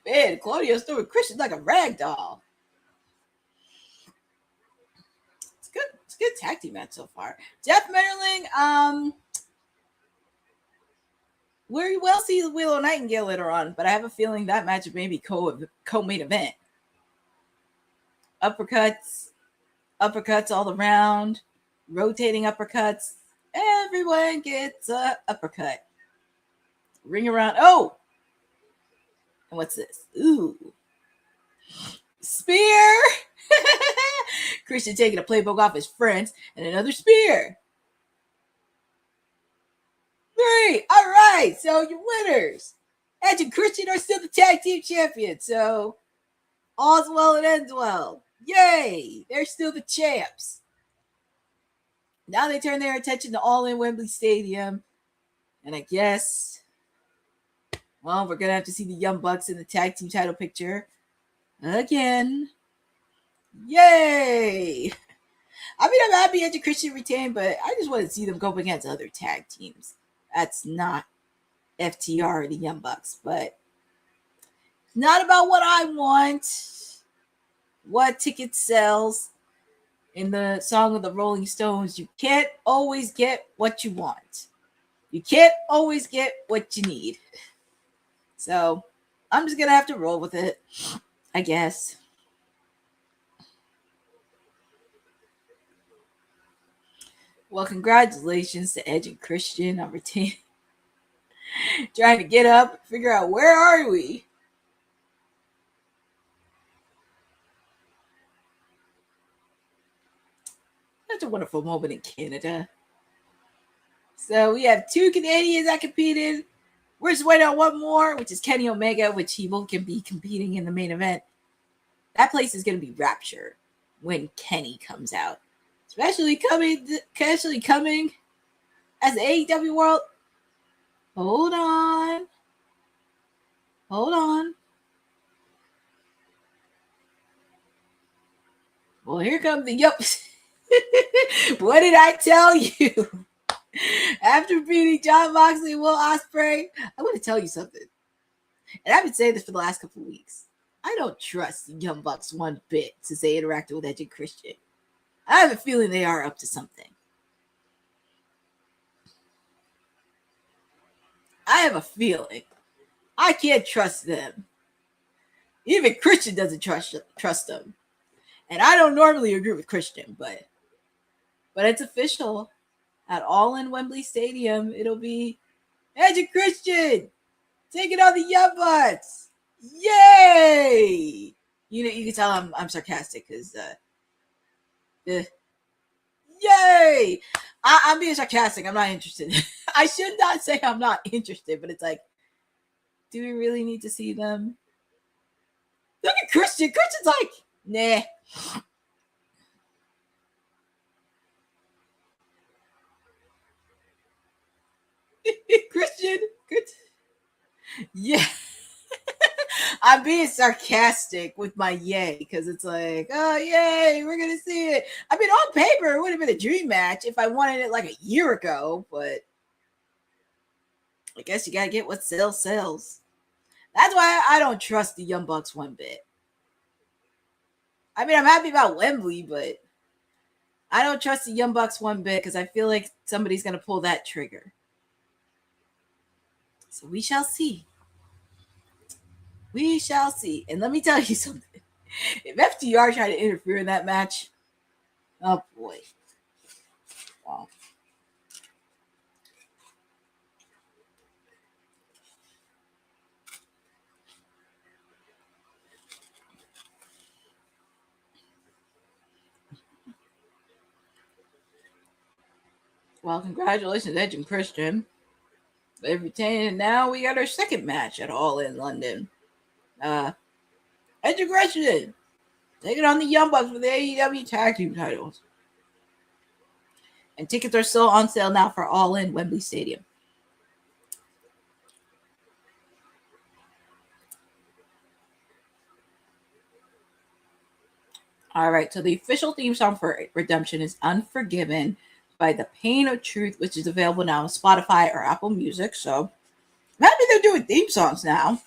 Man, Claudio's throwing Christian like a rag doll. It's good. It's a good tag team match so far. Jeff Merling, we will see the Willow Nightingale later on, but I have a feeling that match may be co-main event. Uppercuts all around, rotating uppercuts. Everyone gets a uppercut. Ring around. Oh! And what's this? Ooh. Spear! Christian taking a playbook off his friends, and another spear. 3. All right, so your winners. Edge and Christian are still the tag team champions, so all's well and ends well. Yay! They're still the champs. Now they turn their attention to All In Wembley Stadium, and I guess, well, we're going to have to see the Young Bucks in the tag team title picture again. Yay! I mean, I'm happy Edge and Christian retained, but I just want to see them go up against other tag teams. That's not FTR or the Young Bucks, but it's not about what I want, what ticket sells. In the song of the Rolling Stones, you can't always get what you want. You can't always get what you need. So I'm just going to have to roll with it, I guess. Well, congratulations to Edge and Christian on retaining. Trying to get up, figure out where are we. Such a wonderful moment in Canada. So we have 2 Canadians that competed. We're just waiting on one more, which is Kenny Omega, which he will be competing in the main event. That place is going to be Rapture when Kenny comes out. Especially coming as the AEW World. Hold on. Well, here come the yups. What did I tell you? After beating Jon Moxley and Will Ospreay, I'm going to tell you something. And I've been saying this for the last couple of weeks. I don't trust the Young Bucks one bit since they interacted with Edge and Christian. I have a feeling they are up to something. I have a feeling. I can't trust them. Even Christian doesn't trust them. And I don't normally agree with Christian, but it's official. At All In Wembley Stadium, it'll be Edge and Christian taking on the Young Bucks. Yay! You can tell I'm sarcastic because yay! I'm being sarcastic. I'm not interested. I should not say I'm not interested, but it's like, do we really need to see them? Look at Christian. Christian's like, nah. Christian, good. Yeah. I'm being sarcastic with my yay because it's like, oh, yay, we're going to see it. I mean, on paper, it would have been a dream match if I wanted it like a year ago, but I guess you got to get what sells. That's why I don't trust the Young Bucks one bit. I mean, I'm happy about Wembley, but I don't trust the Young Bucks one bit because I feel like somebody's going to pull that trigger. So we shall see. We shall see. And let me tell you something. If FTR tried to interfere in that match, oh boy. Wow. Well, congratulations, Edge and Christian. They've retained, and now we got our second match at All In London. Edge and Christian taking on the Young Bucks for the AEW Tag Team titles. And tickets are still on sale now for All In Wembley Stadium. All right, so the official theme song for Redemption is Unforgiven by The Pain of Truth, which is available now on Spotify or Apple Music. So I'm happy they're doing theme songs now.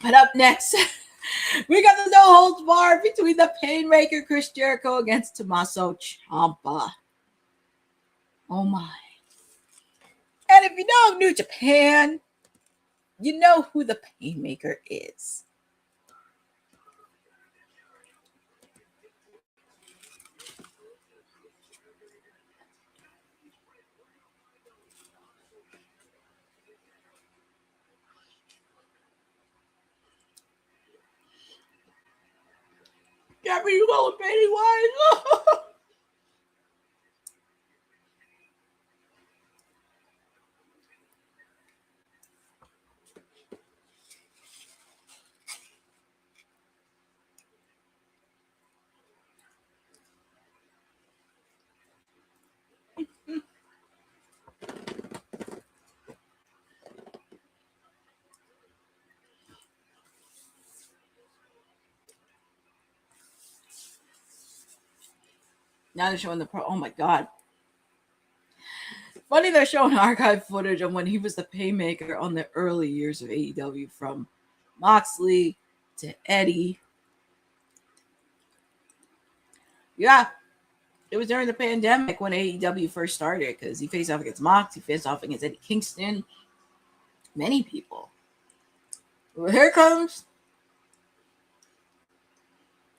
But up next, we got the no holds bar between the Painmaker Chris Jericho against Tommaso Ciampa. Oh my. And if you know New Japan, you know who the Painmaker is. Got me low Pennywise. Now they're showing the pro. Oh my god. Funny they're showing archive footage of when he was the Painmaker on the early years of AEW, from Moxley to Eddie. Yeah. It was during the pandemic when AEW first started, because he faced off against Mox, he faced off against Eddie Kingston. Many people. Well, here comes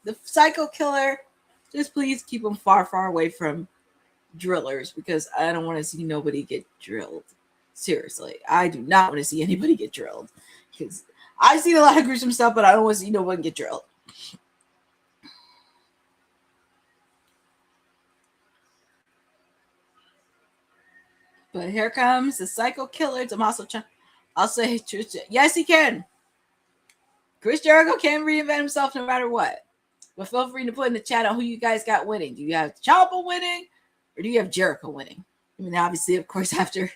the Psycho Killer. Just please keep him far, far away from drillers, because I don't want to see nobody get drilled. Seriously, I do not want to see anybody get drilled, because I've seen a lot of gruesome stuff, but I don't want to see nobody get drilled. But here comes the Psycho Killer, Tommaso Ciampa. I'll say, yes, he can. Chris Jericho can reinvent himself no matter what. But feel free to put in the chat on who you guys got winning. Do you have Ciampa winning, or do you have Jericho winning? I mean, obviously, of course, after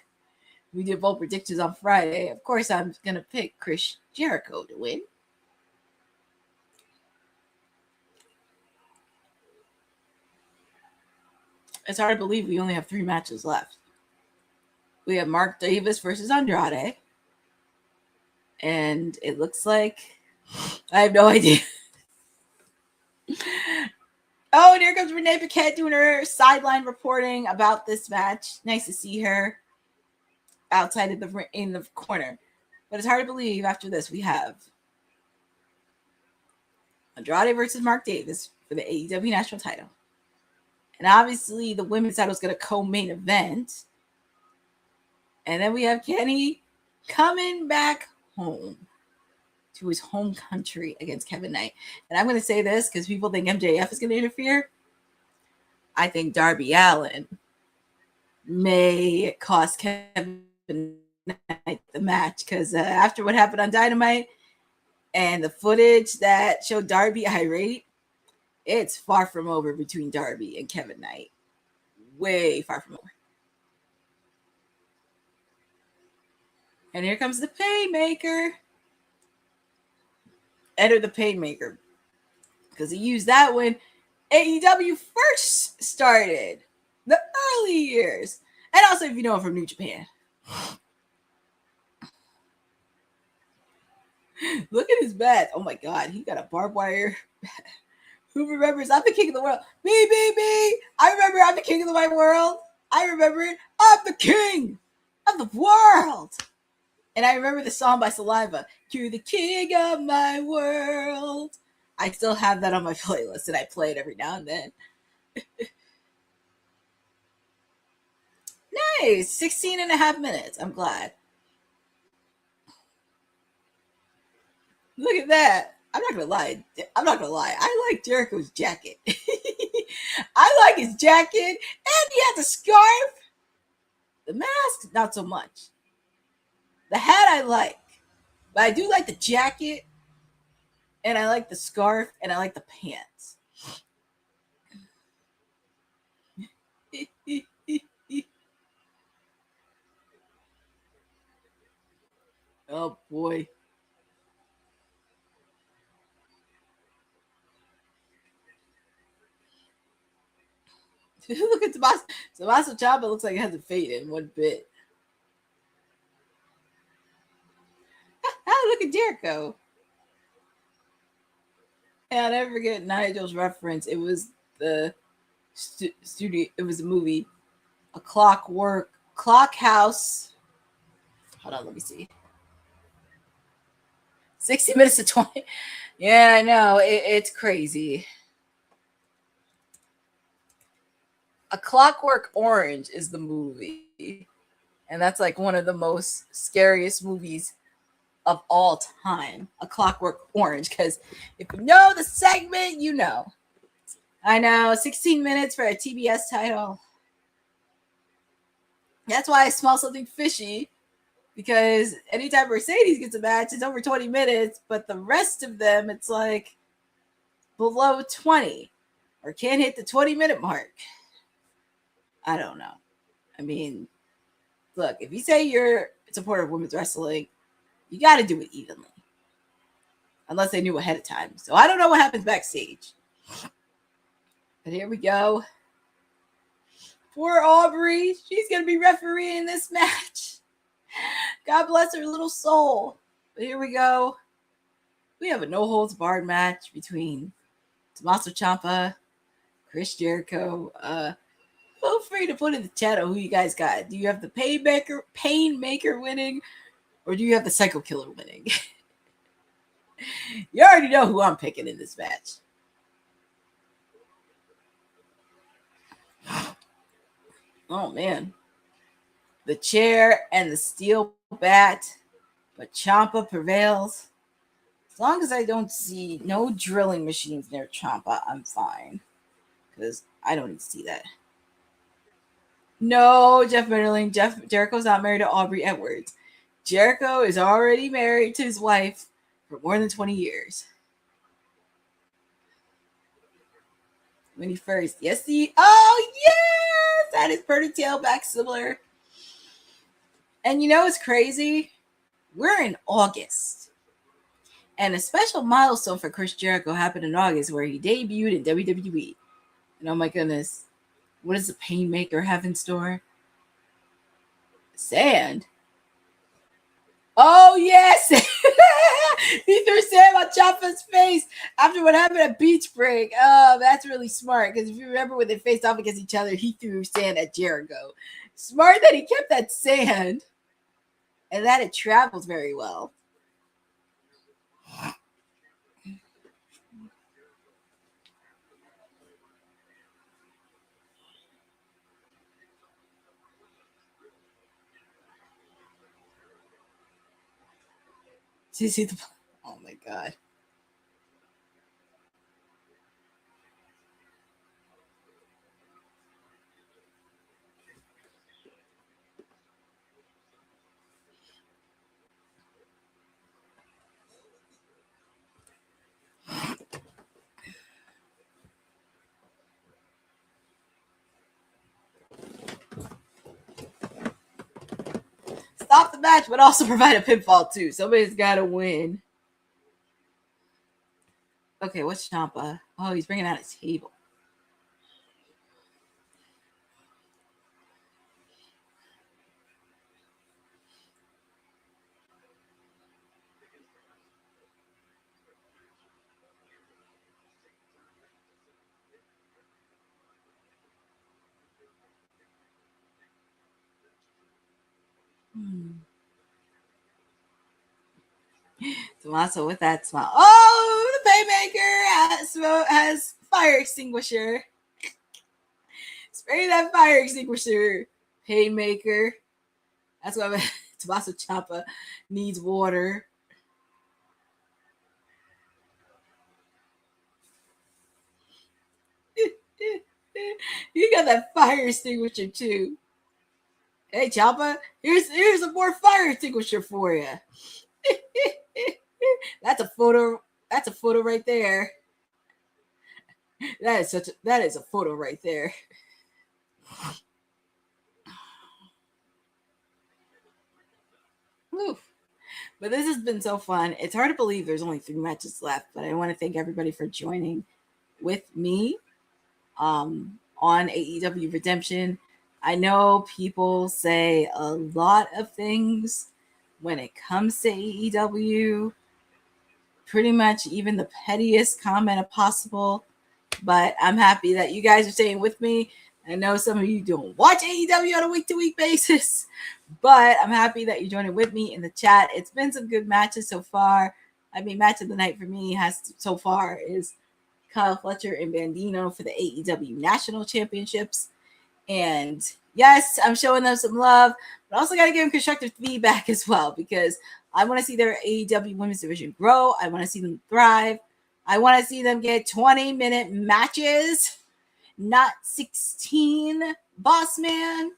we did both predictions on Friday, of course, I'm going to pick Chris Jericho to win. It's hard to believe we only have 3 matches left. We have Mark Davis versus Andrade. And it looks like I have no idea. Oh, and here comes Renee Paquette doing her sideline reporting about this match. Nice to see her outside of in the corner. But it's hard to believe after this we have Andrade versus Mark Davis for the AEW national title. And obviously the women's title is going to co-main event. And then we have Kenny coming back home to his home country against Kevin Knight. And I'm going to say this because people think MJF is going to interfere. I think Darby Allin may cost Kevin Knight the match, because after what happened on Dynamite and the footage that showed Darby irate, it's far from over between Darby and Kevin Knight. Way far from over. And here comes the Painmaker. Enter the Painmaker. Because he used that when AEW first started. The early years. And also if you know him from New Japan. Look at his bat. Oh my god, he got a barbed wire. Who remembers? I'm the king of the world. Me. I remember I'm the king of the wide world. I remember it. I'm the king of the world. And I remember the song by Saliva. You're the king of my world. I still have that on my playlist and I play it every now and then. Nice. 16 and a half minutes. I'm glad. Look at that. I'm not gonna lie. I like Jericho's jacket. I like his jacket. And he has the scarf. The mask, not so much. The hat I like. But I do like the jacket. And I like the scarf. And I like the pants. Oh boy. Look at Tommaso Ciampa looks like it hasn't faded one bit. Look at Jericho. And I'll never forget Nigel's reference. It was the studio. It was a movie, a Clock House. Hold on, let me see. 60 minutes to 20. Yeah, I know. It's crazy. A Clockwork Orange is the movie. And that's like one of the most scariest movies of all time. A Clockwork Orange. Because if you know the segment, you know. I know. 16 minutes for a TBS title. That's why I smell something fishy. Because anytime Mercedes gets a match, it's over 20 minutes. But the rest of them, it's like below 20. Or can't hit the 20-minute mark. I don't know. I mean, look, if you say you're a supporter of women's wrestling, you got to do it evenly. Unless they knew ahead of time. So I don't know what happens backstage. But here we go. Poor Aubrey. She's going to be refereeing this match. God bless her little soul. But here we go. We have a no-holds-barred match between Tommaso Ciampa, Chris Jericho. Feel free to put in the chat who you guys got. Do you have the Painmaker winning? Or do you have the Psycho Killer winning? You already know who I'm picking in this match. Oh, man. The chair and the steel bat. But Ciampa prevails. As long as I don't see no drilling machines near Ciampa, I'm fine. Because I don't need to see that. No, Jeff Bitterling. Jericho's not married to Aubrey Edwards. Jericho is already married to his wife for more than 20 years. When he first, oh yes, that is Purdy tailback similar. And you know what's crazy? We're in August. And a special milestone for Chris Jericho happened in August where he debuted in WWE. And oh my goodness. What does the Painmaker have in store? Sand. Oh, yes. He threw sand on Ciampa's face after what happened at Beach Break. Oh, that's really smart. Because if you remember when they faced off against each other, he threw sand at Jericho. Smart that he kept that sand. And that it travels very well. Oh my God. Stop stop the match, but also provide a pinfall too. Somebody's got to win. Okay, what's Ciampa? Oh, he's bringing out a table. Tommaso with that smile. Oh, the Paymaker has fire extinguisher. Spray that fire extinguisher, Paymaker. That's why Tommaso Ciampa needs water. You got that fire extinguisher too. Hey, Ciampa, here's a more fire extinguisher for you. That's a photo. That's a photo right there. That is a photo right there. Oof. But this has been so fun. It's hard to believe there's only 3 matches left, but I want to thank everybody for joining with me on AEW Redemption. I know people say a lot of things when it comes to AEW, pretty much even the pettiest comment possible, but I'm happy that you guys are staying with me. I know some of you don't watch AEW on a week-to-week basis, but I'm happy that you're joining with me in the chat. It's been some good matches so far. I mean, match of the night for me so far is Kyle Fletcher and Bandido for the AEW National Championships. And yes, I'm showing them some love, but I also got to give them constructive feedback as well, because I want to see their AEW Women's Division grow. I want to see them thrive. I want to see them get 20-minute matches, not 16, boss man.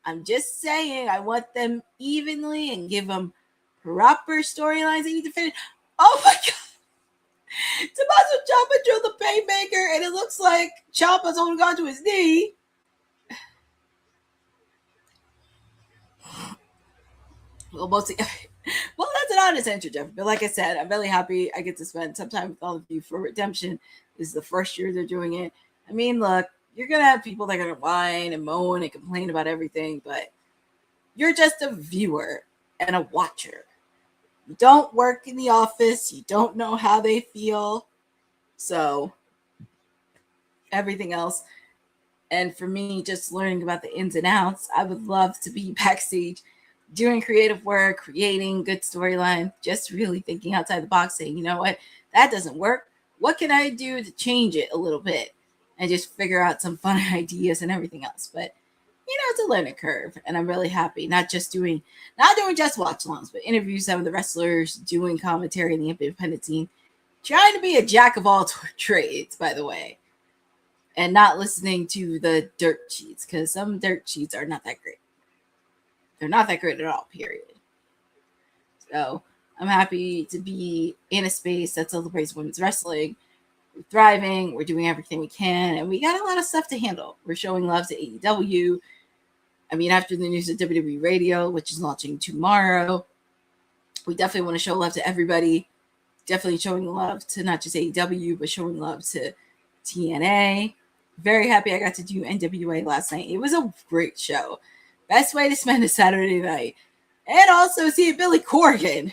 I'm just saying, I want them evenly and give them proper storylines they need to finish. Oh my God. Tommaso Ciampa drilled the Paymaker, and it looks like Ciampa's holding on to his knee. Well, mostly. Well, that's an honest answer, Jeff. But like I said, I'm really happy I get to spend some time with all of you for Redemption. This is the first year they're doing it. I mean, look, you're going to have people that are going to whine and moan and complain about everything, but you're just a viewer and a watcher. You don't work in the office. You don't know how they feel. So everything else. And for me, just learning about the ins and outs, I would love to be backstage doing creative work, creating good storyline, just really thinking outside the box, saying, you know what, that doesn't work. What can I do to change it a little bit? And just figure out some fun ideas and everything else. But you know, it's a learning curve, and I'm really happy. Not doing just watch-alongs, but interview some of the wrestlers, doing commentary in the independent scene, trying to be a jack of all trades, by the way, and not listening to the dirt sheets, because some dirt sheets are not that great. They're not that great at all, period. So I'm happy to be in a space that celebrates women's wrestling. We're thriving. We're doing everything we can, and we got a lot of stuff to handle. We're showing love to AEW. I mean, after the news of WWE Radio, which is launching tomorrow, we definitely want to show love to everybody. Definitely showing love to not just AEW, but showing love to TNA. Very happy I got to do NWA last night. It was a great show. Best way to spend a Saturday night. And also see Billy Corgan.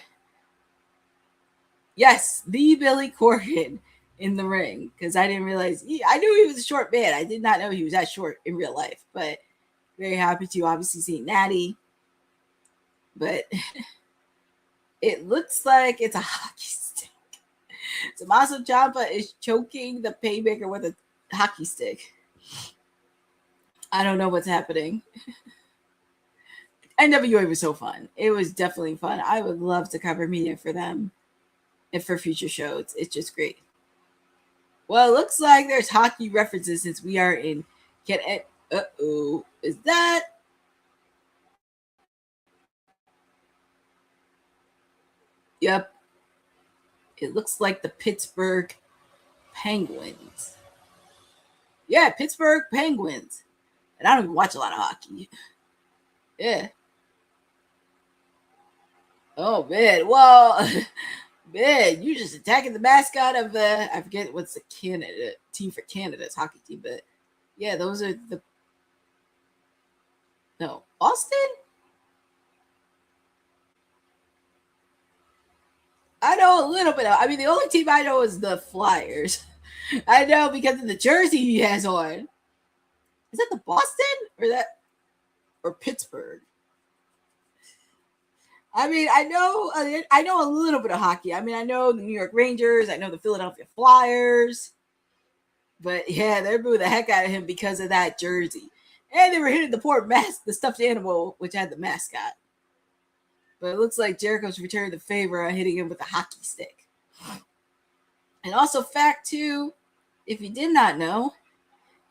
Yes, the Billy Corgan in the ring. Because I didn't realize, I knew he was a short man. I did not know he was that short in real life. But very happy to obviously see Natty. But it looks like it's a hockey stick. Tommaso Ciampa is choking the Paymaker with a hockey stick. I don't know what's happening. NWA was so fun. It was definitely fun. I would love to cover media for them and for future shows. It's just great. Well, it looks like there's hockey references since we are in uh-oh. Is that? Yep. It looks like the Pittsburgh Penguins. Yeah, Pittsburgh Penguins. And I don't even watch a lot of hockey. Yeah. Oh man, well, man, you just attacking the mascot of I forget what's the Canada team for Canada's hockey team, but yeah, those are the no Austin. I know a little bit. I mean, the only team I know is the Flyers. I know because of the jersey he has on. Is that the Boston or Pittsburgh? I mean, I know a little bit of hockey. I mean, I know the New York Rangers. I know the Philadelphia Flyers. But yeah, they're booing the heck out of him because of that jersey. And they were hitting the poor the stuffed animal, which had the mascot. But it looks like Jericho's returned the favor on hitting him with a hockey stick. And also, fact two, if you did not know,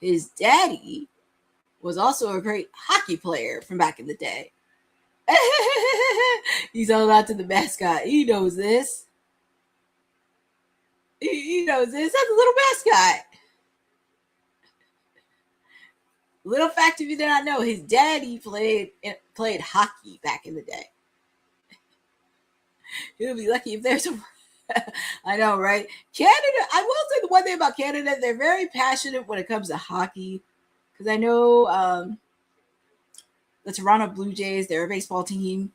his daddy was also a great hockey player from back in the day. He's all out to the mascot. He knows this. He knows this. That's a little mascot. Little fact if you did not know, his daddy played hockey back in the day. He'll be lucky if there's a I know, right? Canada, I will say the one thing about Canada, they're very passionate when it comes to hockey. Because I know the Toronto Blue Jays, they're a baseball team.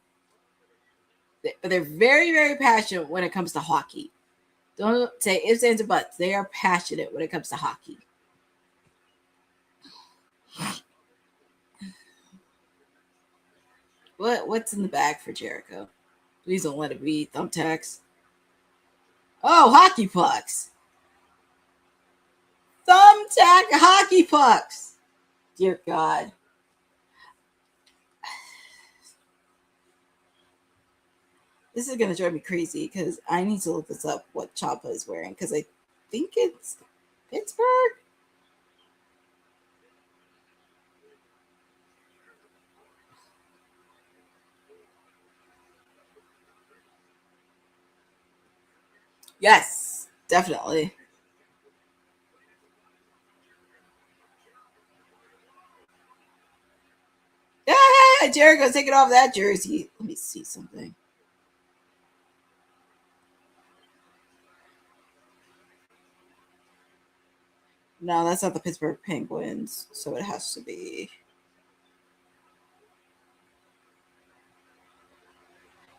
But they're very, very passionate when it comes to hockey. Don't say ifs, ands, or buts. They are passionate when it comes to hockey. What's in the bag for Jericho? Please don't let it be thumbtacks. Oh, hockey pucks. Thumbtack hockey pucks. Dear God. This is going to drive me crazy because I need to look this up, what Ciampa is wearing, because I think it's Pittsburgh. Yes, definitely. Yeah, Jericho's taking off that jersey. Let me see something. No, that's not the Pittsburgh Penguins, so it has to be.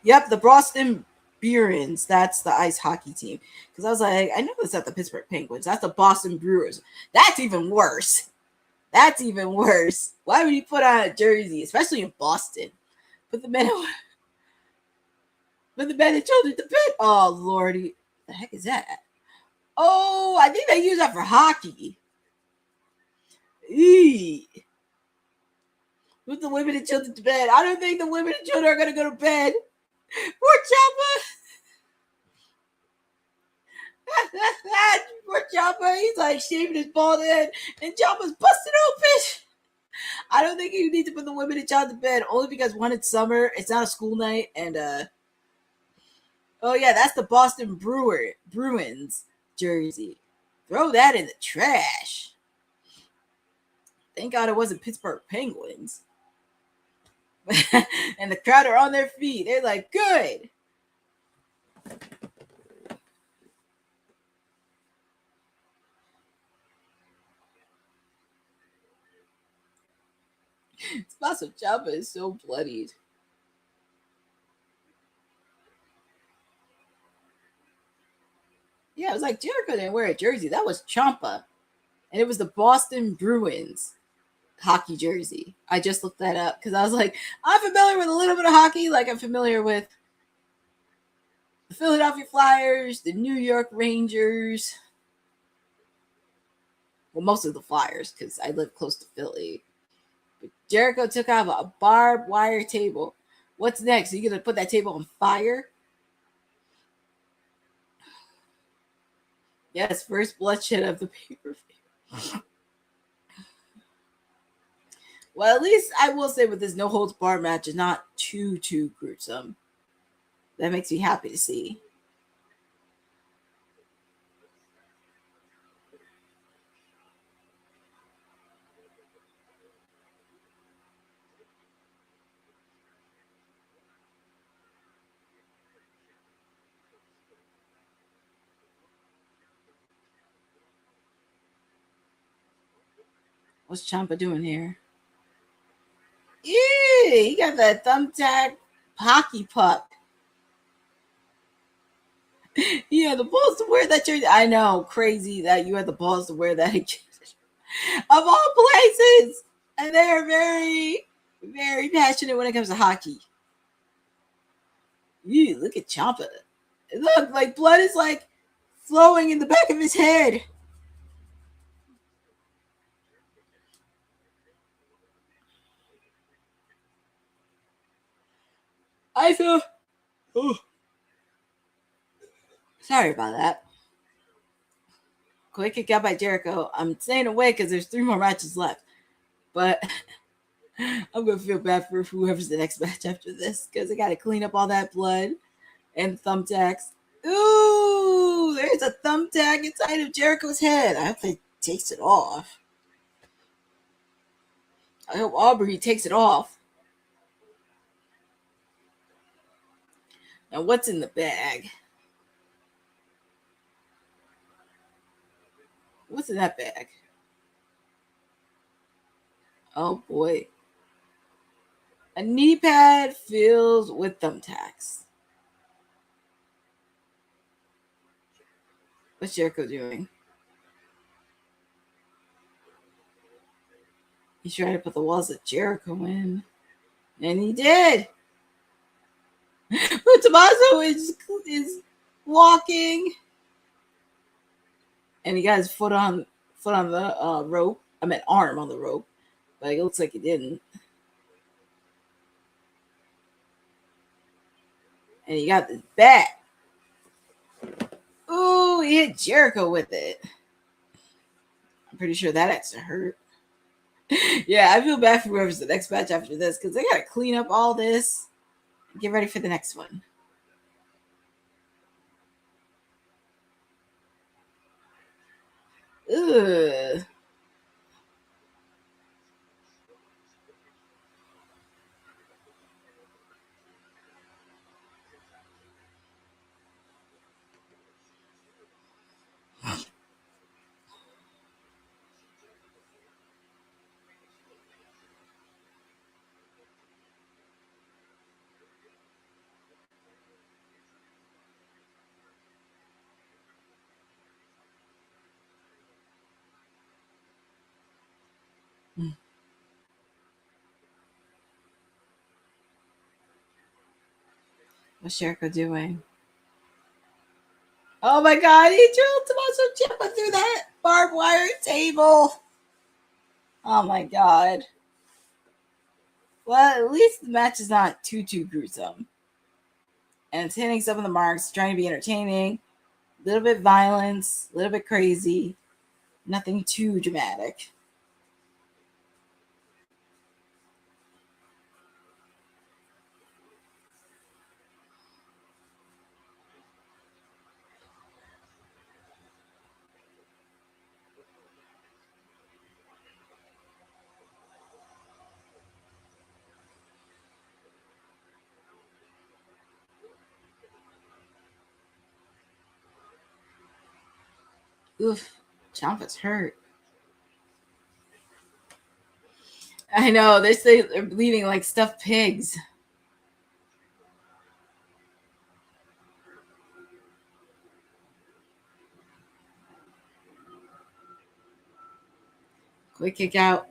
Yep, the Boston Bruins. That's the ice hockey team. Because I was like, I know that's not the Pittsburgh Penguins. That's the Boston Brewers. That's even worse. That's even worse. Why would you put on a jersey, especially in Boston? Put the men and children to bed. Oh lordy, the heck is that? Oh, I think they use that for hockey. Eee. Put the women and children to bed. I don't think the women and children are gonna go to bed. Poor Ciampa. Poor Ciampa. He's like shaving his bald head, and Ciampa's busted open. I don't think you need to put the women and child to bed, only because one, it's summer, it's not a school night, and oh yeah, that's the Boston Bruins jersey. Throw that in the trash. Thank God it wasn't Pittsburgh Penguins. And the crowd are on their feet. They're like, good. Tommaso Ciampa is so bloodied. Yeah, it was like Jericho didn't wear a jersey. That was Ciampa. And it was the Boston Bruins hockey jersey. I just looked that up because I was like, I'm familiar with a little bit of hockey. Like, I'm familiar with the Philadelphia Flyers, the New York Rangers. Well, most of the Flyers because I live close to Philly. But Jericho took out a barbed wire table. What's next? Are you going to put that table on fire? Yes, first bloodshed of the pay-per-view. Well, at least I will say with this no holds barred match is not too gruesome. That makes me happy to see. What's Ciampa doing here? Yeah, he got that thumbtack hockey puck. You had the balls to wear that jersey. I know, crazy that you had the balls to wear that again. Of all places. And they're very, very passionate when it comes to hockey. Look at Ciampa. Look, like blood is like flowing in the back of his head. I feel. Oh. Sorry about that. Quick kick out by Jericho. I'm staying away because there's 3 more matches left. But I'm going to feel bad for whoever's the next match after this because I got to clean up all that blood and thumbtacks. Ooh, there's a thumbtack inside of Jericho's head. I hope they takes it off. I hope Aubrey takes it off. Now, what's in the bag? What's in that bag? Oh, boy. A knee pad filled with thumbtacks. What's Jericho doing? He's trying to put the walls of Jericho in. And he did. But Tommaso is walking. And he got his foot on the rope. I meant arm on the rope. But it looks like he didn't. And he got this bat. Ooh, he hit Jericho with it. I'm pretty sure that has to hurt. Yeah, I feel bad for whoever's the next match after this because they got to clean up all this and get ready for the next one. Ugh. What's Jericho doing? Oh my God, he drilled Tommaso Ciampa through that barbed wire table. Oh my God. Well, at least the match is not too gruesome. And it's hitting some of the marks, trying to be entertaining. A little bit violence, a little bit crazy. Nothing too dramatic. Oof, Ciampa's hurt. I know, they say they're bleeding like stuffed pigs. Quick kick out.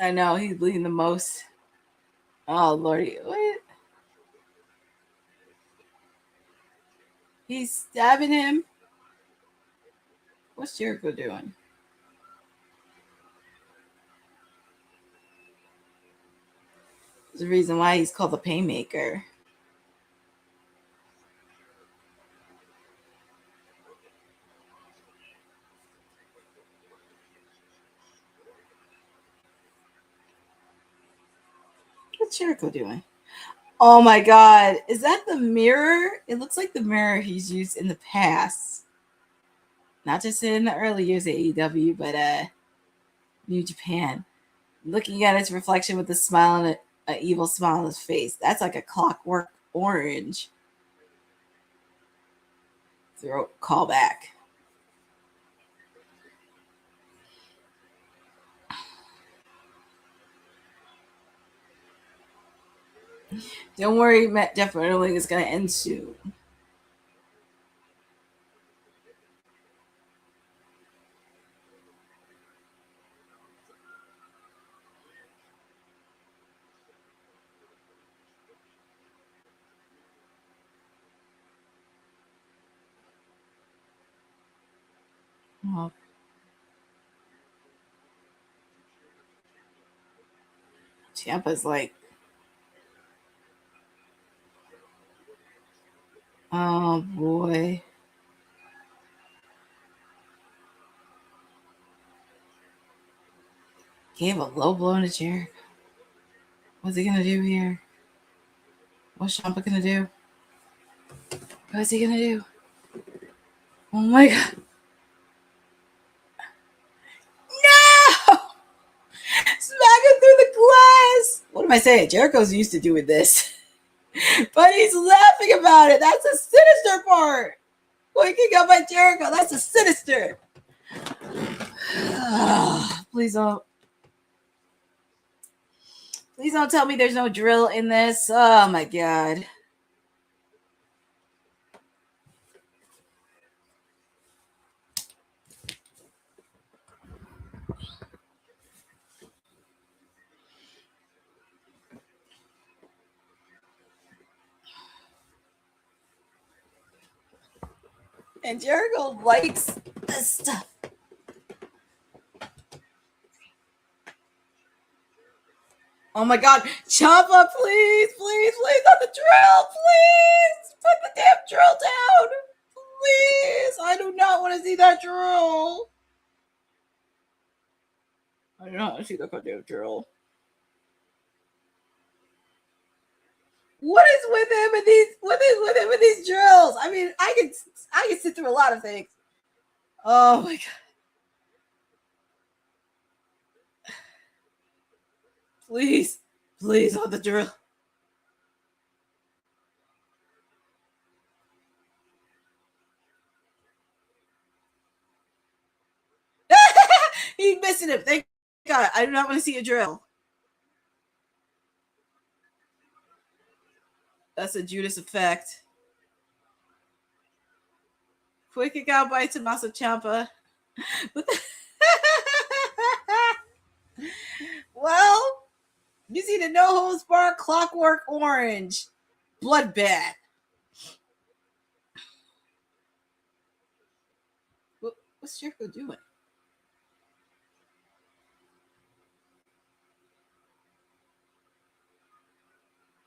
I know, he's bleeding the most. Oh, Lordy. What? He's stabbing him? What's Jericho doing? There's a reason why he's called the Painmaker. What's Jericho doing? Oh my God. Is that the mirror? It looks like the mirror he's used in the past. Not just in the early years of AEW, but New Japan. Looking at its reflection with a smile and an evil smile on his face. That's like a clockwork orange. Throw call back. Don't worry, Matt Jeff Erling is going to end soon. Oh. Ciampa's like, oh boy. Gave a low blow to Jericho. What's he gonna do here? What's Ciampa gonna do? What's he gonna do? Oh my God. No! Smack him through the glass. What am I saying? Jericho's used to doing this. But he's laughing about it. That's a sinister part. Waking up by Jericho. That's a sinister. Please don't. Please don't tell me there's no drill in this. Oh my God. And Jericho likes this stuff. Oh my God. Ciampa, please, please, please, not the drill. Please. Put the damn drill down. Please. I do not want to see that drill. I do not want to see that goddamn drill. What is with him and these? What is with him and these drills? I mean, I can sit through a lot of things. Oh my God! Please, please, on the drill. He's missing him. Thank God. I do not want to see a drill. That's a Judas effect. Quick kick out by Tommaso Ciampa. Well, you see the no holds bar clockwork orange bloodbath. What's Jericho doing?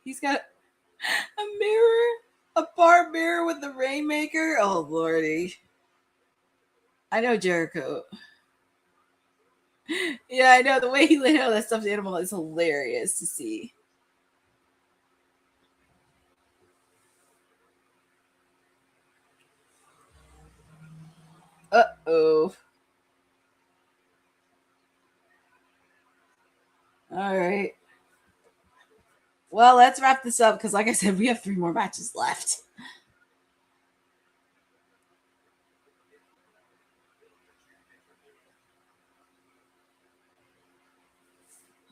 He's got a mirror, a bar mirror with the Rainmaker. Oh, Lordy. I know Jericho. Yeah, I know. The way he laid out that stuffed animal is hilarious to see. Uh-oh. All right. Well, let's wrap this up because, like I said, we have 3 more matches left.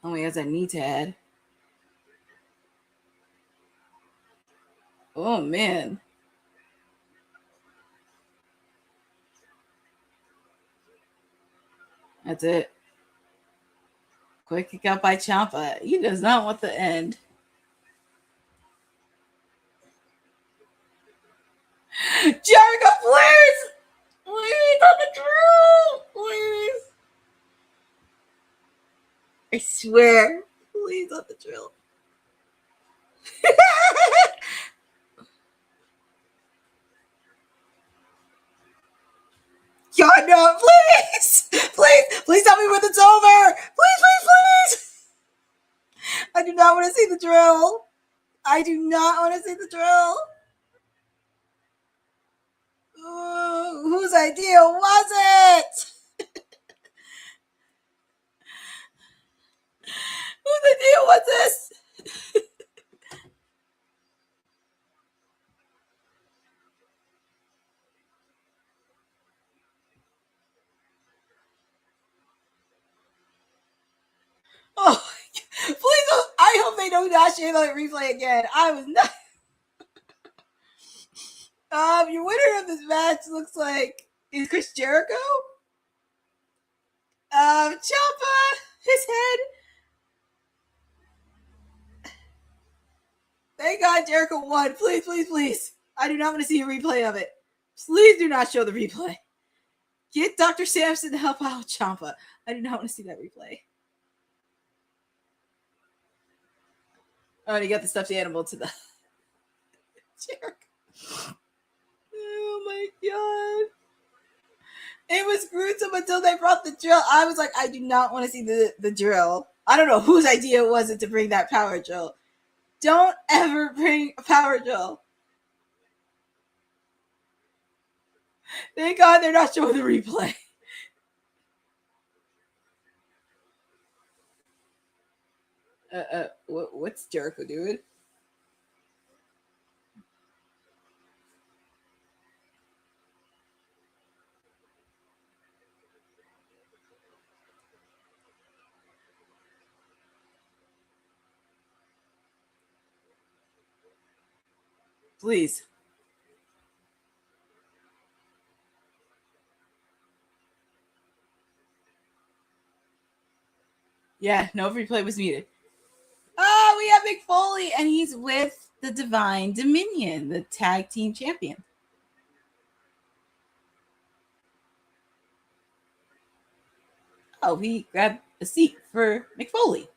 Oh, he has a knee pad. Oh, man. That's it. Quick kick out by Ciampa. He does not want the end. Jericho, please! Please, on the drill! Please! I swear. Please, on the drill. God, no, please! Please! Please tell me when it's over! Please, please, please! A do not want to see the drill. I do not want to see the drill. Ooh, whose idea was it? Whose idea was this? Oh, please don't. I hope they do not share that replay again. I was not. Your winner of this match looks like is Chris Jericho. Ciampa, his head. Thank God Jericho won. Please, please, please. I do not want to see a replay of it. Please do not show the replay. Get Dr. Sampson to help out Ciampa. I do not want to see that replay. Oh, and he got the stuffed animal to the Jericho. Oh my God. It was gruesome until they brought the drill. I was like, I do not want to see the drill. I don't know whose idea was it to bring that power drill. Don't ever bring a power drill. Thank God they're not showing the replay. What's Jericho doing? Please. Yeah, no replay was needed. Oh, we have Mick Foley, and he's with the Divine Dominion, the tag team champion. Oh, he grabbed a seat for Mick Foley.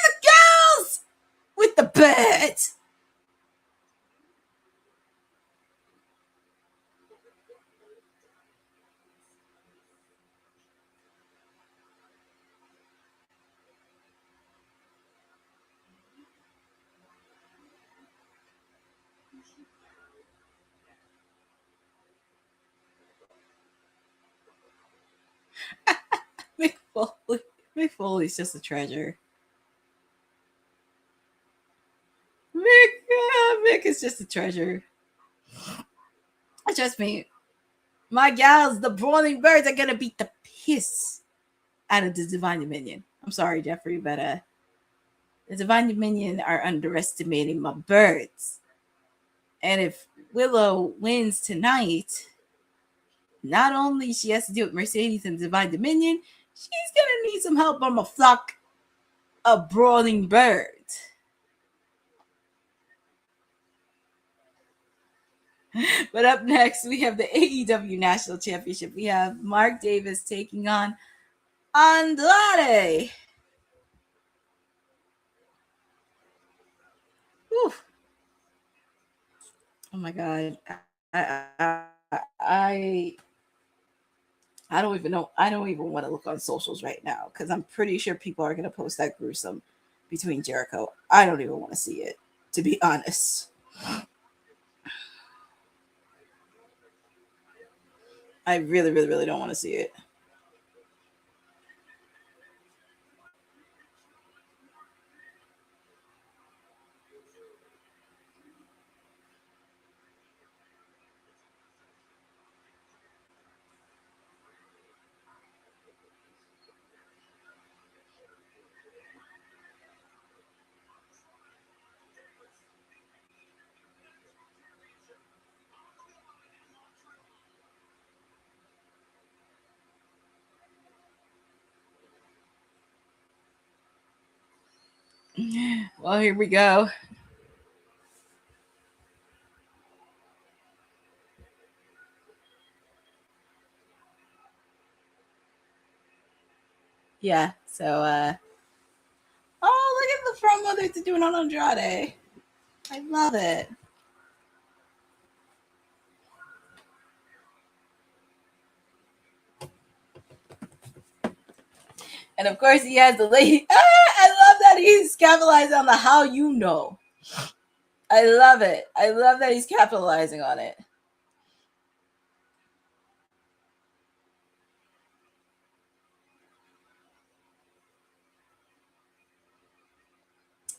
The girls with the bird. Mick Foley's just a treasure. Mick is just a treasure. Trust me, my gals, the Brawling Birds, are gonna beat the piss out of the Divine Dominion. I'm sorry, Jeffrey, but the Divine Dominion are underestimating my birds. And if Willow wins tonight, not only she has to deal with Mercedes and Divine Dominion, she's gonna need some help from a flock of Brawling Birds. But up next, we have the AEW National Championship. We have Mark Davis taking on Andrade. Whew. Oh my God. I don't even know. I don't even want to look on socials right now because I'm pretty sure people are going to post that gruesome between Jericho. I don't even want to see it, to be honest. I really, really, really don't want to see it. Well, here we go. Yeah, so oh, look at the promo they're doing on Andrade. I love it. And of course, he has the lady. I love that he's capitalizing on the how you know. I love it. I love that he's capitalizing on it.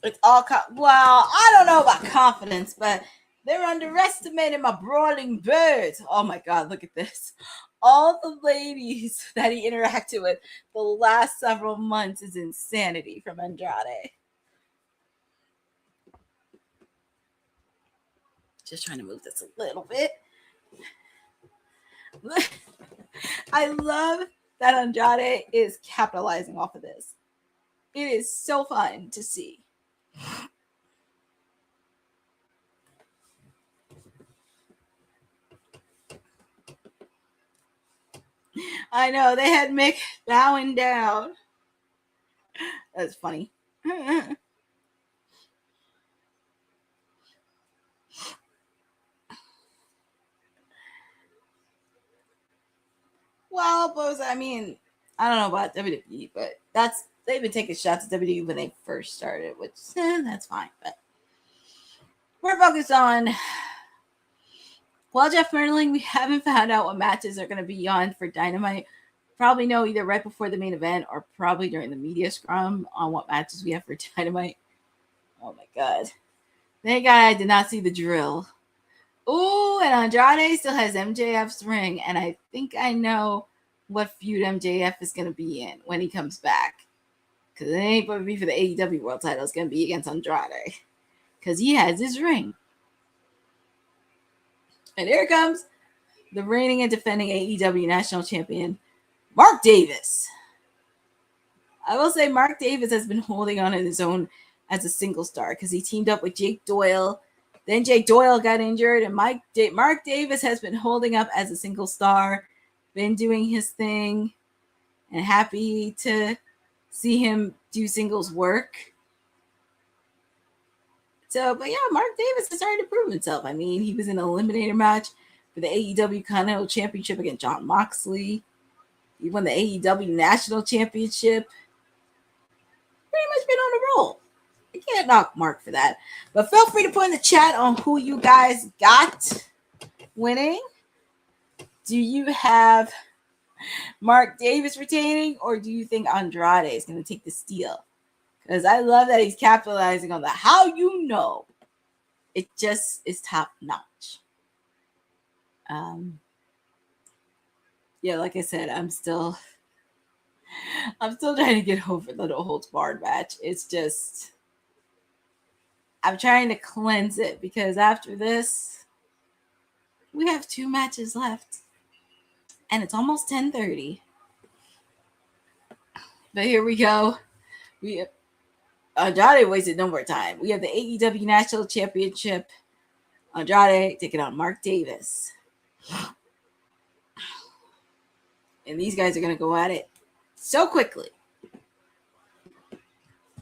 It's all well, I don't know about confidence, but they're underestimating my brawling birds. Oh my God, look at this. All the ladies that he interacted with the last several months is insanity from Andrade. Just trying to move this a little bit. I love that Andrade is capitalizing off of this. It is so fun to see. I know, they had Mick bowing down. That's funny. Well, both, I mean, I don't know about WWE, but they've been taking shots at WWE when they first started, which that's fine. But we're focused on, well, Jeff Merling, we haven't found out what matches are going to be on for Dynamite. Probably know either right before the main event or probably during the media scrum on what matches we have for Dynamite. Oh my God. Thank God I did not see the drill. Ooh, and Andrade still has MJF's ring, and I think I know what feud MJF is going to be in when he comes back. Because it ain't going to be for the AEW World title. It's going to be against Andrade. Because he has his ring. And here comes the reigning and defending AEW National Champion, Mark Davis. I will say Mark Davis has been holding on his own as a single star because he teamed up with Jake Doyle. Then Jake Doyle got injured, and Mark Davis has been holding up as a single star, been doing his thing, and happy to see him do singles work. So, but yeah, Mark Davis is starting to prove himself. I mean, he was in an eliminator match for the AEW Continental Championship against Jon Moxley. He won the AEW National Championship. Pretty much been on a roll. I can't knock Mark for that. But feel free to put in the chat on who you guys got winning. Do you have Mark Davis retaining, or do you think Andrade is going to take the steal? Because I love that he's capitalizing on the how you know. It just is top notch. Yeah, like I said, I'm still trying to get over the no holds barred match. It's just, I'm trying to cleanse it because after this, we have 2 matches left. And it's almost 10:30. But here we go. Andrade wasted no more time. We have the AEW National Championship. Andrade taking on Mark Davis. And these guys are going to go at it so quickly.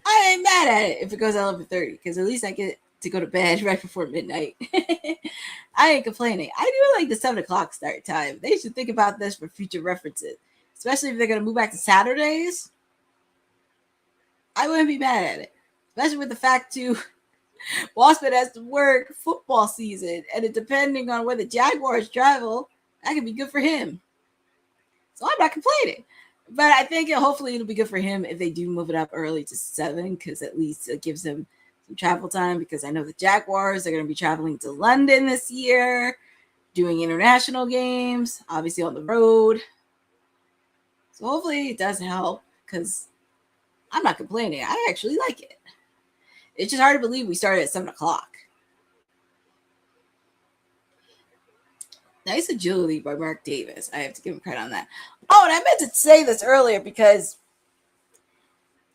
I ain't mad at it if it goes at 11:30 because at least I get to go to bed right before midnight. I ain't complaining. I do like the 7 o'clock start time. They should think about this for future references, especially if they're going to move back to Saturdays. I wouldn't be mad at it, especially with the fact too, Ospreay has to work football season, and it depending on where the Jaguars travel, that could be good for him. So I'm not complaining. But I think hopefully it'll be good for him if they do move it up early to 7, because at least it gives him some travel time, because I know the Jaguars are going to be traveling to London this year, doing international games, obviously on the road. So hopefully it does help, because I'm not complaining. I actually like it. It's just hard to believe we started at 7 o'clock. Nice agility by Mark Davis. I have to give him credit on that. Oh, and I meant to say this earlier because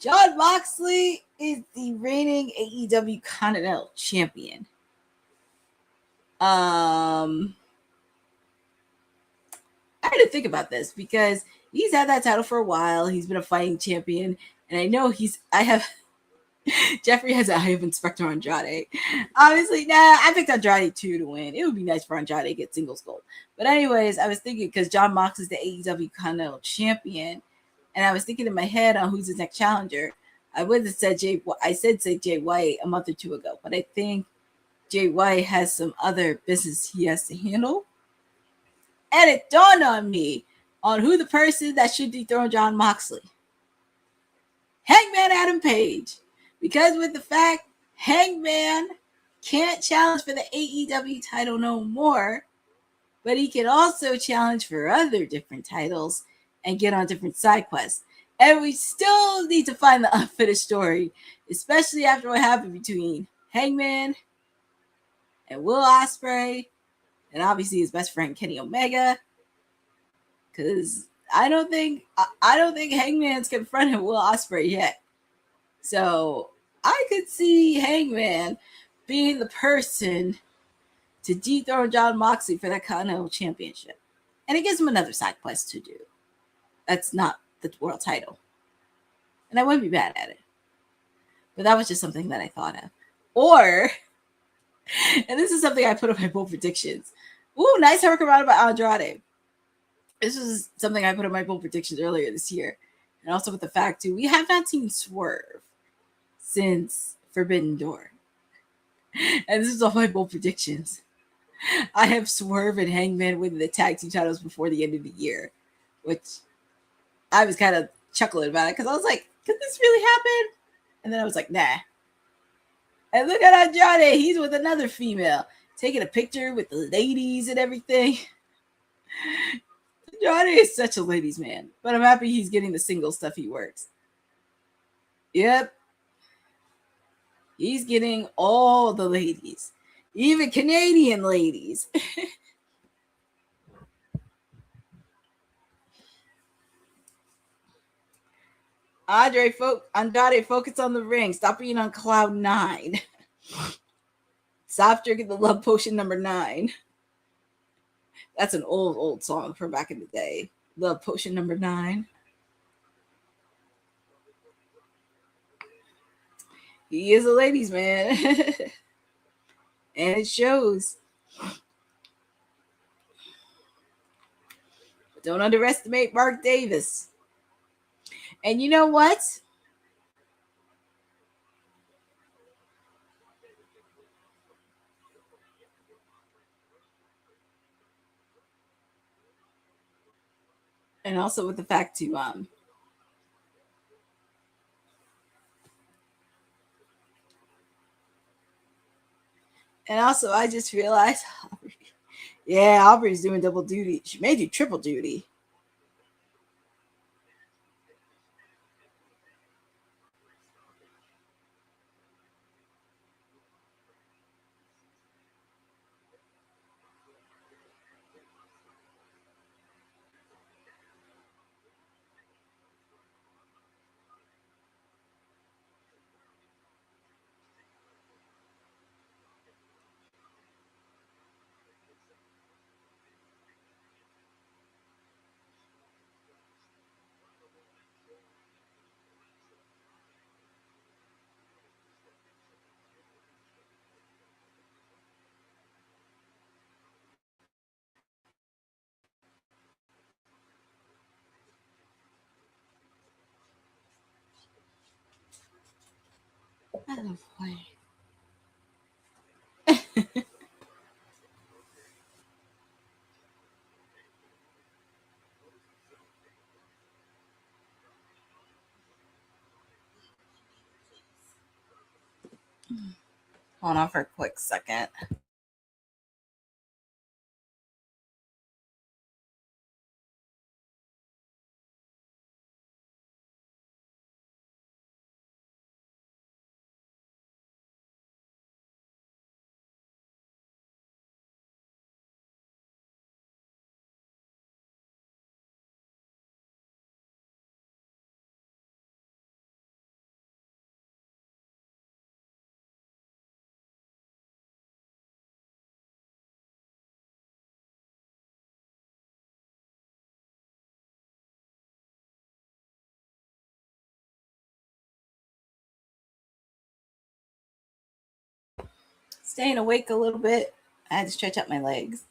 Jon Moxley is the reigning AEW Continental Champion. I had to think about this because he's had that title for a while. He's been a fighting champion, and I know Jeffrey has a eye of Inspector Andrade. Obviously, I picked Andrade too to win. It would be nice for Andrade to get singles gold. But anyways, I was thinking because Jon Moxley is the AEW Continental Champion, and I was thinking in my head on who's his next challenger. I would have said Jay White a month or two ago, but I think Jay White has some other business he has to handle. And it dawned on me on who the person that should dethrone Jon Moxley. Hangman Adam Page. Because with the fact Hangman can't challenge for the AEW title no more, but he can also challenge for other different titles and get on different side quests. And we still need to find the unfinished story, especially after what happened between Hangman and Will Ospreay, and obviously his best friend Kenny Omega. Because I don't think Hangman's confronted Will Ospreay yet. So I could see Hangman being the person to dethrone Jon Moxley for that Continental Championship. And it gives him another side quest to do. That's not the world title. And I wouldn't be bad at it. But that was just something that I thought of. Or, and this is something I put on my bold predictions. Ooh, nice hurricane by Andrade. This was something I put on my bold predictions earlier this year. And also with the fact, too, we have not seen Swerve since Forbidden Door. And this is all my bold predictions. I have Swerve and Hangman winning the tag team titles before the end of the year, which I was kind of chuckling about it because I was like, could this really happen? And then I was like, nah. And look at Andrade. He's with another female, taking a picture with the ladies and everything. Andrade is such a ladies' man, but I'm happy he's getting the single stuff he works. Yep. He's getting all the ladies, even Canadian ladies. Andrade, focus on the ring. Stop being on cloud 9. Stop drinking the love potion number 9. That's an old song from back in the day. Love potion number 9. He is a ladies' man. And it shows. But don't underestimate Mark Davis. And you know what? And also with the fact to and also I just realized Aubrey's doing double duty. She may do triple duty. Oh boy. Hold on for a quick second. staying awake a little bit. I had to stretch out my legs.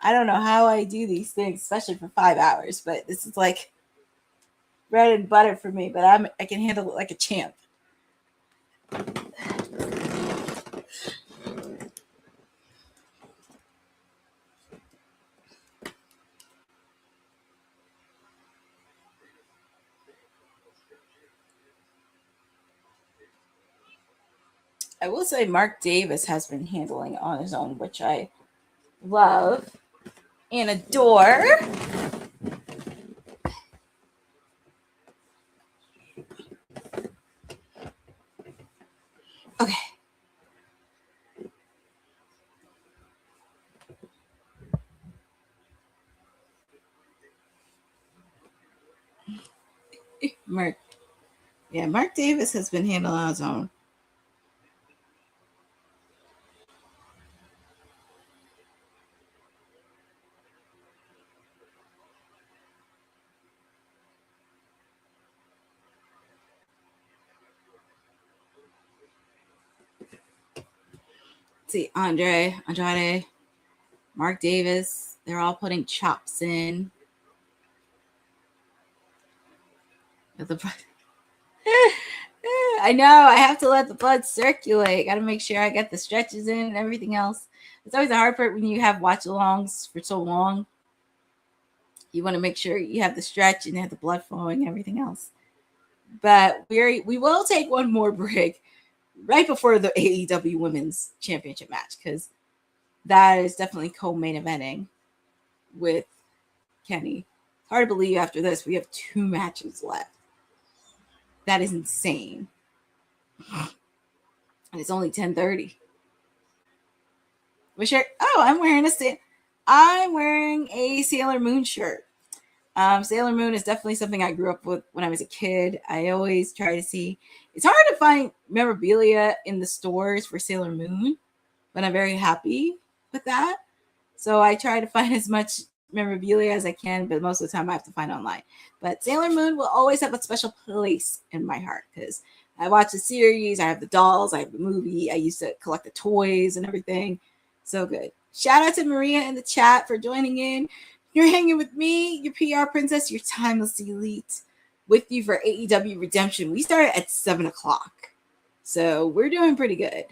I don't know how I do these things, especially for 5 hours, but this is like bread and butter for me, but I can handle it like a champ. I will say Mark Davis has been handling on his own, which I love and adore. Okay. Mark Davis has been handling on his own. See, Andrade, Mark Davis, they're all putting chops in. I know, I have to let the blood circulate. Got to make sure I get the stretches in and everything else. It's always a hard part when you have watch-alongs for so long. You want to make sure you have the stretch and you have the blood flowing and everything else. But we will take one more break right before the AEW Women's Championship match, because that is definitely co-main eventing with Kenny. It's hard to believe after this we have 2 matches left. That is insane. And it's only 10:30. Which shirt? Oh, I'm wearing a Sailor Moon shirt. Sailor Moon is definitely something I grew up with when I was a kid. I always try to see. It's hard to find memorabilia in the stores for Sailor Moon, but I'm very happy with that. So I try to find as much memorabilia as I can, but most of the time I have to find online. But Sailor Moon will always have a special place in my heart because I watch the series, I have the dolls, I have the movie, I used to collect the toys and everything. So good. Shout out to Maria in the chat for joining in. You're hanging with me, your PR princess, your timeless elite, with you for AEW Redemption. We started at 7 o'clock, so we're doing pretty good.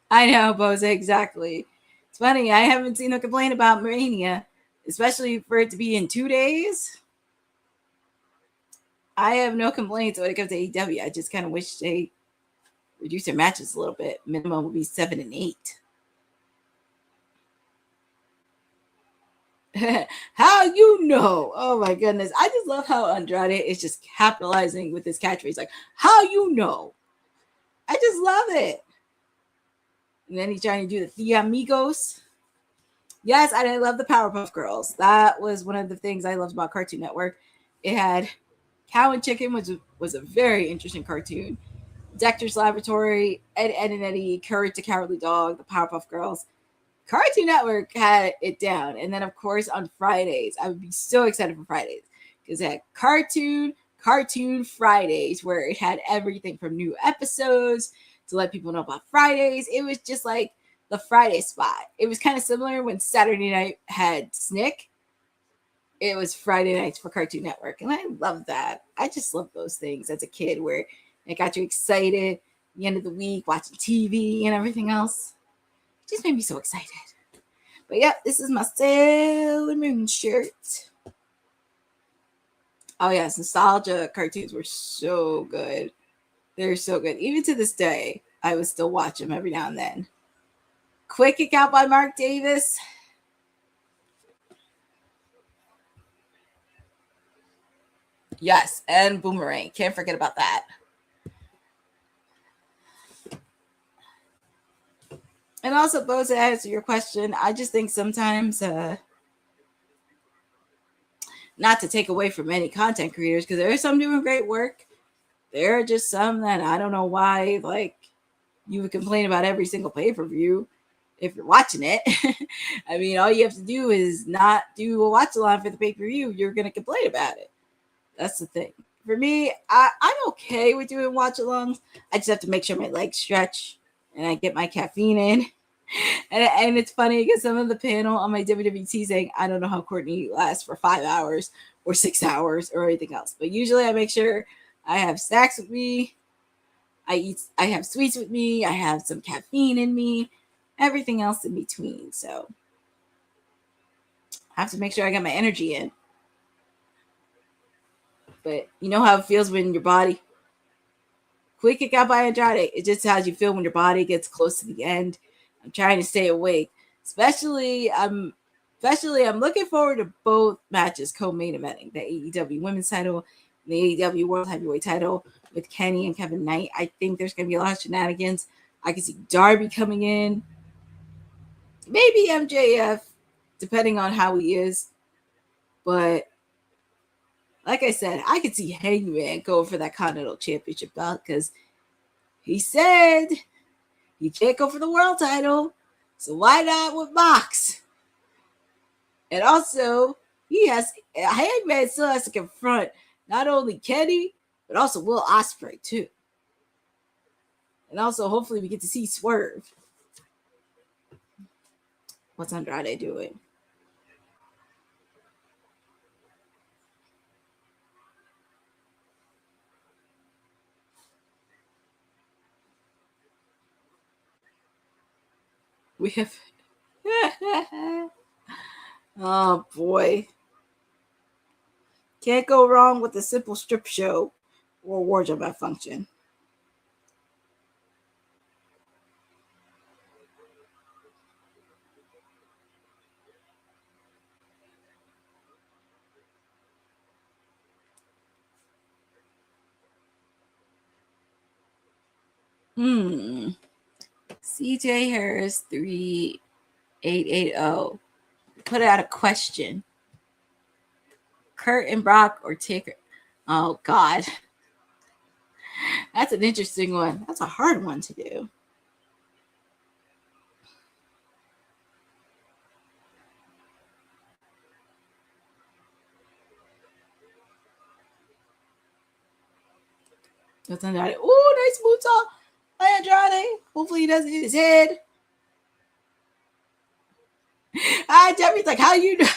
I know, Bose, exactly. It's funny, I haven't seen them complain about Mania, especially for it to be in 2 days. I have no complaints when it comes to AEW. I just kind of wish they reduce their matches a little bit. Minimum would be 7 and 8. How you know? Oh my goodness. I just love how Andrade is just capitalizing with his catchphrase. Like, how you know? I just love it. And then he's trying to do the Amigos. Yes, I love the Powerpuff Girls. That was one of the things I loved about Cartoon Network. It had Cow and Chicken, which was a very interesting cartoon. Dexter's Laboratory, Ed, Ed and Eddie, Courage the Cowardly Dog, the Powerpuff Girls. Cartoon Network had it down. And then, of course, on Fridays, I would be so excited for Fridays because it had Cartoon Fridays, where it had everything from new episodes to let people know about Fridays. It was just like the Friday spot. It was kind of similar when Saturday night had Snick. It was Friday nights for Cartoon Network. And I love that. I just love those things as a kid where it got you excited at the end of the week, watching TV and everything else. Just made me so excited. But yeah, this is my Sailor Moon shirt. Oh yes, nostalgia cartoons were so good. They're so good. Even to this day, I would still watch them every now and then. Quick kick out by Mark Davis. Yes, and Boomerang. Can't forget about that. And also, Bo, to answer your question, I just think sometimes, not to take away from any content creators, because there are some doing great work. There are just some that I don't know why, like, you would complain about every single pay-per-view if you're watching it. I mean, all you have to do is not do a watch-along for the pay-per-view. You're going to complain about it. That's the thing. for me, I'm okay with doing watch-alongs. I just have to make sure my legs stretch and I get my caffeine in. And it's funny because some of the panel on my WWT saying, I don't know how Courtney lasts for 5 hours or 6 hours or anything else. But usually I make sure I have snacks with me. I have sweets with me. I have some caffeine in me. Everything else in between. So I have to make sure I got my energy in. But you know how it feels when your body, quick kick out by Andrade. It just how you feel when your body gets close to the end. I'm trying to stay awake. Especially I'm looking forward to both matches co-main eventing, the AEW Women's title and the AEW World Heavyweight title with Kenny and Kevin Knight. I think there's going to be a lot of shenanigans. I can see Darby coming in. Maybe MJF, depending on how he is. But like I said, I could see Hangman go for that Continental Championship belt because he said he can't go for the world title. So why not with Mox? And also, Hangman still has to confront not only Kenny, but also Will Ospreay too. And also, hopefully, we get to see Swerve. What's Andrade doing? We have... Oh, boy. Can't go wrong with a simple strip show or wardrobe malfunction. CJ Harris 3880 put out a question. Kurt and Brock or Taker? Oh God. That's an interesting one. That's a hard one to do. That's Andrade. Oh, nice boots off by Andrade. Hopefully he doesn't hit his head. Jeffrey's like, how you know?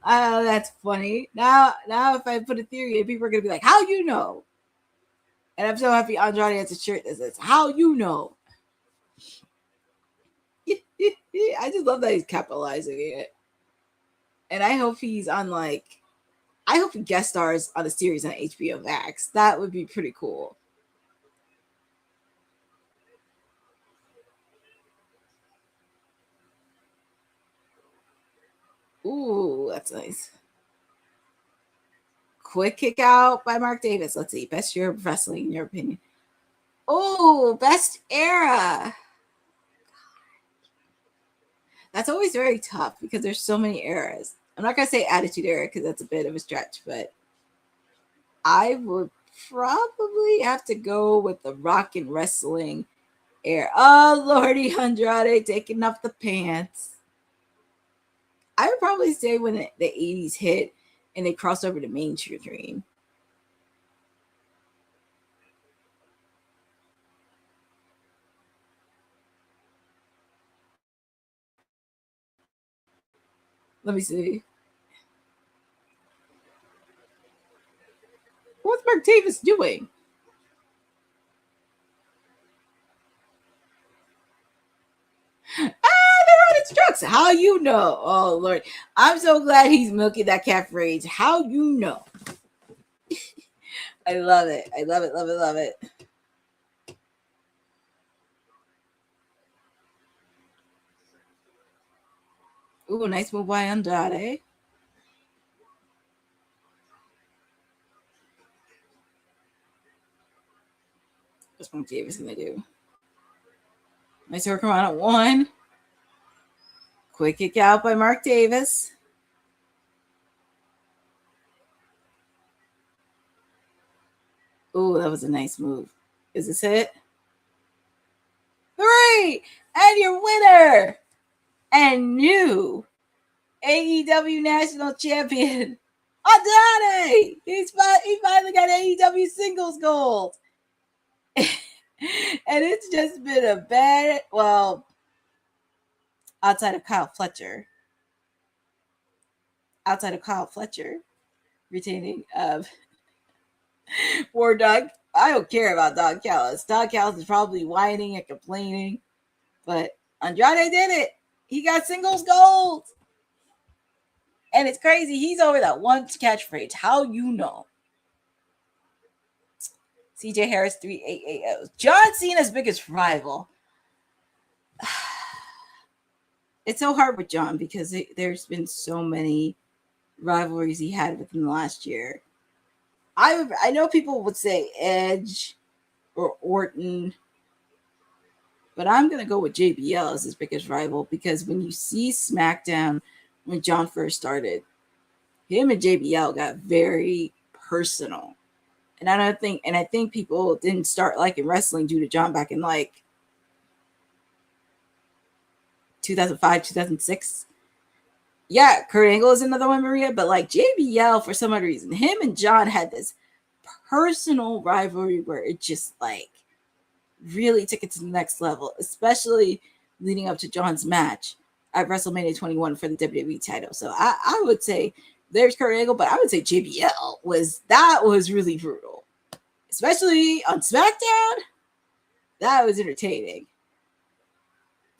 Oh, that's funny. Now if I put a theory in, people are gonna be like, how you know? And I'm so happy Andrade has a shirt that says, how you know? I just love that he's capitalizing it. And I hope he's on I hope he guest stars on a series on HBO Max. That would be pretty cool. Ooh, that's nice. Quick kick out by Mark Davis. Let's see. Best year of wrestling, in your opinion. Oh, best era. That's always very tough because there's so many eras. I'm not going to say Attitude Era because that's a bit of a stretch, but I would probably have to go with the Rock and Wrestling era. Oh, Lordy Andrade taking off the pants. I would probably say when the 80s hit and they crossed over to mainstream. Let me see. What's Mark Davis doing? They're on its trucks. How you know? Oh, Lord. I'm so glad he's milking that cat phrase. How you know? I love it. I love it, love it, love it. Ooh, nice move by Andrade. What's Mark Davis going to do? Nice work around at one. Quick kick out by Mark Davis. Ooh, that was a nice move. Is this it? 3! And your winner and new AEW National Champion, Andrade! He finally got AEW singles gold. And it's just been a bad, well, outside of Kyle Fletcher retaining War Dog. I don't care about Don Callis. Don Callis is probably whining and complaining, but Andrade did it. He got singles gold. And it's crazy. He's over that one catchphrase. How you know? CJ Harris 3 AAOs. John Cena's biggest rival. It's so hard with John because there's been so many rivalries he had within the last year. I know people would say Edge or Orton, but I'm going to go with JBL as his biggest rival because when you see SmackDown when John first started, him and JBL got very personal. And I think people didn't start liking wrestling due to John back in like 2005, 2006. Yeah, Kurt Angle is another one, Maria, but like JBL, for some odd reason, him and John had this personal rivalry where it just like really took it to the next level, especially leading up to John's match at WrestleMania 21 for the WWE title. So I would say there's Kurt Angle, but I would say JBL was really brutal, especially on SmackDown. That was entertaining.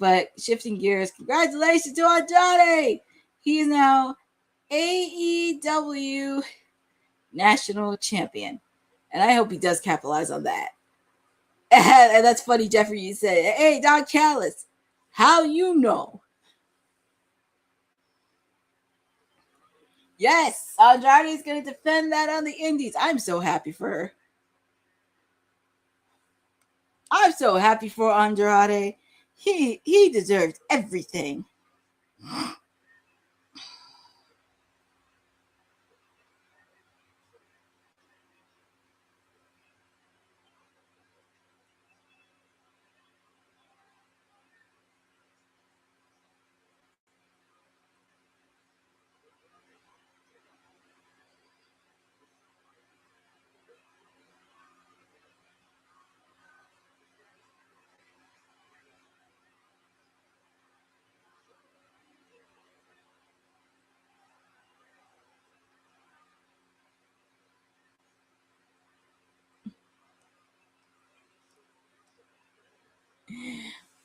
But shifting gears, congratulations to Andrade. He is now AEW National Champion. And I hope he does capitalize on that. And that's funny, Jeffrey, you said, hey, Don Callis, how you know? Yes, Andrade is going to defend that on the Indies. I'm so happy for her. I'm so happy for Andrade. He deserves everything.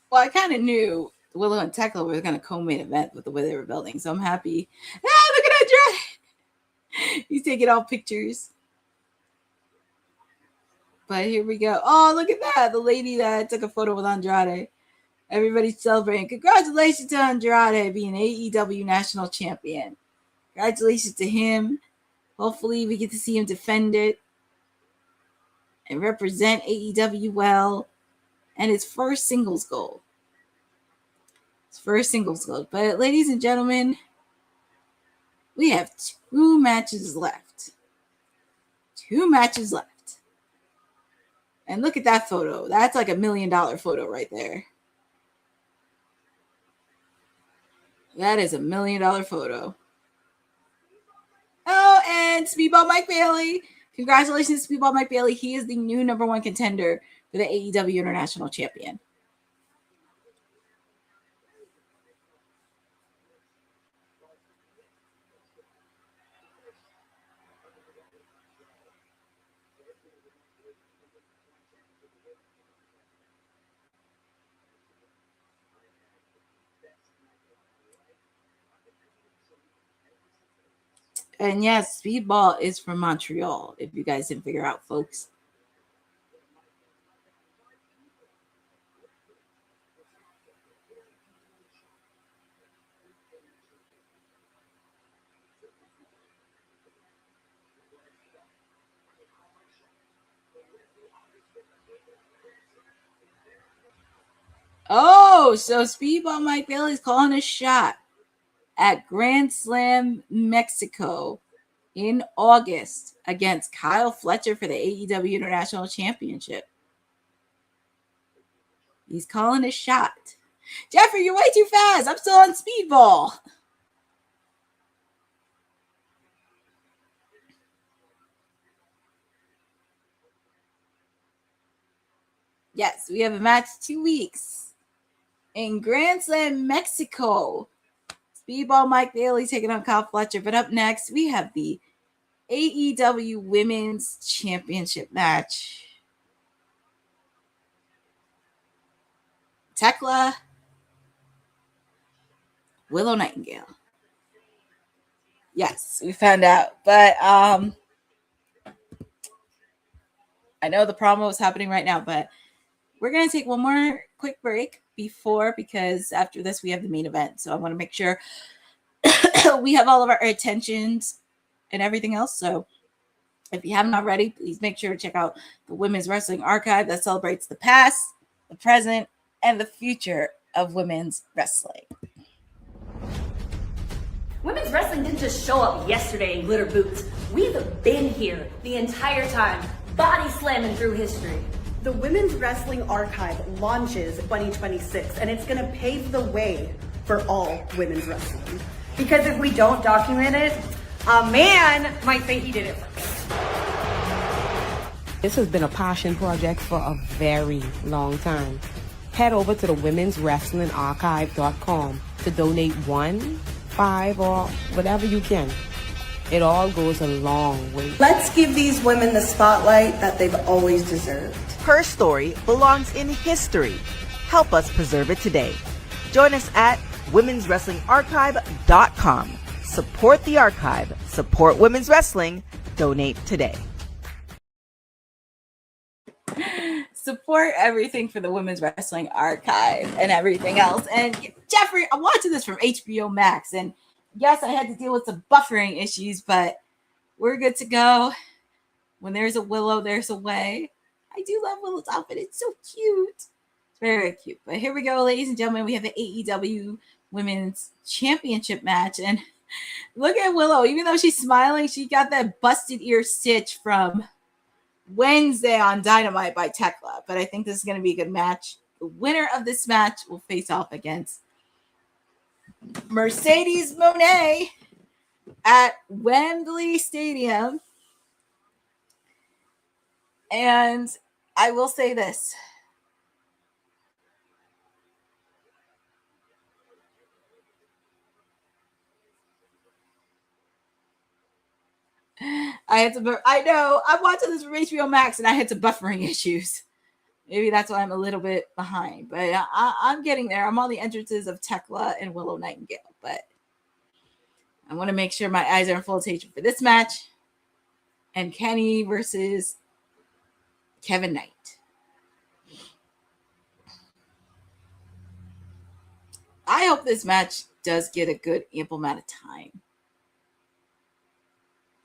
Well, I kind of knew Willow and Thekla were going to co-main event with the way they were building, so I'm happy. Ah, look at Andrade! He's taking all pictures. But here we go. Oh, look at that. The lady that took a photo with Andrade. Everybody's celebrating. Congratulations to Andrade being AEW National Champion. Congratulations to him. Hopefully we get to see him defend it and represent AEW well. And his first singles goal. But ladies and gentlemen, we have 2 matches left. And look at that photo. That's like $1 million photo right there. That is $1 million photo. Oh, and Speedball Mike Bailey. Congratulations to Speedball Mike Bailey. He is the new #1 contender for the AEW International Champion. And yes, Speedball is from Montreal, if you guys didn't figure out, folks. Oh, so Speedball Mike Bailey's calling a shot at Grand Slam Mexico in August against Kyle Fletcher for the AEW International Championship. He's calling a shot. Jeffrey, you're way too fast. I'm still on Speedball. Yes, we have a match 2 weeks in Grand Slam, Mexico. Speedball Mike Bailey taking on Kyle Fletcher. But up next, we have the AEW Women's Championship match. Thekla, Willow Nightingale. Yes, we found out. But I know the promo is happening right now, but we're going to take one more quick break because after this, we have the main event. So I want to make sure we have all of our attentions and everything else. So if you haven't already, please make sure to check out the Women's Wrestling Archive that celebrates the past, the present, and the future of women's wrestling. Women's wrestling didn't just show up yesterday in glitter boots. We've been here the entire time, body slamming through history. The Women's Wrestling Archive launches 2026, and it's going to pave the way for all women's wrestling. Because if we don't document it, a man might say he did it first. This has been a passion project for a very long time. Head over to the womenswrestlingarchive.com to donate 1, 5, or whatever you can. It all goes a long way. Let's give these women the spotlight that they've always deserved. Her story belongs in history. Help us preserve it today. Join us at womenswrestlingarchive.com. Support the archive. Support women's wrestling. Donate today. Support everything for the Women's Wrestling Archive and everything else. And Jeffrey, I'm watching this from HBO Max. And yes, I had to deal with some buffering issues, but we're good to go. When there's a Willow, there's a way. I do love Willow's outfit. It's so cute. It's very cute. But here we go, ladies and gentlemen. We have the AEW Women's Championship match. And look at Willow. Even though she's smiling, she got that busted ear stitch from Wednesday on Dynamite by Thekla. But I think this is going to be a good match. The winner of this match will face off against Mercedes Moné at Wembley Stadium. And I will say this. I know. I'm watching this from HBO Max and I had some buffering issues. Maybe that's why I'm a little bit behind. But I'm getting there. I'm on the entrances of Thekla and Willow Nightingale. But I want to make sure my eyes are in full attention for this match. And Kenny versus Kevin Knight. I hope this match does get a good ample amount of time.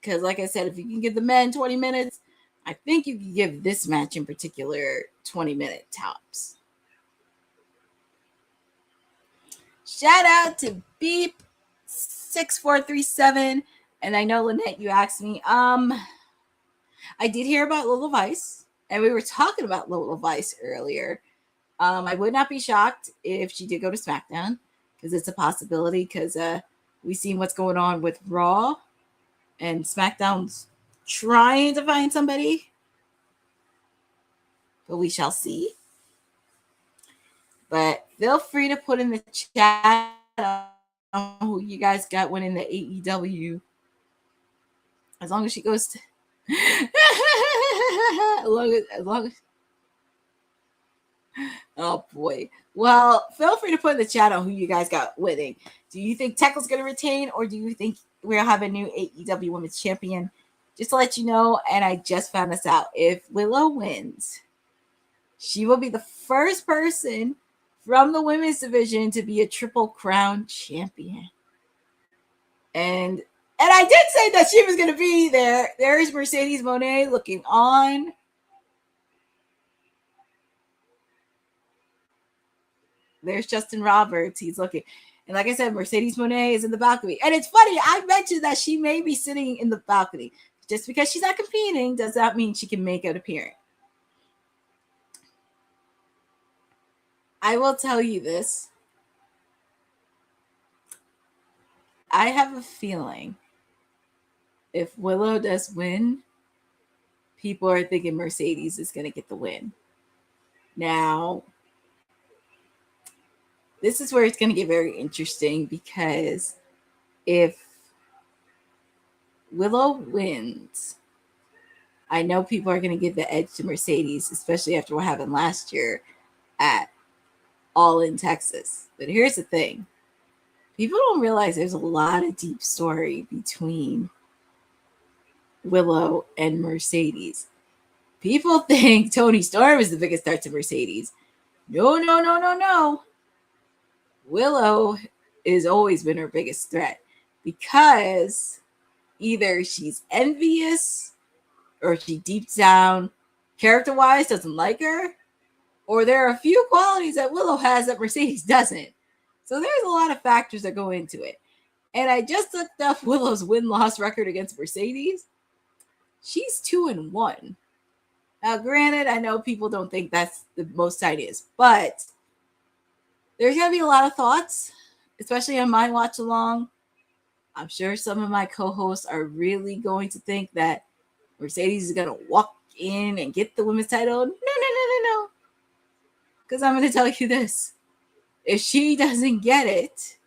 Because like I said, if you can give the men 20 minutes, I think you can give this match in particular 20-minute tops. Shout out to Beep6437. And I know, Lynette, you asked me. I did hear about Lola Vice. And we were talking about Lola Vice earlier. I would not be shocked if she did go to SmackDown. Because it's a possibility. Because we've seen what's going on with Raw. And SmackDown's trying to find somebody. But we shall see. But feel free to put in the chat who you guys got winning the AEW. As long as she goes to... as long as... Oh, boy. Well, feel free to put in the chat on who you guys got winning. Do you think Tekla's going to retain, or do you think we'll have a new AEW Women's Champion? Just to let you know, and I just found this out, if Willow wins, she will be the first person from the women's division to be a Triple Crown champion. And I did say that she was going to be there. There's Mercedes Moné looking on. There's Justin Roberts. He's looking. And like I said, Mercedes Moné is in the balcony. And it's funny, I mentioned that she may be sitting in the balcony. Just because she's not competing does not mean she can make an appearance. I will tell you this. I have a feeling if Willow does win, people are thinking Mercedes is going to get the win. Now, this is where it's going to get very interesting, because if Willow wins, I know people are going to give the edge to Mercedes, especially after what happened last year at All In Texas. But here's the thing. People don't realize there's a lot of deep story between Willow and Mercedes. People think Toni Storm is the biggest threat to Mercedes. No. Willow has always been her biggest threat, because either she's envious or she deep down, character-wise, doesn't like her, or there are a few qualities that Willow has that Mercedes doesn't. So there's a lot of factors that go into it. And I just looked up Willow's win-loss record against Mercedes. She's 2-1. Now, granted, I know people don't think that's the most tiniest, but there's going to be a lot of thoughts, especially on my watch along. I'm sure some of my co-hosts are really going to think that Mercedes is going to walk in and get the women's title. No. Because I'm going to tell you this. If she doesn't get it,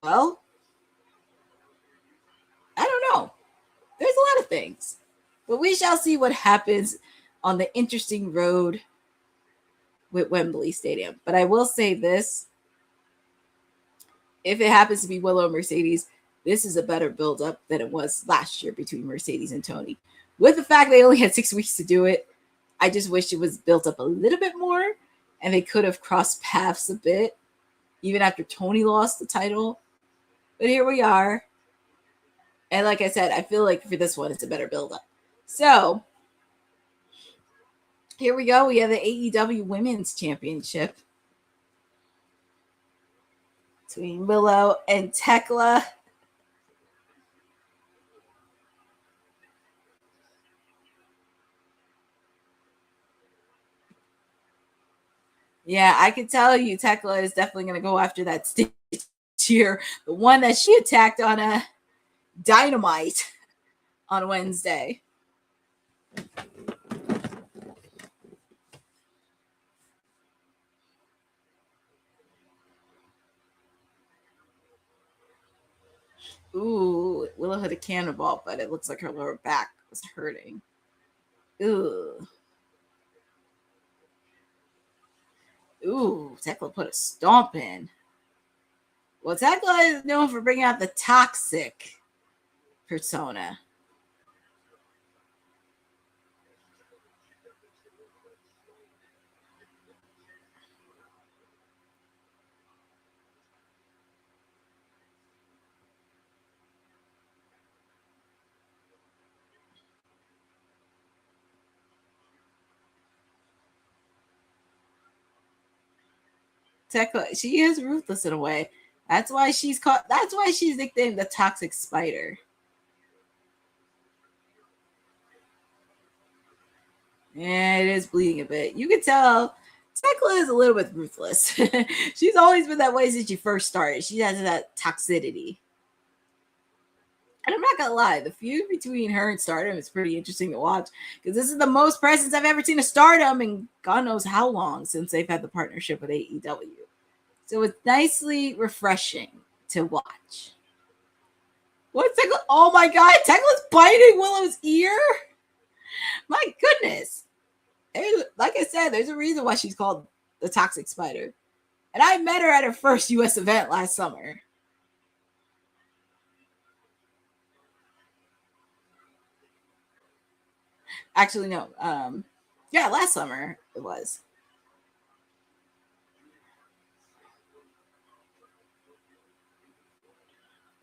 well, I don't know. There's a lot of things. But we shall see what happens on the interesting road with Wembley Stadium. But I will say this. If it happens to be Willow and Mercedes, this is a better build-up than it was last year between Mercedes and Toni. With the fact they only had 6 weeks to do it, I just wish it was built up a little bit more, and they could have crossed paths a bit, even after Toni lost the title. But here we are. And like I said, I feel like for this one, it's a better build-up. So, here we go. We have the AEW Women's Championship between Willow and Thekla. Yeah, I can tell you Thekla is definitely going to go after that Stitch here, the one that she attacked on a Dynamite on Wednesday. Ooh, Willow hit a cannonball, but it looks like her lower back was hurting. Ooh. Ooh, Thekla put a stomp in. Well, Thekla is known for bringing out the toxic persona. Thekla, she is ruthless in a way. That's why she's nicknamed the Toxic Spider. Yeah, it is bleeding a bit. You can tell Thekla is a little bit ruthless. She's always been that way since she first started. She has that toxicity. And I'm not going to lie, the feud between her and Stardom is pretty interesting to watch, because this is the most presence I've ever seen of Stardom in God knows how long since they've had the partnership with AEW. So it's nicely refreshing to watch. What's Thekla? Oh my God, Tekla's biting Willow's ear? My goodness. Like I said, there's a reason why she's called the Toxic Spider. And I met her at her first U.S. event last summer. Actually, no. Yeah, last summer it was.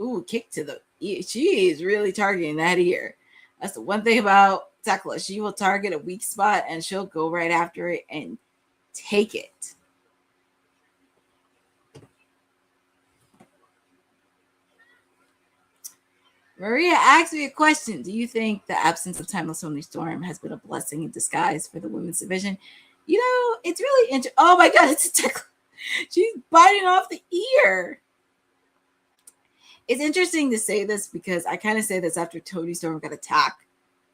Ooh, kick to the ear. She is really targeting that ear. That's the one thing about Thekla. She will target a weak spot and she'll go right after it and take it. Maria asked me a question. Do you think the absence of Timeless Toni Storm has been a blessing in disguise for the women's division? You know, it's really interesting. Oh my God, it's a Thekla. She's biting off the ear. It's interesting to say this because I kind of say this after Toni Storm got attacked,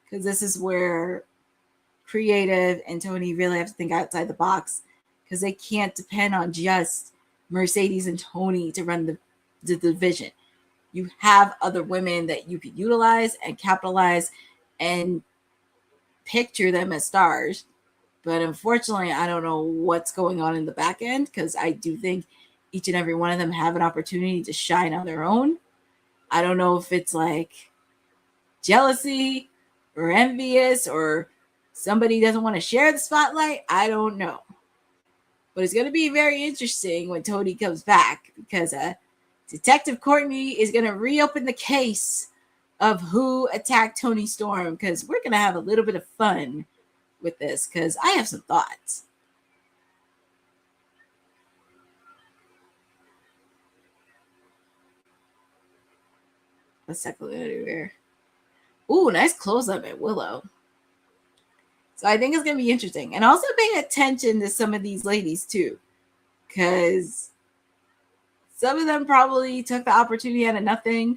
because this is where creative and Tony really have to think outside the box because they can't depend on just Mercedes and Tony to run the division. You have other women that you could utilize and capitalize and picture them as stars. But unfortunately, I don't know what's going on in the back end because I do think each and every one of them have an opportunity to shine on their own. I don't know if it's like jealousy or envious or somebody doesn't want to share the spotlight. I don't know. But it's going to be very interesting when Tony comes back because Detective Courtney is going to reopen the case of who attacked Tony Storm because we're going to have a little bit of fun with this because I have some thoughts. What's Thekla gonna do here? Ooh, nice close up at Willow. So I think it's gonna be interesting. And also paying attention to some of these ladies too. Because some of them probably took the opportunity out of nothing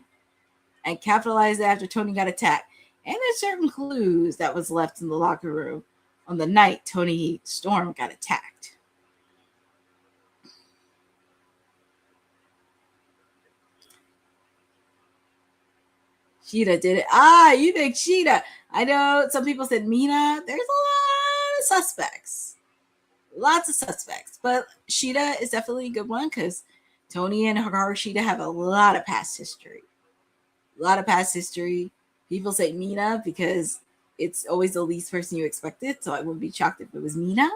and capitalized after Tony got attacked. And there's certain clues that was left in the locker room on the night Tony Storm got attacked. Sheeta did it. You think Sheeta. I know some people said Mina. There's a lot of suspects. Lots of suspects. But Sheeta is definitely a good one because Tony and Hikaru Sheeta have a lot of past history. A lot of past history. People say Mina because it's always the least person you expected. So I wouldn't be shocked if it was Mina.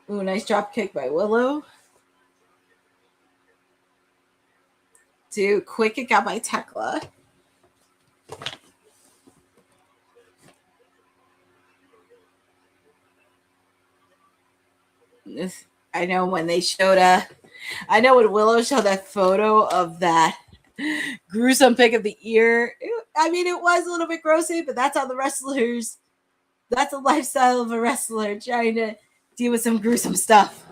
Ooh, nice drop kick by Willow. 2, quick kick out by Thekla. I know when they showed I know when Willow showed that photo of that gruesome pick of the ear. It was a little bit grossy, but that's how the wrestlers, that's a lifestyle of a wrestler trying to deal with some gruesome stuff,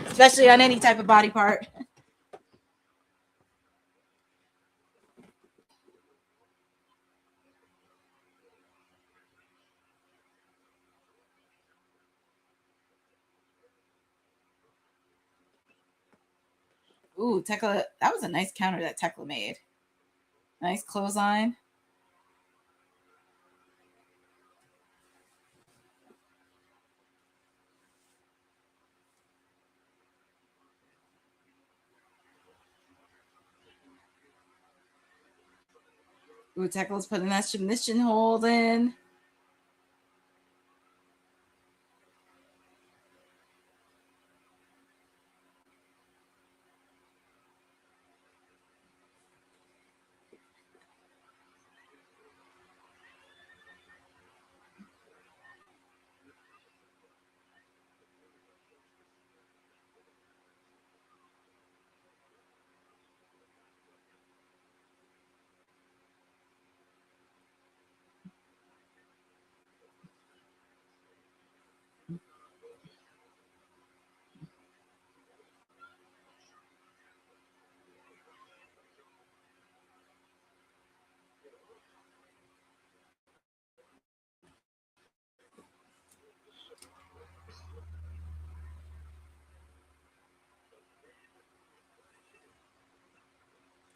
especially on any type of body part. Ooh, Thekla, that was a nice counter that Thekla made. Nice clothesline. Ooh, Tekla's putting that submission hold in.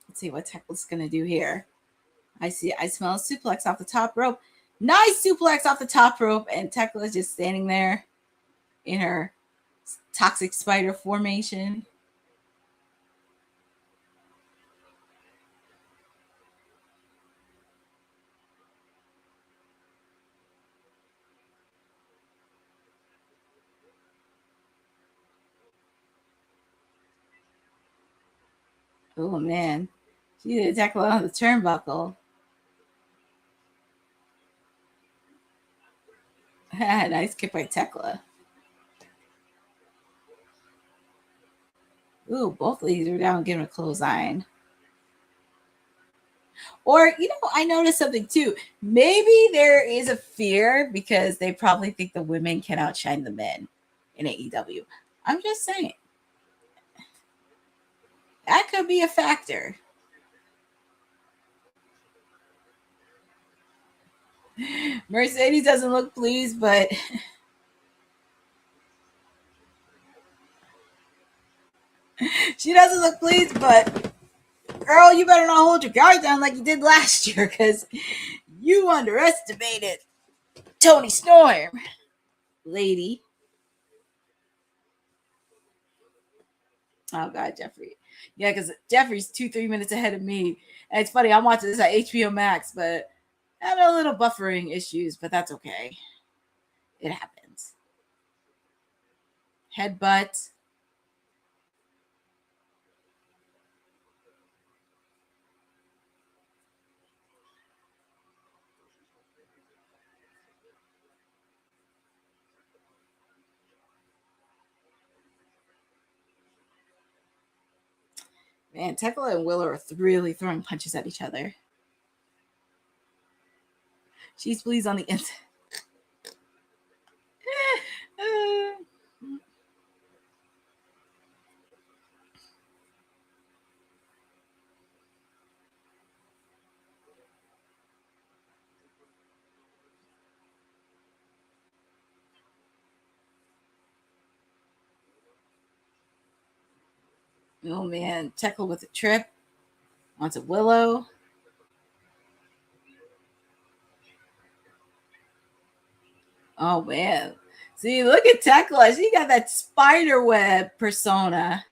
Let's see what Tekla's going to do here. I smell a suplex off the top rope. Nice suplex off the top rope. And Thekla is just standing there in her toxic spider formation. Oh, man. She did Thekla on the turnbuckle. Nice kick by Thekla. Ooh, both ladies are down getting a clothesline. Or, I noticed something too. Maybe there is a fear because they probably think the women can outshine the men in AEW. I'm just saying. That could be a factor. Mercedes doesn't look pleased, but she doesn't look pleased, but girl, you better not hold your guard down like you did last year, because you underestimated Tony Storm, lady. Oh God, Jeffrey. Yeah, because Jeffrey's 2-3 minutes ahead of me. And it's funny, I'm watching this at HBO Max, but I have a little buffering issues, but that's okay. It happens. Headbutt. Man, Thekla and Willow are really throwing punches at each other. She's pleased on the inside. Oh man, Thekla with a trip onto Willow. Oh man. See, look at Thekla. She got that spider web persona.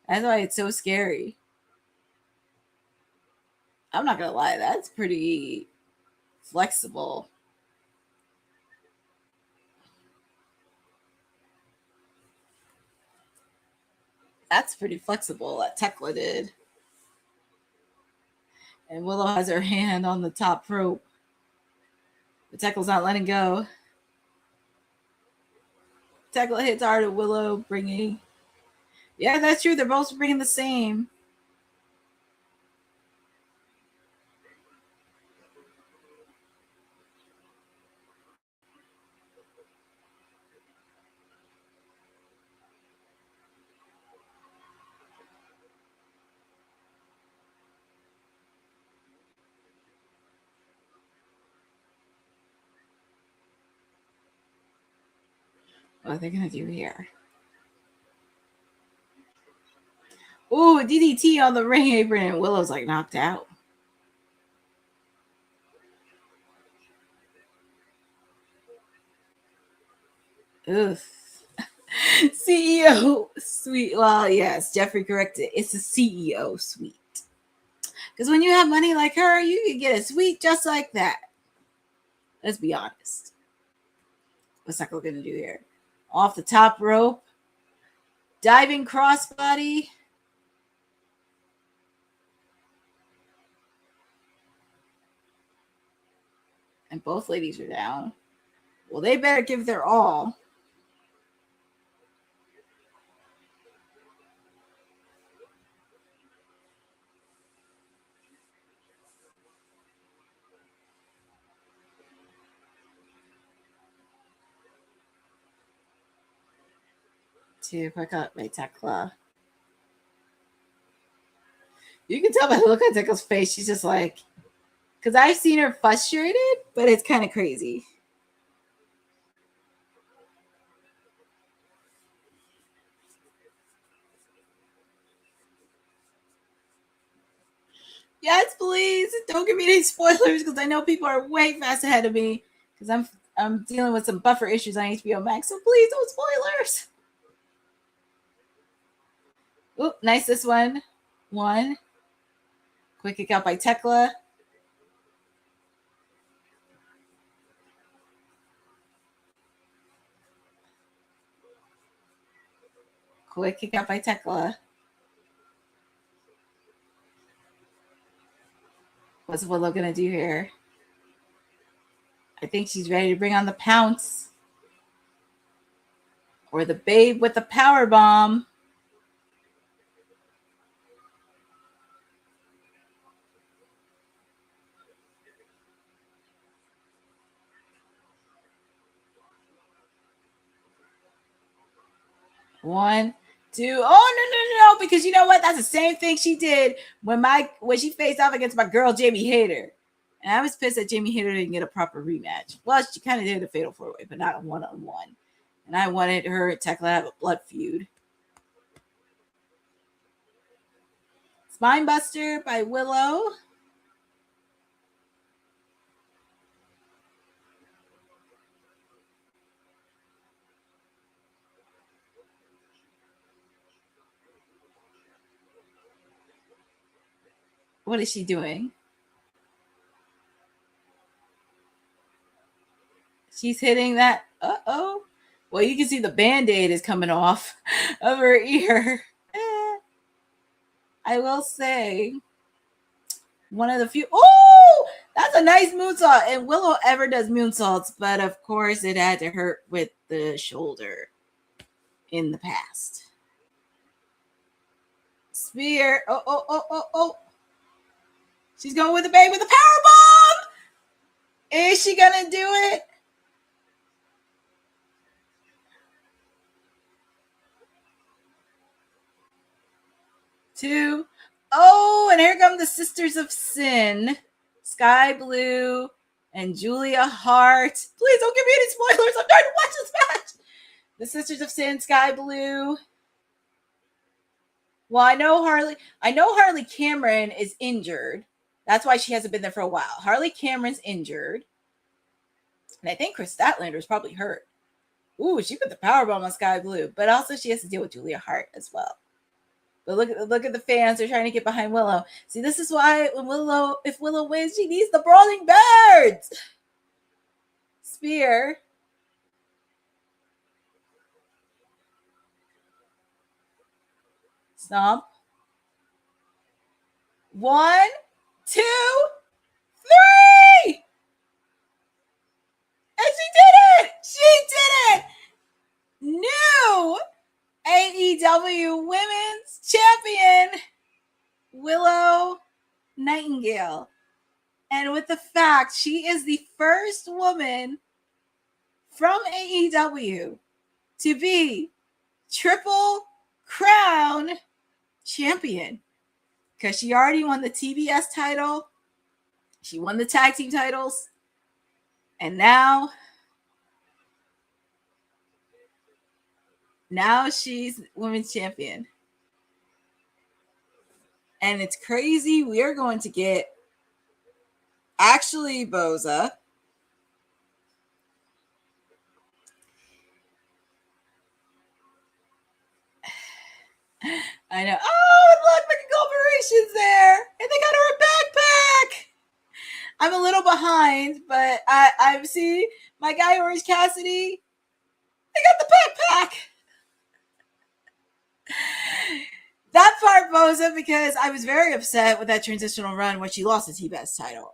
That's why it's so scary. I'm not gonna lie, that's pretty flexible. That's pretty flexible that Thekla did. And Willow has her hand on the top rope. But Tekla's not letting go. Thekla hits hard at Willow, bringing... Yeah, that's true. They're both bringing the same. What are they going to do here? Ooh, DDT on the ring apron, and Willow's like knocked out. Ugh. CEO suite. Well, yes, Jeffrey corrected. It's a CEO suite. Because when you have money like her, you can get a suite just like that. Let's be honest. What's Thekla going to do here? Off the top rope. Diving crossbody. And both ladies are down. Well, they better give their all. To pick up my Thekla. You can tell by the look on Thekla's face. She's just like, because I've seen her frustrated, but it's kind of crazy. Yes, please. Don't give me any spoilers because I know people are way fast ahead of me because I'm dealing with some buffer issues on HBO Max. So please, no spoilers. Oop, nice this one. One. Quick kick out by Thekla. Quick kick out by Thekla. What's Willow going to do here? I think she's ready to bring on the pounce. Or the babe with the power bomb. One, no, because you know what? That's the same thing she did when she faced off against my girl Jamie Hayter. And I was pissed that Jamie Hayter didn't get a proper rematch. Well, she kind of did a fatal 4-way, but not a one-on-one. And I wanted her and Thekla to have a blood feud. Spinebuster by Willow. What is she doing? She's hitting that. Uh-oh. Well, you can see the Band-Aid is coming off of her ear. I will say, one of the few. Oh, that's a nice moonsault. And Willow ever does moonsaults, but of course it had to hurt with the shoulder in the past. Spear. Oh. She's going with the bang with the power bomb. Is she gonna do it? Two. Oh, and here come the Sisters of Sin. Sky Blue and Julia Hart. Please don't give me any spoilers. I'm trying to watch this match. The Sisters of Sin, Sky Blue. Well, I know Harley Cameron is injured. That's why she hasn't been there for a while. Harley Cameron's injured. And I think Chris Statlander is probably hurt. Ooh, she put the powerbomb on Sky Blue. But also she has to deal with Julia Hart as well. But look at the fans. They're trying to get behind Willow. See, this is why if Willow wins, she needs the Brawling Birds. Spear. Stomp. 1, 2, 3. And she did it. She did it. New AEW Women's Champion, Willow Nightingale. And with the fact she is the first woman from AEW to be Triple Crown champion. Because she already won the TBS title. She won the tag team titles. And now she's women's champion. And it's crazy. We are going to get actually Boza. I know. Oh, look, Mickey Corporation's there. And they got her a backpack. I'm a little behind, but I've seen my guy Orange Cassidy. They got the backpack. That part, Boza, because I was very upset with that transitional run when she lost the T-Best title.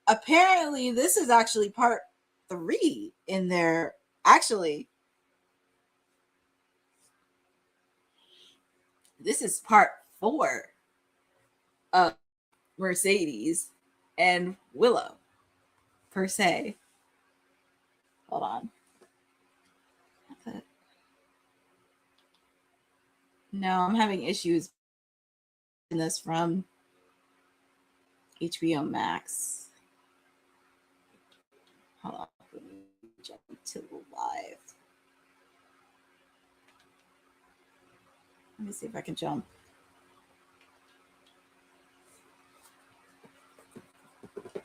Apparently, this is actually part 3 in there. Actually, this is part 4 of Mercedes and Willow, per se. Hold on. No, I'm having issues in this from HBO Max. Hold on. Let me jump to live. Let me see if I can jump.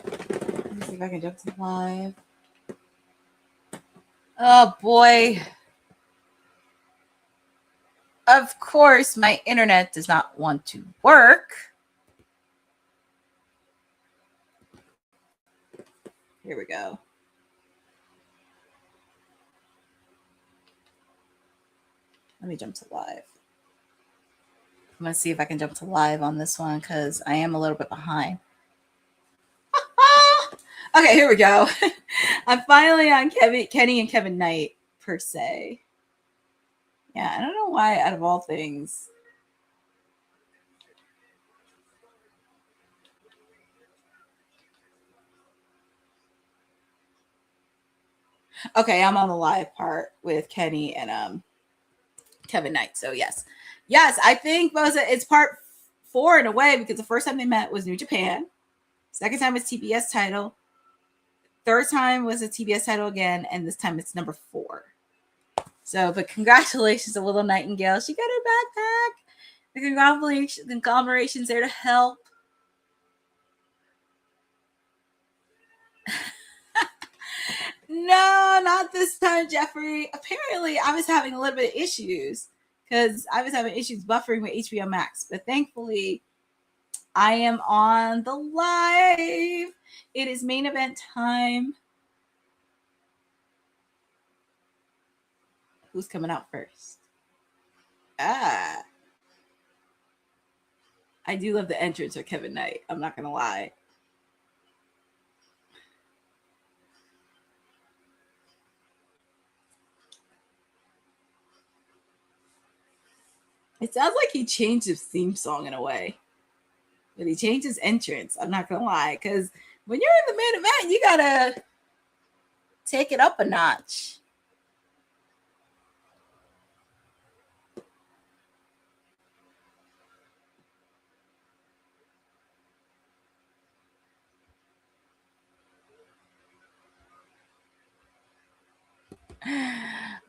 Let me see if I can jump to live. Oh, boy. Of course, my internet does not want to work. Here we go. Let me jump to live. I'm going to see if I can jump to live on this one because I am a little bit behind. Okay, here we go. I'm finally on Kenny and Kevin Knight, per se. Yeah, I don't know why, out of all things. Okay, I'm on the live part with Kenny and Kevin Knight. So yes, I think it's part 4 in a way, because the first time they met was New Japan. Second time was TBS title. Third time was a TBS title again, and this time it's number 4. So, but congratulations to Willow Nightingale. She got her backpack. The conglomeration's there to help. No, not this time, Jeffrey. Apparently, I was having a little bit of issues because I was having issues buffering with HBO Max. But thankfully, I am on the live. It is main event time. Who's coming out first? I do love the entrance of Kevin Knight. I'm not going to lie. It sounds like he changed his theme song in a way. But he changed his entrance. I'm not going to lie. Because when you're in the main event, you got to take it up a notch.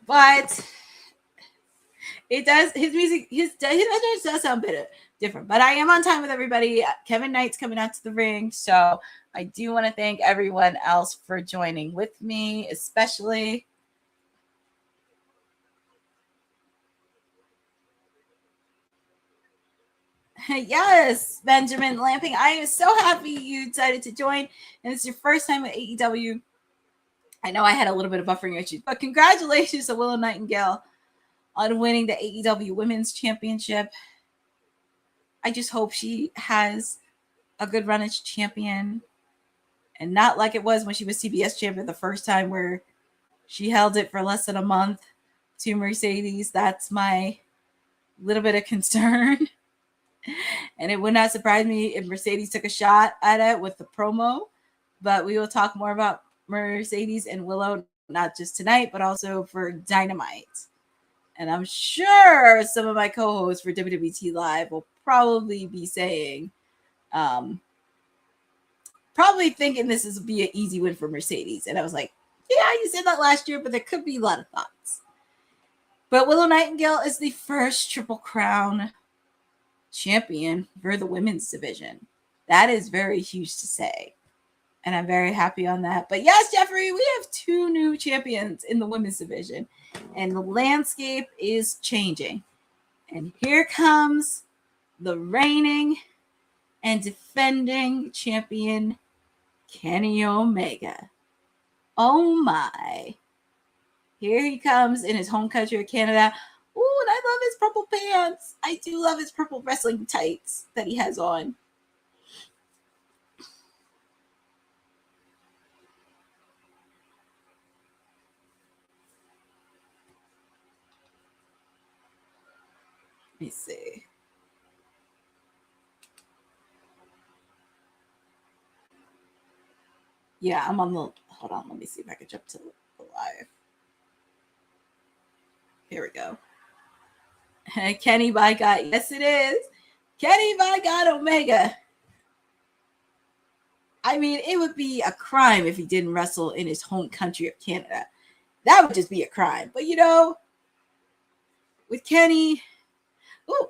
But it does, his music, his entrance does sound different. But I am on time with everybody. Kevin Knight's coming out to the ring. So I do want to thank everyone else for joining with me, especially yes, Benjamin Lamping. I am so happy you decided to join. And it's your first time with AEW. I know I had a little bit of buffering issues, but congratulations to Willow Nightingale on winning the AEW Women's Championship. I just hope she has a good run as champion and not like it was when she was CBS champion the first time, where she held it for less than a month to Mercedes. That's my little bit of concern. And it would not surprise me if Mercedes took a shot at it with the promo, but we will talk more about Mercedes and Willow, not just tonight, but also for Dynamite. And I'm sure some of my co-hosts for WWT Live will probably be saying, probably thinking this is be an easy win for Mercedes. And I was like, yeah, you said that last year, but there could be a lot of thoughts. But Willow Nightingale is the first Triple Crown champion for the women's division. That is very huge to say. And I'm very happy on that. But yes, Jeffrey, we have 2 new champions in the women's division. And the landscape is changing. And here comes the reigning and defending champion, Kenny Omega. Oh my. Here he comes in his home country of Canada. Ooh, and I love his purple pants. I do love his purple wrestling tights that he has on. Let me see. Yeah, I'm on the, hold on, let me see if I can jump to the live. Here we go. Kenny by God. Yes, it is. Kenny by God Omega. I mean, it would be a crime if he didn't wrestle in his home country of Canada. That would just be a crime. But, you know, with Kenny,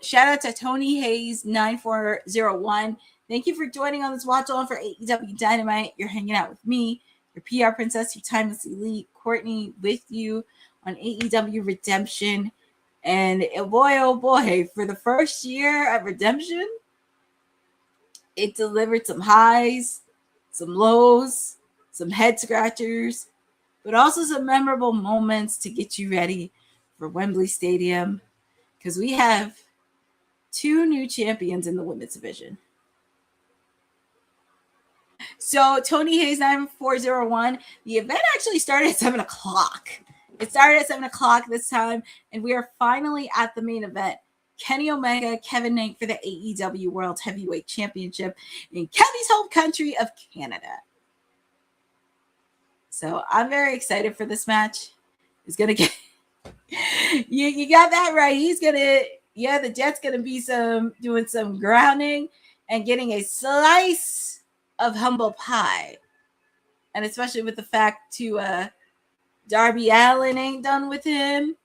shout out to Tony Hayes 9401. Thank you for joining on this watch on for AEW Dynamite. You're hanging out with me, your PR princess, your timeless elite, Courtney, with you on AEW Redemption. And boy, oh boy, for the first year of Redemption, it delivered some highs, some lows, some head scratchers, but also some memorable moments to get you ready for Wembley Stadium, because we have 2 new champions in the women's division. So Tony Hayes 9401, the event actually started at 7 o'clock. It started at 7 o'clock this time, and we are finally at the main event. Kenny Omega, Kevin Knight for the AEW World Heavyweight Championship in Kenny's home country of Canada. So I'm very excited for this match. It's going to get You got that right. The Jet's gonna be doing some grounding and getting a slice of humble pie. And especially with the fact Darby Allin ain't done with him.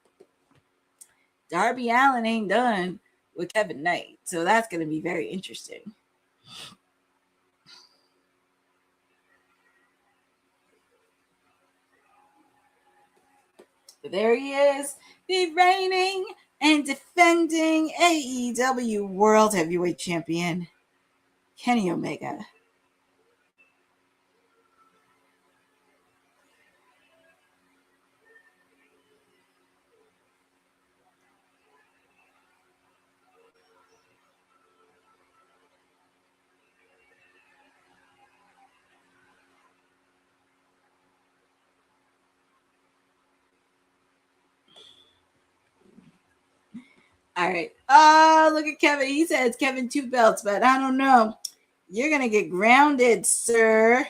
Darby Allin ain't done with Kevin Knight. So that's gonna be very interesting. But there he is, the reigning and defending AEW World Heavyweight Champion, Kenny Omega. All right. Oh, look at Kevin. He says Kevin 2 belts, but I don't know. You're going to get grounded, sir.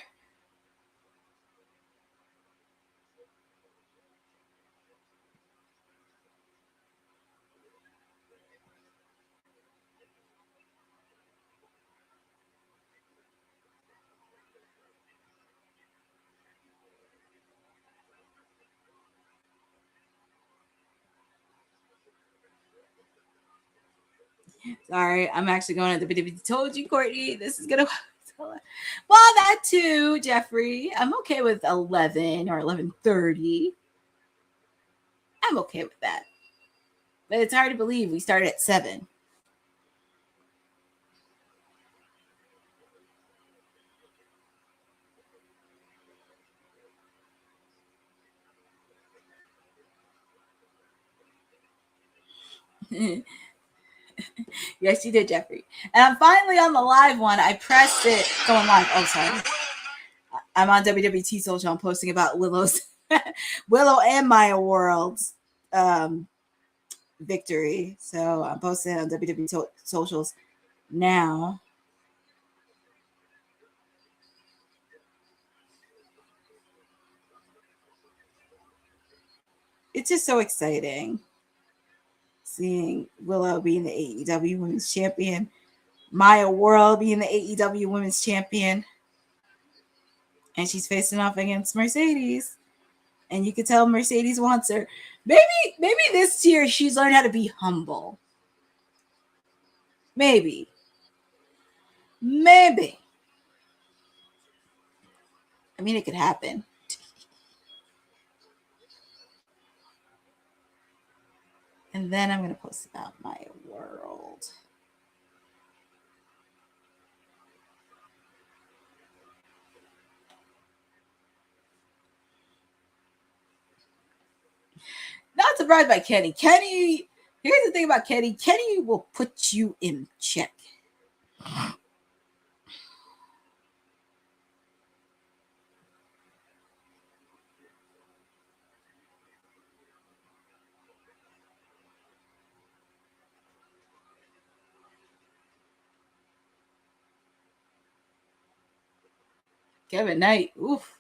Sorry, I'm actually going to the WWT. Told you, Courtney, this is going to... Well, that too, Jeffrey. I'm okay with 11 or 11:30. I'm okay with that. But it's hard to believe we started at 7. Yes, you did, Jeffrey. And I'm finally on the live one. I pressed it going live. Oh, sorry. I'm on WWT Social. I'm posting about Willow and Maya World's victory. So I'm posting on WWT Socials now. It's just so exciting seeing Willow being the AEW Women's Champion, Maya World being the AEW Women's Champion, and she's facing off against Mercedes. And you can tell Mercedes wants her. Maybe this year she's learned how to be humble. Maybe. I mean, it could happen. And then I'm going to post about my world. Not surprised by Kenny. Kenny, here's the thing about Kenny. Kenny will put you in check. Kevin Knight, oof.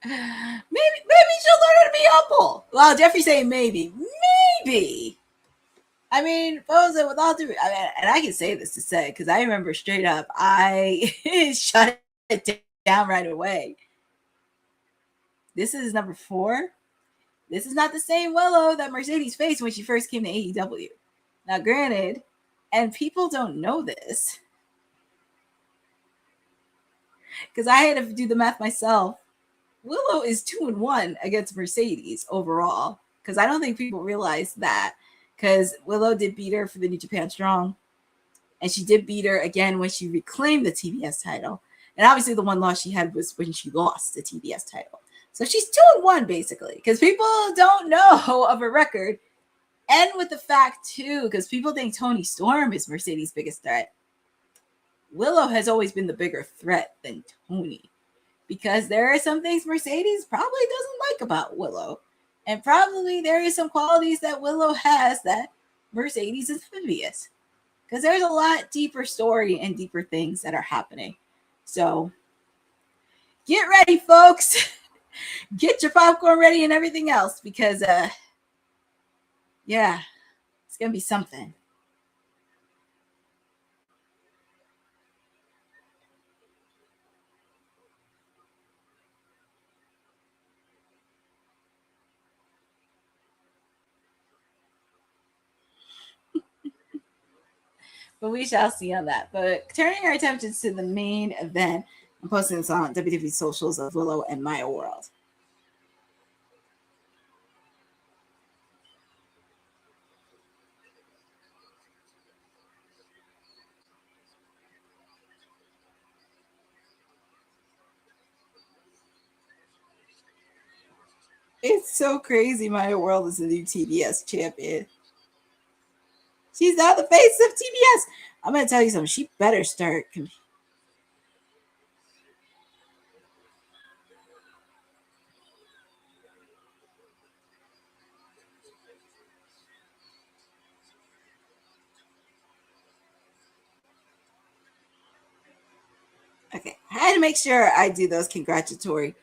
Maybe she'll learn how to be humble. Well, Jeffrey's saying maybe. I mean, Boza, with all due, and I can say this to say, because I remember straight up, I shut it down right away. This is number 4. This is not the same Willow that Mercedes faced when she first came to AEW. Now, granted, and people don't know this, because I had to do the math myself. Willow is 2-1 against Mercedes overall, because I don't think people realize that, because Willow did beat her for the New Japan Strong, and she did beat her again when she reclaimed the TBS title. And obviously the one loss she had was when she lost the TBS title. So she's 2-1 basically, because people don't know of her record. And with the fact too, because people think Toni Storm is Mercedes' biggest threat. Willow has always been the bigger threat than Toni, because there are some things Mercedes probably doesn't like about Willow. And probably there is some qualities that Willow has that Mercedes is envious. Because there's a lot deeper story and deeper things that are happening. So get ready, folks. get your popcorn ready and everything else because, yeah, it's going to be something. But we shall see on that. But turning our attention to the main event, I'm posting this on WWE socials of Willow and Maya World. It's so crazy. Maya World is the new TBS champion. She's now the face of TBS. I'm going to tell you something. She better start. Okay. I had to make sure I do those congratulatory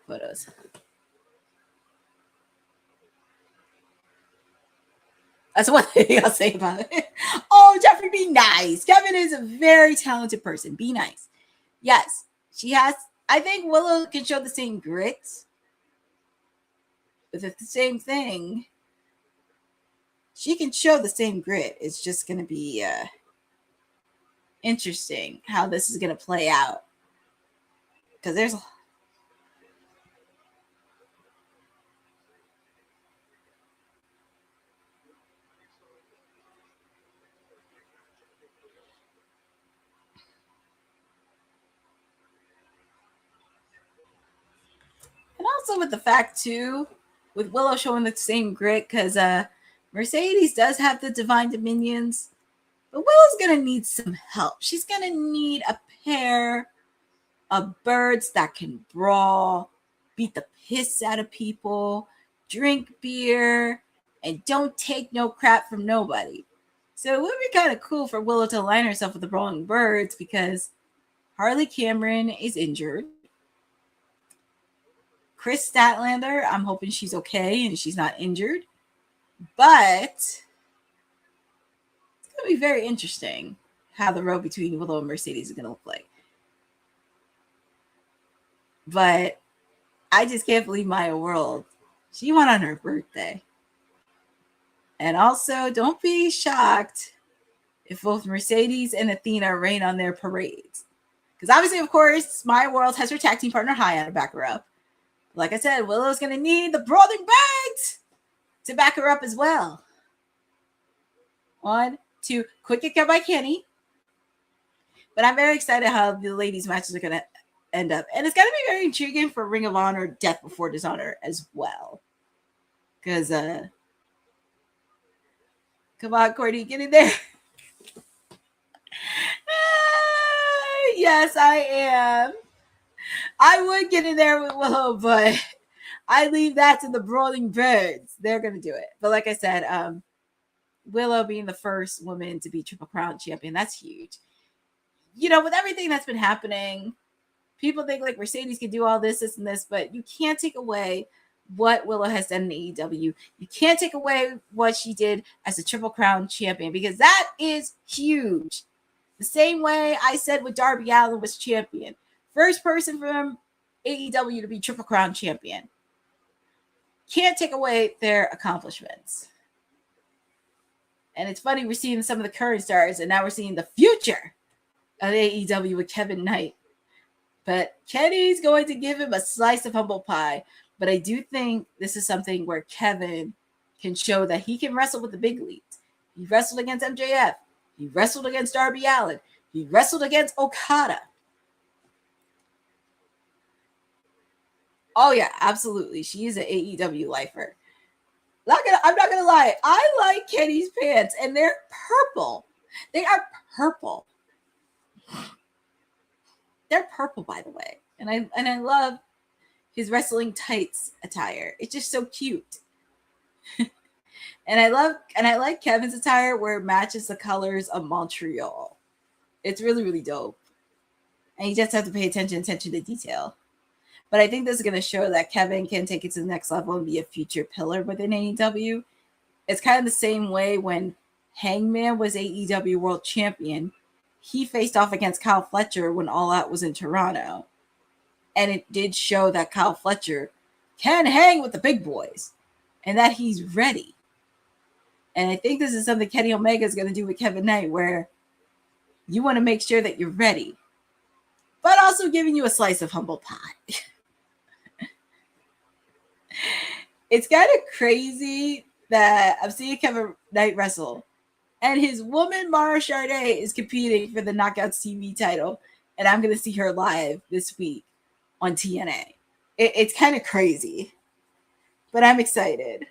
photos. That's one thing I'll say about it. Oh, Jeffrey, be nice. Kevin is a very talented person. Be nice. Yes, she has. I think Willow can show the same grit. But it's the same thing. She can show the same grit. It's just going to be interesting how this is going to play out. Because there's and also with the fact too, with Willow showing the same grit, because Mercedes does have the divine dominions, but Willow's gonna need some help. She's gonna need a pair of birds that can brawl, beat the piss out of people, drink beer, and don't take no crap from nobody. So it would be kind of cool for Willow to align herself with the brawling birds because Harley Cameron is injured. Chris Statlander, I'm hoping she's okay and she's not injured. But it's going to be very interesting how the road between Willow and Mercedes is going to look like. But I just can't believe Maya World. She won on her birthday. And also, don't be shocked if both Mercedes and Athena rain on their parades. Because obviously, of course, Maya World has her tag team partner Haya to back her up. Like I said, Willow's going to need the Brawling Birds to back her up as well. 1, 2, quick kick by Kenny. But I'm very excited how the ladies' matches are going to end up. And it's going to be very intriguing for Ring of Honor Death Before Dishonor as well. Because, come on, Courtney, get in there. Yes, I am. I would get in there with Willow, but I leave that to the Brawling Birds. They're going to do it. But like I said, Willow being the first woman to be Triple Crown champion, that's huge. You know, with everything that's been happening, people think like Mercedes can do all this, and this, but you can't take away what Willow has done in AEW. You can't take away what she did as a Triple Crown champion because that is huge. The same way I said with Darby Allin was champion. First person from AEW to be Triple Crown champion. Can't take away their accomplishments. And it's funny, we're seeing some of the current stars, and now we're seeing the future of AEW with Kevin Knight. But Kenny's going to give him a slice of humble pie. But I do think this is something where Kevin can show that he can wrestle with the big leagues. He wrestled against MJF. He wrestled against Darby Allin. He wrestled against Okada. Oh, yeah, absolutely. She is an AEW lifer. I'm not going to lie. I like Kenny's pants, and they're purple. They are purple. They're purple, by the way. And I love his wrestling tights attire. It's just so cute. And I like Kevin's attire where it matches the colors of Montreal. It's really, really dope. And you just have to pay attention to detail. But I think this is going to show that Kevin can take it to the next level and be a future pillar within AEW. It's kind of the same way when Hangman was AEW World Champion. He faced off against Kyle Fletcher when All Out was in Toronto. And it did show that Kyle Fletcher can hang with the big boys and that he's ready. And I think this is something Kenny Omega is going to do with Kevin Knight, where you want to make sure that you're ready, but also giving you a slice of humble pie. It's kind of crazy that I'm seeing Kevin Knight wrestle, and his woman Mara Sharday is competing for the Knockouts TV title, and I'm going to see her live this week on TNA. It's kind of crazy, but I'm excited.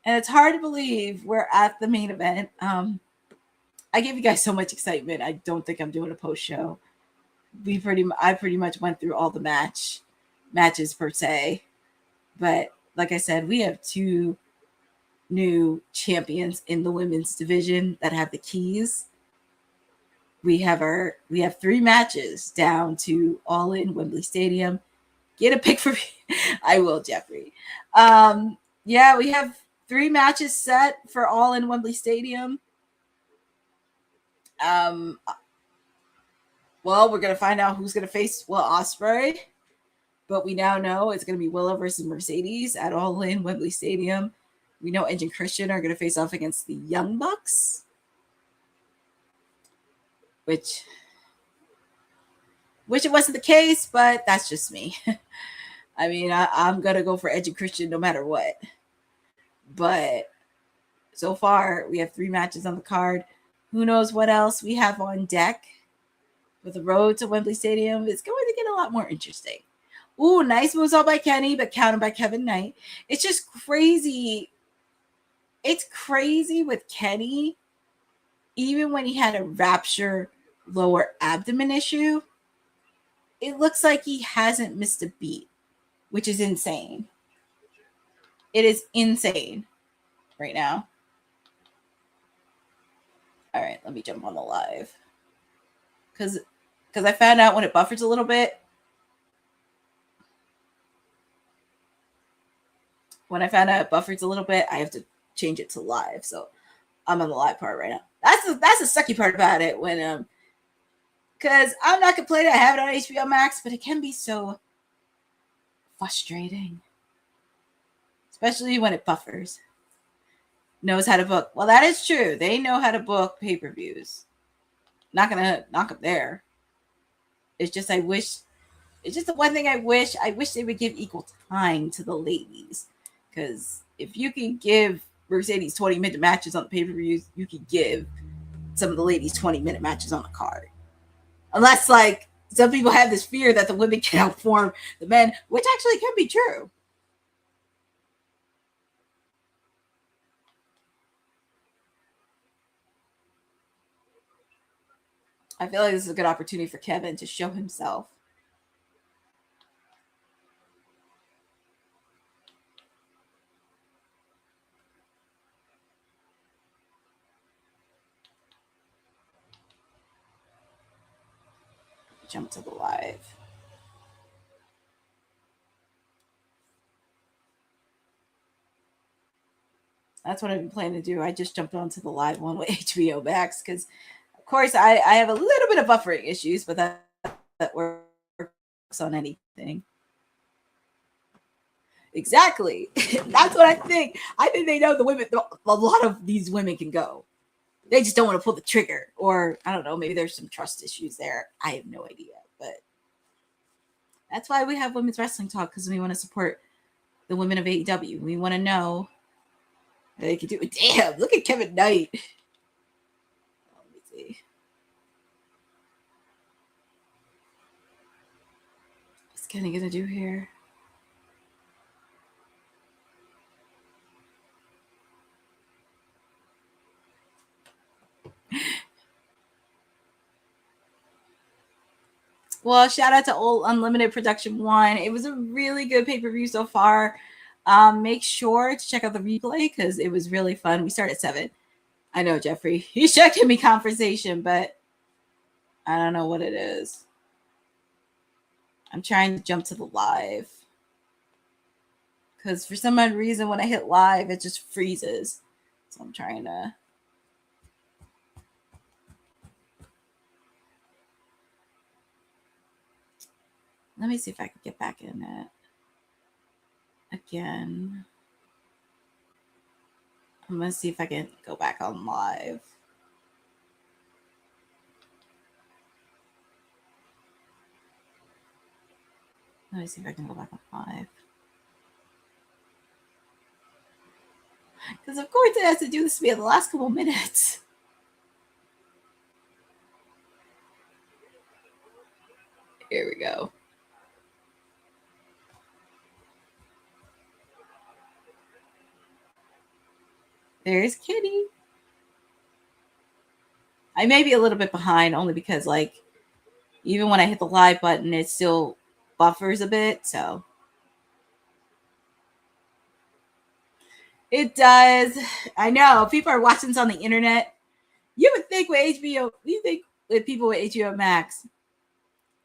And it's hard to believe we're at the main event. I gave you guys so much excitement. I don't think I'm doing a post show. I pretty much went through all the matches per se. But like I said, we have 2 new champions in the women's division that have the keys. We have 3 matches down to All In Wembley Stadium. Get a pick for me. I will, Jeffrey. Yeah, we have 3 matches set for All In Wembley Stadium. Well, we're going to find out who's going to face Ospreay. But we now know it's going to be Willow versus Mercedes at All In Wembley Stadium. We know Edge and Christian are going to face off against the Young Bucks. Which it wasn't the case, but that's just me. I mean, I'm going to go for Edge and Christian no matter what. But so far, we have 3 matches on the card. Who knows what else we have on deck with the road to Wembley Stadium. It's going to get a lot more interesting. Ooh, nice moves all by Kenny, but countered by Kevin Knight. It's just crazy. It's crazy with Kenny. Even when he had a rupture lower abdomen issue, it looks like he hasn't missed a beat, which is insane. It is insane right now. All right, let me jump on the live. Because I found out when it buffers a little bit. When I found out it buffers a little bit, I have to change it to live. So I'm on the live part right now. That's the sucky part about it. When because I'm not complaining, I have it on HBO Max, but it can be so frustrating. Especially when it buffers. Knows how to book. Well, that is true. They know how to book pay-per-views. Not gonna knock them there. It's just the one thing I wish they would give equal time to the ladies. Because if you can give Mercedes 20-minute matches on the pay-per-views, you can give some of the ladies 20-minute matches on the card. Unless, like, some people have this fear that the women can outperform the men, which actually can be true. I feel like this is a good opportunity for Kevin to show himself. Jump to the live. That's what I've been planning to do. I just jumped onto the live one with HBO Max because, of course, I have a little bit of buffering issues, but that works on anything. Exactly. That's what I think. I think they know a lot of these women can go. They just don't want to pull the trigger, or I don't know, maybe there's some trust issues there. I have no idea, but that's why we have Women's Wrestling Talk, because we want to support the women of AEW. We want to know that they can do it. Damn, look at Kevin Knight. Let me see. What's Kenny gonna do here? Well, shout out to Old Unlimited Production 1. It was a really good pay-per-view so far. Make sure to check out the replay because it was really fun. We start at 7. I know, Jeffrey. He's checking me conversation, but I don't know what it is. I'm trying to jump to the live. Because for some odd reason, when I hit live, it just freezes. So I'm trying to... Let me see if I can get back in it again. I'm going to see if I can go back on live. Let me see if I can go back on live. Because of course it has to do this to me in the last couple minutes. Here we go. There's Kitty. I may be a little bit behind only because, like, even when I hit the live button, it still buffers a bit. So it does. I know people are watching this on the internet. You would think with HBO, you think with people with HBO Max,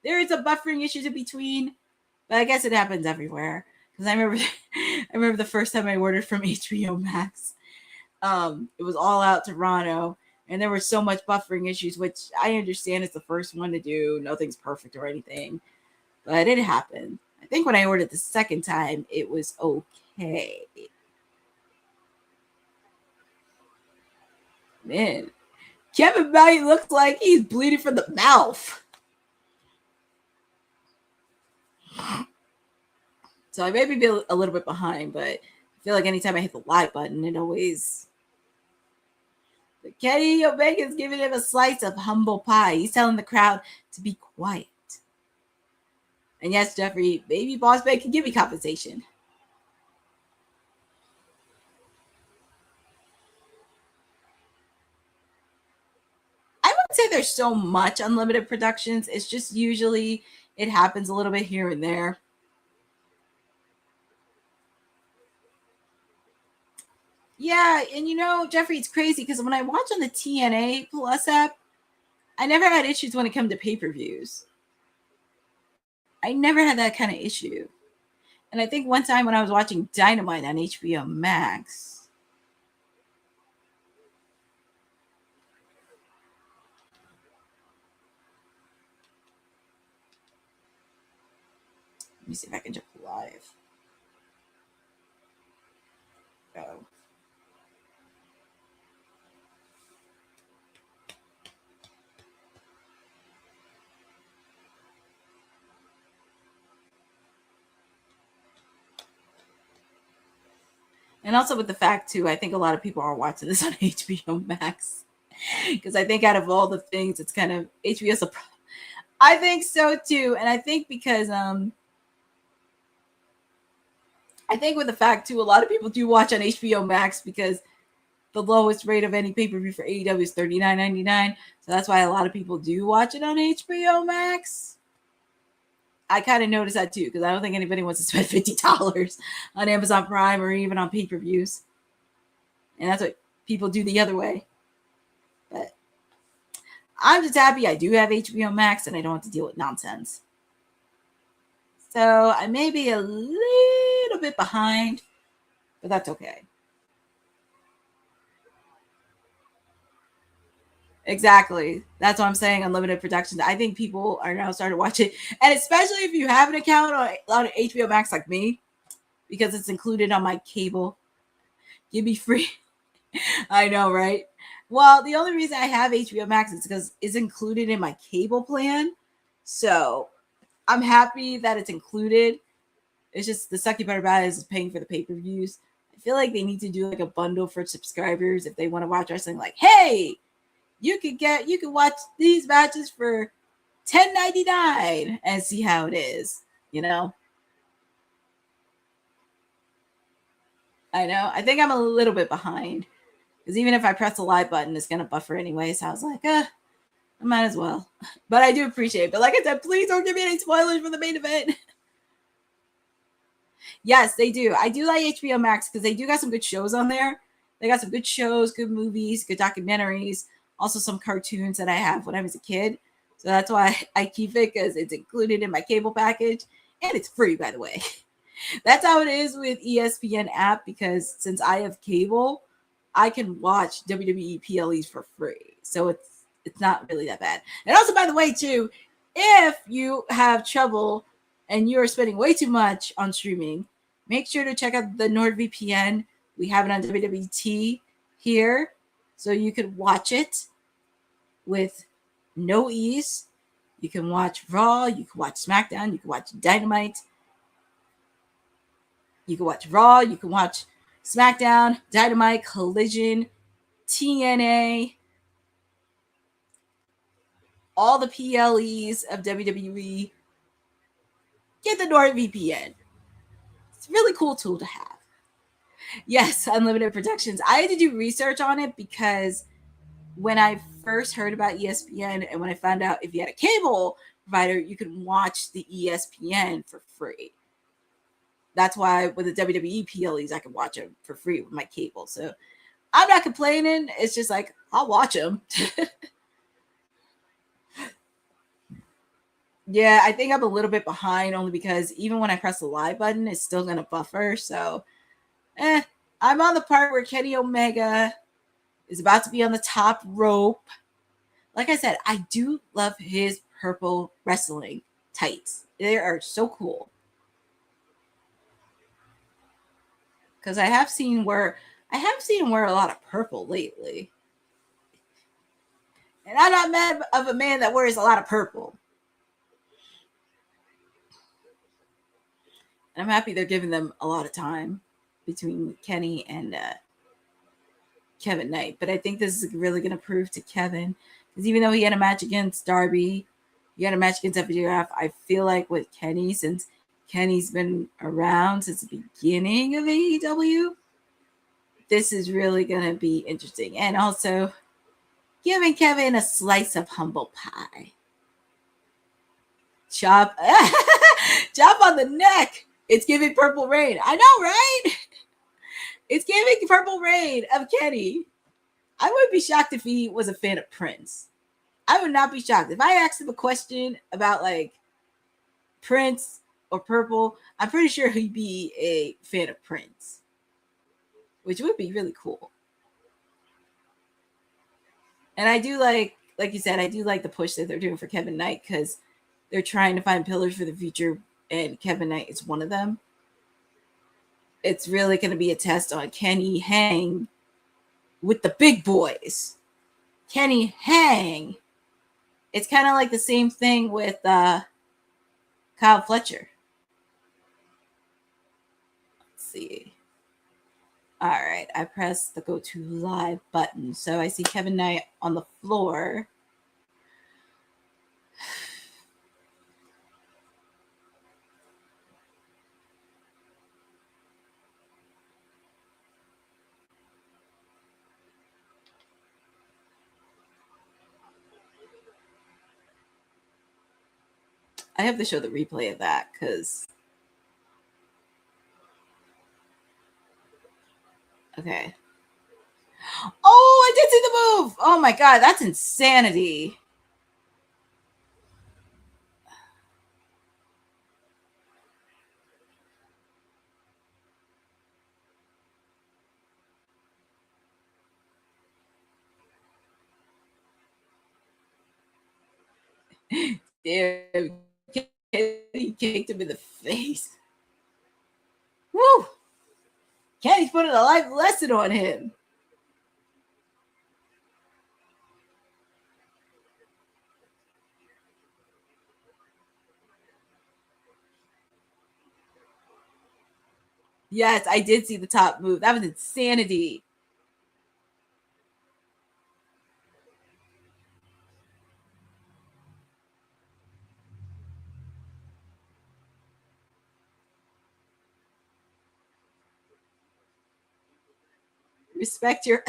there is a buffering issue in between, but I guess it happens everywhere. Because I remember the first time I ordered from HBO Max. It was All Out Toronto, and there was so much buffering issues, which I understand it's the first one to do. Nothing's perfect or anything, but it happened. I think when I ordered the second time, it was okay. Man, Kevin Knight looks like he's bleeding from the mouth. So I may be a little bit behind, but I feel like anytime I hit the live button, it always... Kenny Omega's giving him a slice of humble pie. He's telling the crowd to be quiet. And yes, Jeffrey, maybe Boss Man can give me compensation. I wouldn't say there's so much unlimited productions. It's just usually it happens a little bit here and there. Yeah, and you know, Jeffrey, it's crazy because when I watch on the TNA Plus app, I never had issues when it comes to pay-per-views. I never had that kind of issue. And I think one time when I was watching Dynamite on HBO Max, let me see if I can jump live. Go. And also with the fact, too, I think a lot of people are watching this on HBO Max. Because I think out of all the things, it's kind of HBO's a problem. I think so, too. And I think because I think with the fact, too, a lot of people do watch on HBO Max because the lowest rate of any pay-per-view for AEW is $39.99. So that's why a lot of people do watch it on HBO Max. I kind of noticed that too, because I don't think anybody wants to spend $50 on Amazon Prime or even on pay-per-views. And that's what people do the other way. But I'm just happy I do have HBO Max and I don't have to deal with nonsense. So I may be a little bit behind, but that's okay. Exactly. That's what I'm saying. Unlimited productions. I think people are now starting to watch it. And especially if you have an account on HBO Max like me, because it's included on my cable. Give me free. I know, right? Well, the only reason I have HBO Max is because it's included in my cable plan. So I'm happy that it's included. It's just the sucky part about it is paying for the pay-per-views. I feel like they need to do like a bundle for subscribers if they want to watch wrestling. Like, hey, you can watch these matches for $10.99 and see how it is, you know? I know. I think I'm a little bit behind. Because even if I press the live button, it's going to buffer anyway. So I was like, I might as well. But I do appreciate it. But like I said, please don't give me any spoilers for the main event. Yes, they do. I do like HBO Max because they do got some good shows on there. They got some good shows, good movies, good documentaries. Also some cartoons that I have when I was a kid. So that's why I keep it, because it's included in my cable package, and it's free, by the way. That's how it is with ESPN app, because since I have cable, I can watch WWE PLEs for free. So it's not really that bad. And also, by the way, too, if you have trouble and you're spending way too much on streaming, make sure to check out the NordVPN. We have it on WWT here, so you can watch it with no ease. You can watch Raw, you can watch SmackDown, you can watch Dynamite. You can watch Raw, you can watch SmackDown, Dynamite, Collision, TNA, all the PLEs of WWE. Get the NordVPN. It's a really cool tool to have. Yes, Unlimited Protections. I had to do research on it, because when I first heard about ESPN and when I found out if you had a cable provider, you could watch the ESPN for free. That's why with the WWE PLEs, I could watch them for free with my cable. So I'm not complaining. It's just like, I'll watch them. Yeah, I think I'm a little bit behind, only because even when I press the live button, it's still going to buffer. So I'm on the part where Kenny Omega is about to be on the top rope. Like I said, I do love his purple wrestling tights. They are so cool. Because I have seen him wear a lot of purple lately. And I'm not mad of a man that wears a lot of purple. And I'm happy they're giving them a lot of time between Kenny and Kevin Knight. But I think this is really going to prove to Kevin, because even though he had a match against Darby, he had a match against FJF, I feel like with Kenny, since Kenny's been around since the beginning of AEW, this is really going to be interesting. And also giving Kevin a slice of humble pie. Chop on the neck. It's giving Purple Rain. I know, right? It's giving Purple Rain of Kenny. I wouldn't be shocked if he was a fan of Prince. I would not be shocked. If I asked him a question about like Prince or Purple, I'm pretty sure he'd be a fan of Prince, which would be really cool. And I do like you said, I do like the push that they're doing for Kevin Knight, because they're trying to find pillars for the future, and Kevin Knight is one of them. It's really going to be a test on Kenny hang with the big boys. Kenny hang. It's kind of like the same thing with Kyle Fletcher. Let's see. All right, I pressed the go to live button. So I see Kevin Knight on the floor. I have to show the replay of that, because okay. Oh, I did see the move. Oh my god, that's insanity. Damn, Kenny kicked him in the face. Woo! Kenny's putting a life lesson on him. Yes, I did see the top move. That was insanity. Respect your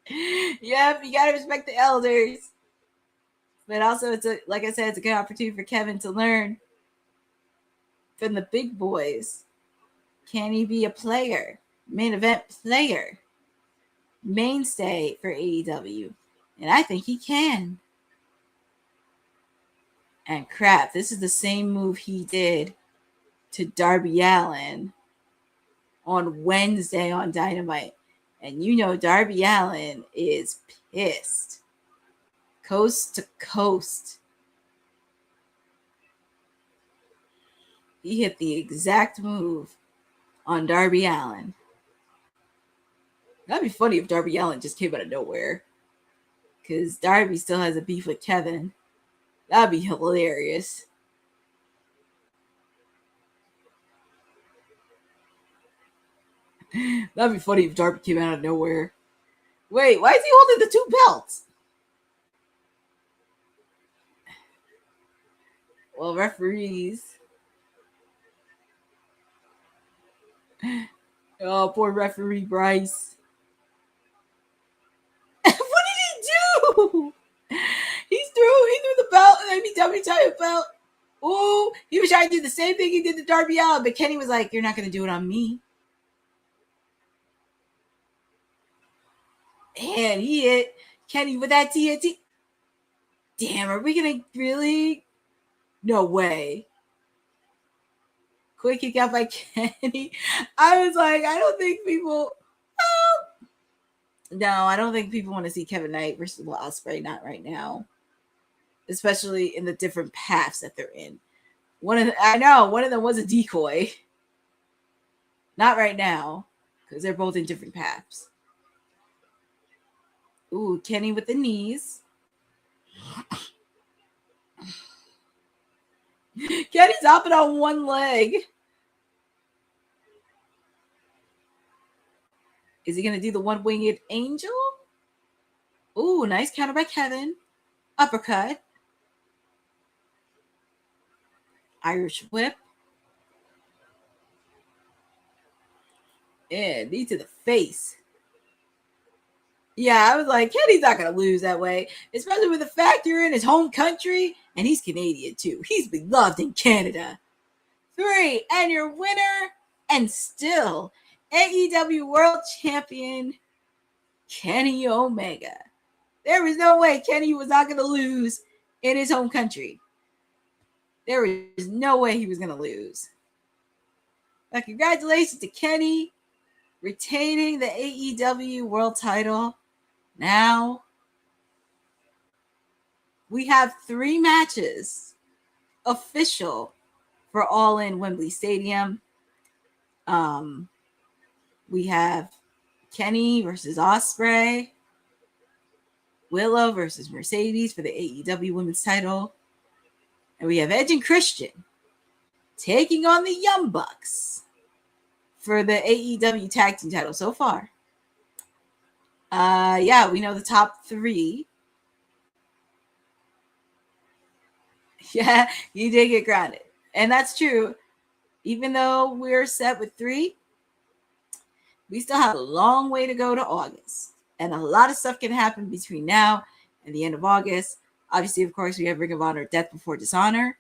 Yep, you gotta respect the elders. But also, it's like I said, it's a good opportunity for Kevin to learn from the big boys. Can he be a player, main event player, mainstay for AEW? And I think he can. And crap, this is the same move he did to Darby Allin on Wednesday on Dynamite. And you know Darby Allin is pissed. Coast to coast. He hit the exact move on Darby Allin. That'd be funny if Darby Allin just came out of nowhere. Because Darby still has a beef with Kevin. That'd be hilarious. That'd be funny if Darby came out of nowhere. Wait, why is he holding the two belts? Well, referees. Oh, poor referee Bryce. What did he do? He threw the belt, the AEW title belt. Oh, he was trying to do the same thing he did to Darby Allin, but Kenny was like, "You're not going to do it on me." And he hit Kenny with that TNT. Damn, are we going to really? No way. Quick kick out by Kenny. I was like, I don't think people. No, I don't think people want to see Kevin Knight versus Ospreay. Not right now, especially in the different paths that they're in. I know one of them was a decoy. Not right now, because they're both in different paths. Ooh, Kenny with the knees. Kenny's hopping on one leg. Is he going to do the one-winged angel? Ooh, nice counter by Kevin. Uppercut. Irish whip. And knee to the face. Yeah, I was like, Kenny's not going to lose that way. Especially with the fact you're in his home country. And he's Canadian, too. He's beloved in Canada. 3, and your winner, and still AEW World Champion, Kenny Omega. There was no way Kenny was not going to lose in his home country. There was no way he was going to lose. But congratulations to Kenny retaining the AEW World title. Now, we have 3 matches official for All In Wembley Stadium. We have Kenny versus Ospreay, Willow versus Mercedes for the AEW Women's title, and we have Edge and Christian taking on the Young Bucks for the AEW Tag Team title so far. Yeah, we know the top 3. Yeah, you did get grounded. And that's true. Even though we're set with 3, we still have a long way to go to August. And a lot of stuff can happen between now and the end of August. Obviously, of course, we have Ring of Honor Death Before Dishonor.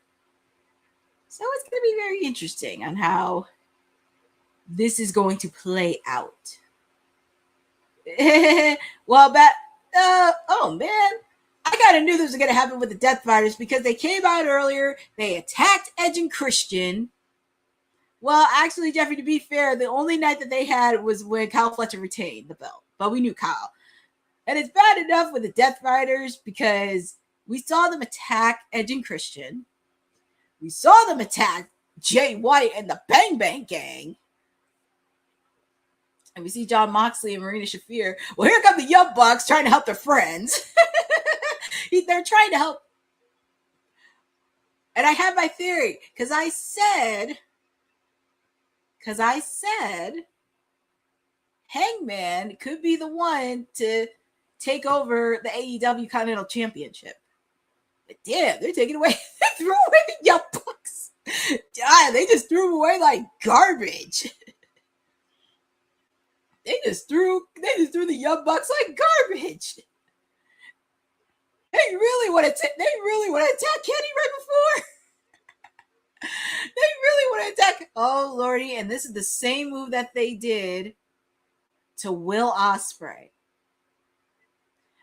So it's going to be very interesting on how this is going to play out. Well, oh, man. I kind of knew this was going to happen with the Death Fighters because they came out earlier. They attacked Edge and Christian. Well, actually, Jeffrey, to be fair, the only night that they had was when Kyle Fletcher retained the belt. But we knew Kyle. And it's bad enough with the Death Riders because we saw them attack Edge and Christian. We saw them attack Jay White and the Bang Bang Gang. And we see Jon Moxley and Marina Shafir. Well, here come the Young Bucks trying to help their friends. They're trying to help. And I have my theory because I said Hangman could be the one to take over the AEW Continental Championship. But damn, they're taking away. They threw away the Young Bucks. Yeah, they just threw them away like garbage. They just threw the Young Bucks like garbage. They really want to attack Kenny right before. They really want to attack. Oh, Lordy. And this is the same move that they did to Will Ospreay.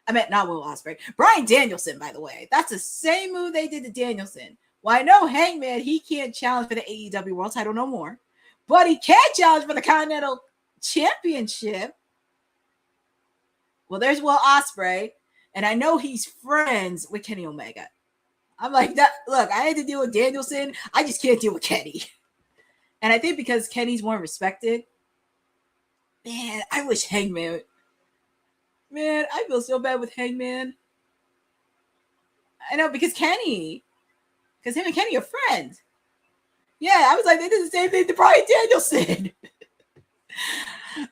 I meant not Will Ospreay. Bryan Danielson, by the way. That's the same move they did to Danielson. Well, I know Hangman, he can't challenge for the AEW World Title no more. But he can challenge for the Continental Championship. Well, there's Will Ospreay. And I know he's friends with Kenny Omega. I'm like, that. Look, I had to deal with Danielson. I just can't deal with Kenny. And I think because Kenny's more respected, man, I wish Hangman. Man, I feel so bad with Hangman. I know, because him and Kenny are friends. Yeah, I was like, they did the same thing to Bryan Danielson.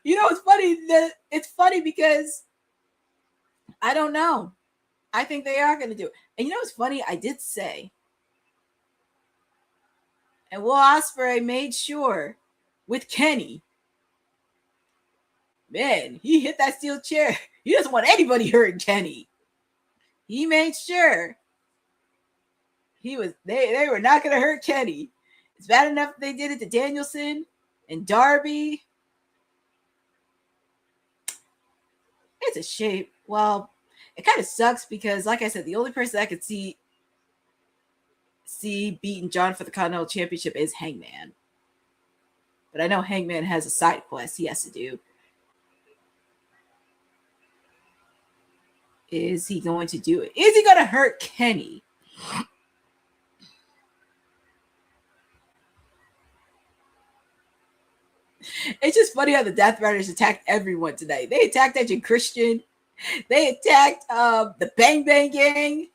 You know, it's funny. It's funny because I don't know. I think they are going to do it. And you know what's funny? I did say, and Will Ospreay made sure with Kenny, man, he hit that steel chair. He doesn't want anybody hurting Kenny. He made sure they were not going to hurt Kenny. It's bad enough they did it to Danielson and Darby. It's a shame. Well, it kind of sucks because, like I said, the only person I could see beating Jon for the Continental Championship is Hangman. But I know Hangman has a side quest he has to do. Is he going to do it? Is he going to hurt Kenny? It's just funny how the Death Riders attacked everyone tonight. They attacked Edge and Christian. They attacked the Bang Bang Gang.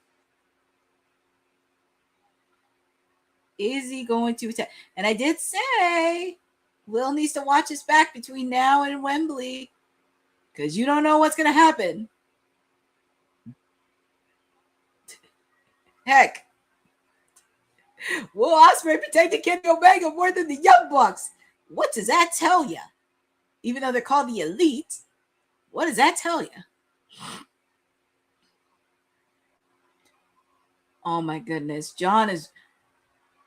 Is he going to attack? And I did say Will needs to watch his back between now and Wembley because you don't know what's going to happen. Heck, Will Ospreay protected Kenny Omega more than the Young Bucks. What does that tell you? Even though they're called the Elite, what does that tell you? Oh my goodness. Does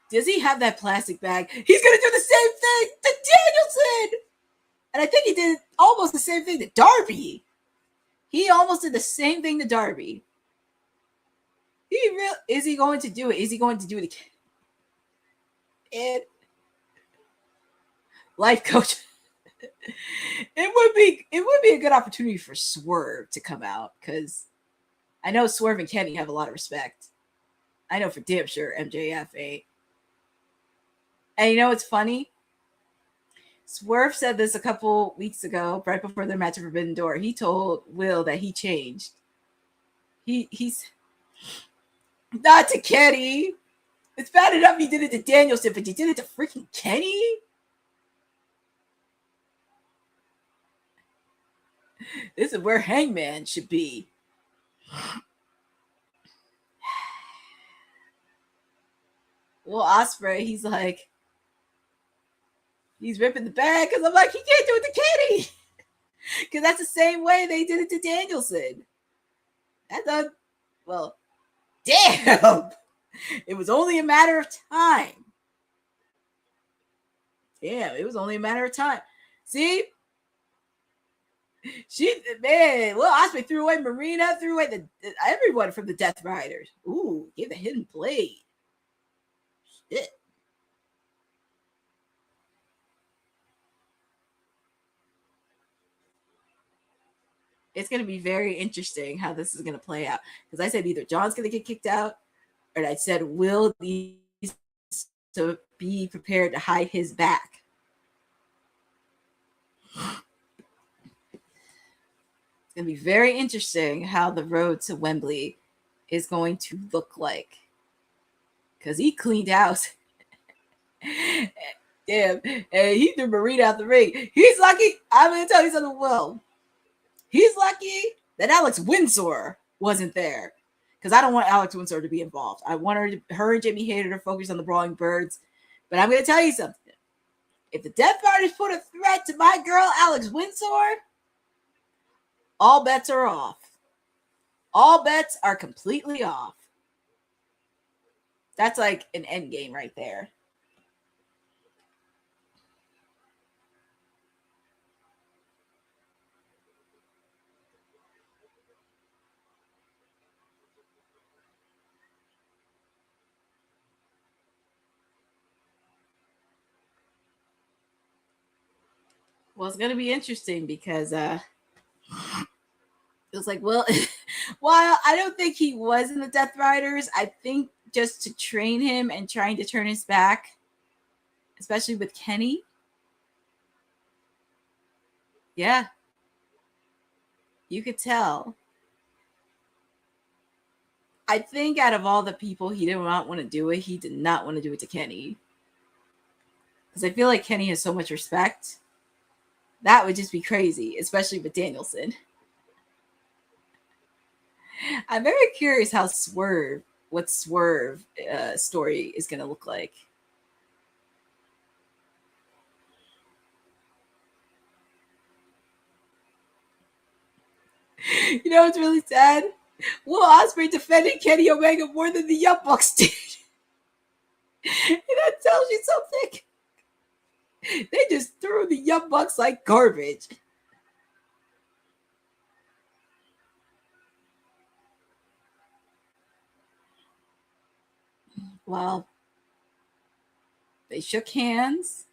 he have that plastic bag? He's going to do the same thing to Danielson. And I think he did almost the same thing to Darby. He almost did the same thing to Darby. Is he going to do it? Is he going to do it again? And life coach. It would be a good opportunity for Swerve to come out because I know Swerve and Kenny have a lot of respect. I know for damn sure MJF ain't. And you know what's funny? Swerve said this a couple weeks ago, right before their match at Forbidden Door. He told Will that he changed. He's not to Kenny. It's bad enough he did it to Danielson, but he did it to freaking Kenny? This is where Hangman should be. Well, Ospreay, he's ripping the bag because I'm like, he can't do it to Kenny. Because that's the same way they did it to Danielson. Well, damn. It was only a matter of time. Damn, it was only a matter of time. See? Ospreay threw away Marina, threw away everyone from the Death Riders. Ooh, gave the hidden blade. Shit. It's going to be very interesting how this is going to play out. Because I said either Jon's going to get kicked out, or I said Will needs to be prepared to hide his back. It's going to be very interesting how the road to Wembley is going to look like. Because he cleaned out. Damn. And he threw Marina out the ring. He's lucky. I'm going to tell you something, Will. He's lucky that Alex Windsor wasn't there. Because I don't want Alex Windsor to be involved. I want her and Jimmy Hayter to focus on the Brawling Birds. But I'm going to tell you something. If the Death Riders put a threat to my girl, Alex Windsor, all bets are off. All bets are completely off. That's like an end game right there. Well, it's gonna be interesting because it was like, well, while I don't think he was in the Death Riders, I think just to train him and trying to turn his back, especially with Kenny. Yeah. You could tell. I think out of all the people he did not want to do it, he did not want to do it to Kenny. Because I feel like Kenny has so much respect. That would just be crazy, especially with Danielson. I'm very curious how Swerve story is going to look like. You know what's really sad? Will Ospreay defended Kenny Omega more than the Young Bucks did. And that tells you something. They just threw the Young Bucks like garbage. Well, they shook hands.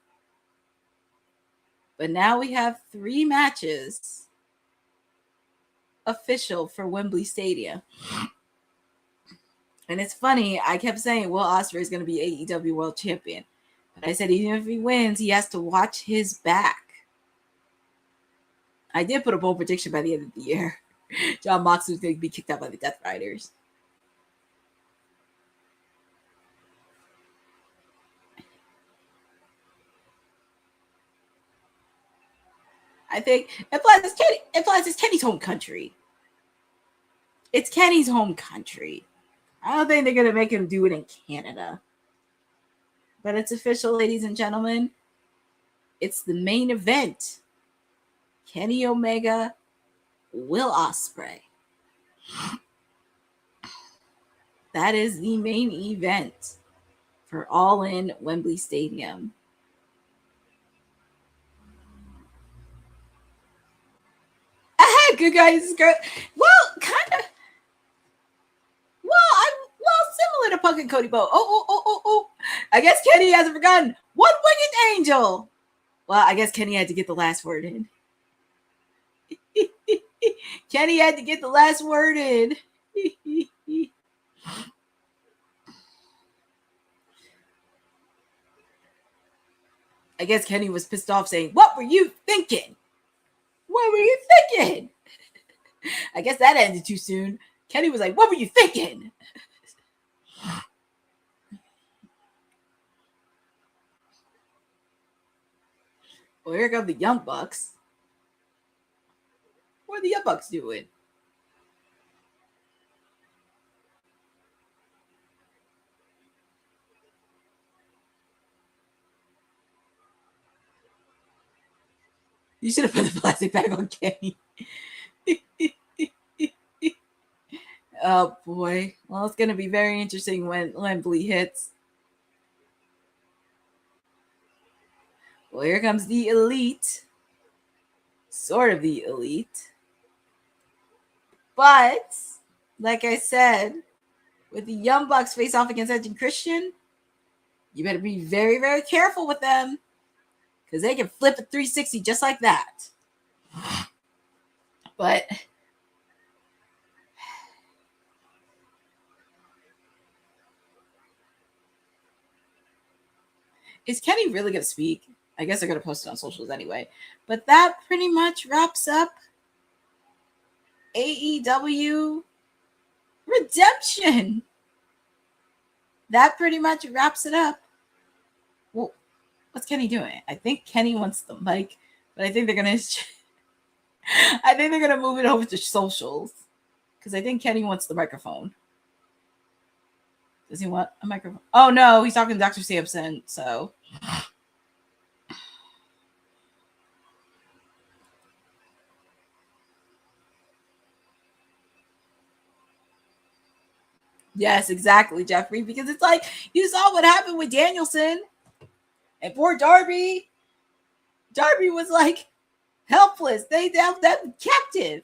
But now we have 3 matches official for Wembley Stadium. And it's funny, I kept saying, well, Ospreay is going to be AEW World Champion. But I said, even if he wins, he has to watch his back. I did put a bold prediction by the end of the year. Jon Moxley was going to be kicked out by the Death Riders. I think, and plus it's Kenny's home country. It's Kenny's home country. I don't think they're going to make him do it in Canada. But it's official, ladies and gentlemen. It's the main event. Kenny Omega, Will Ospreay. That is the main event for All In Wembley Stadium. Good guys, girl. Well, kind of. Similar to Punk and Cody Bo. Oh. I guess Kenny hasn't forgotten. One-winged angel. Well, I guess Kenny had to get the last word in. Kenny had to get the last word in. I guess Kenny was pissed off saying, what were you thinking? What were you thinking? I guess that ended too soon. Kenny was like, what were you thinking? Well, here come the Young Bucks. What are the Young Bucks doing? You should have put the plastic bag on Kenny. Oh, boy. Well, it's going to be very interesting when Wembley hits. Well, here comes the Elite. Sort of the Elite. But, like I said, with the Young Bucks face off against Edge and Christian, you better be very, very careful with them. Because they can flip a 360 just like that. But is Kenny really going to speak? I guess they're going to post it on socials anyway. But that pretty much wraps up AEW Redemption. That pretty much wraps it up. Well, what's Kenny doing? I think Kenny wants the mic, but I think they're going to move it over to socials because I think Kenny wants the microphone. Does he want a microphone? Oh, no, he's talking to Dr. Sampson, so. Yes, exactly, Jeffrey, because it's like you saw what happened with Danielson and poor Darby. Darby was like helpless. They held them captive.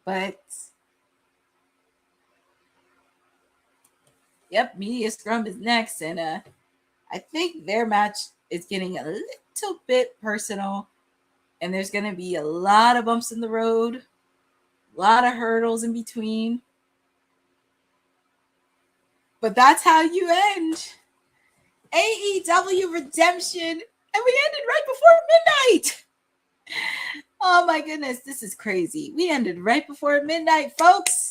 But yep, Media Scrum is next, and I think their match is getting a little bit personal, and there's going to be a lot of bumps in the road, a lot of hurdles in between. But that's how you end AEW Redemption, and we ended right before midnight. Oh my goodness, this is crazy. We ended right before midnight, folks.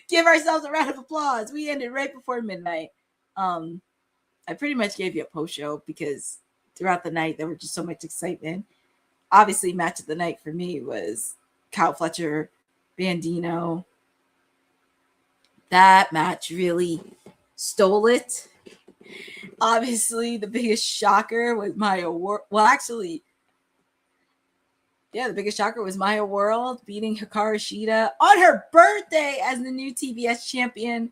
Give ourselves a round of applause. We ended right before midnight. I pretty much gave you a post show because throughout the night there was just so much excitement. Obviously, match of the night for me was Kyle Fletcher, Bandido. That match really stole it. Obviously, the biggest shocker was Maya World. Well, actually, yeah, the biggest shocker was Maya World beating Hikaru Shida on her birthday as the new TBS champion.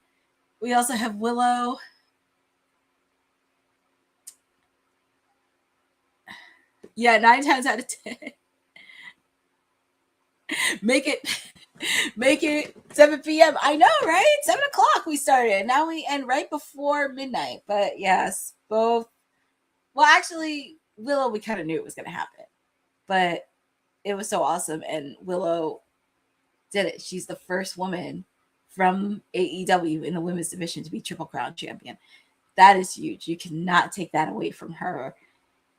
We also have Willow. Yeah, 9 times out of 10. Make it 7 p.m. I know, right? 7 o'clock we started. Now we end right before midnight. But yes, both. Well, actually, Willow, we kind of knew it was going to happen. But it was so awesome. And Willow did it. She's the first woman from AEW in the women's division to be Triple Crown champion. That is huge. You cannot take that away from her.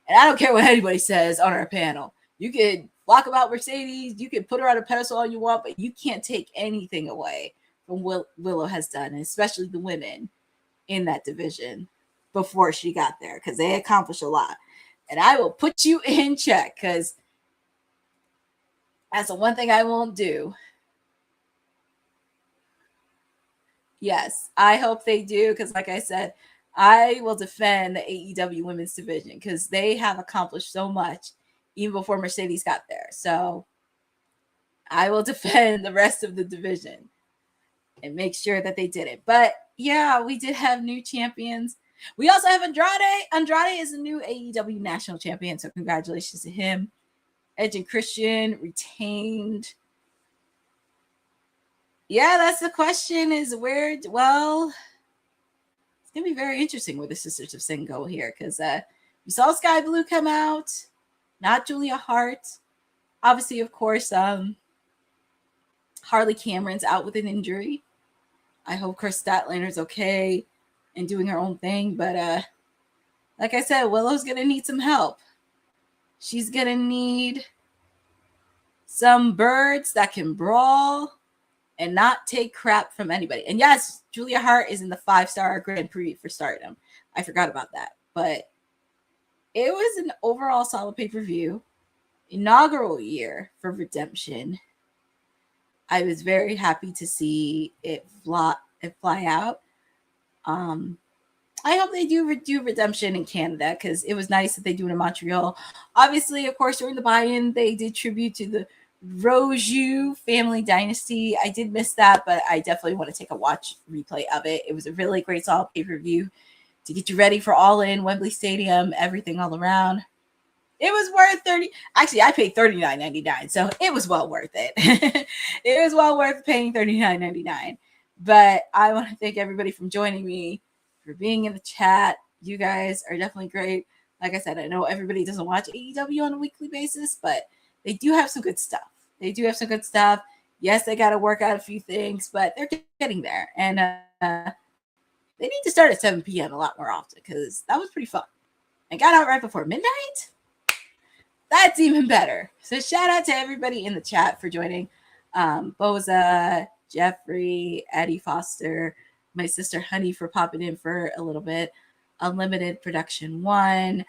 And I don't care what anybody says on our panel. You could walk about Mercedes. You can put her on a pedestal all you want, but you can't take anything away from what Willow has done, and especially the women in that division before she got there, because they accomplished a lot. And I will put you in check, because that's the one thing I won't do. Yes, I hope they do, because like I said, I will defend the AEW women's division because they have accomplished so much even before Mercedes got there. So I will defend the rest of the division and make sure that they did it. But yeah, we did have new champions. We also have Andrade. Andrade is a new AEW national champion. So congratulations to him. Edge and Christian retained. Yeah, that's the question, is where, well, it's going to be very interesting where the Sisters of Sin go here, because we saw Sky Blue come out, not Julia Hart. Obviously, of course, Harley Cameron's out with an injury. I hope Chris Statlander's okay and doing her own thing, but like I said, Willow's going to need some help. She's going to need some birds that can brawl and not take crap from anybody. And yes, Julia Hart is in the 5-star Grand Prix for Stardom. I forgot about that. But it was an overall solid pay-per-view. Inaugural year for Redemption. I was very happy to see it fly out. I hope they do Redemption in Canada, because it was nice that they do it in Montreal. Obviously, of course, during the buy-in, they did tribute to the Roju family dynasty. I did miss that, but I definitely want to take a watch replay of it. It was a really great solid pay-per-view to get you ready for All In, Wembley Stadium, everything all around. It was worth Actually, I paid $39.99, so it was well worth it. It was well worth paying $39.99. But I want to thank everybody for joining me, for being in the chat. You guys are definitely great. Like I said, I know everybody doesn't watch AEW on a weekly basis, but they do have some good stuff. Yes, they got to work out a few things, but they're getting there. And they need to start at 7 p.m. a lot more often, because that was pretty fun. And got out right before midnight. That's even better. So shout out to everybody in the chat for joining. Boza, Jeffrey, Addie Foster, my sister Honey for popping in for a little bit. Unlimited Production 1.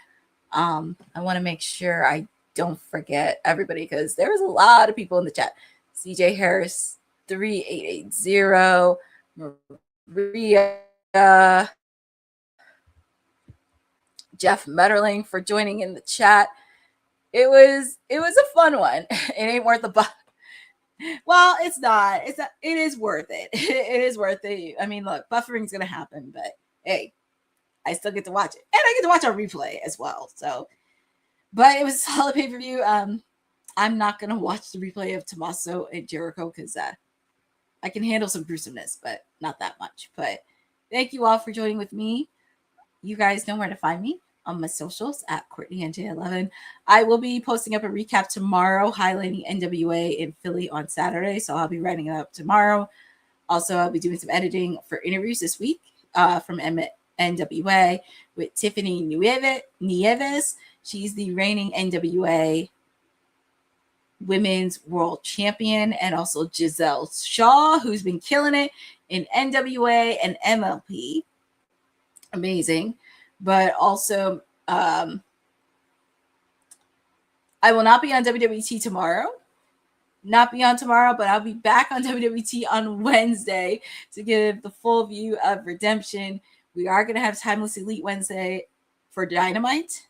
I want to make sure I don't forget everybody, because there was a lot of people in the chat. CJ Harris 3880, Maria, Jeff Metterling for joining in the chat. It was a fun one. It ain't worth the buck. Well, it's not. It is worth it. It is worth it. I mean, look, buffering's gonna happen, but hey, I still get to watch it, and I get to watch our replay as well. So, but it was a solid pay-per-view. I'm not gonna watch the replay of Tommaso and Jericho, because I can handle some gruesomeness, but not that much. But thank you all for joining with me. You guys know where to find me on my socials at CourtneyNJ11. I will be posting up a recap tomorrow, highlighting NWA in Philly on Saturday. So I'll be writing it up tomorrow. Also, I'll be doing some editing for interviews this week from NWA with Tiffany Nieves. She's the reigning NWA Women's World Champion, and also Giselle Shaw, who's been killing it in NWA and MLP. Amazing. But also, I will not be on WWT tomorrow. But I'll be back on WWT on Wednesday to give the full view of Redemption. We are going to have Timeless Elite Wednesday for Dynamite.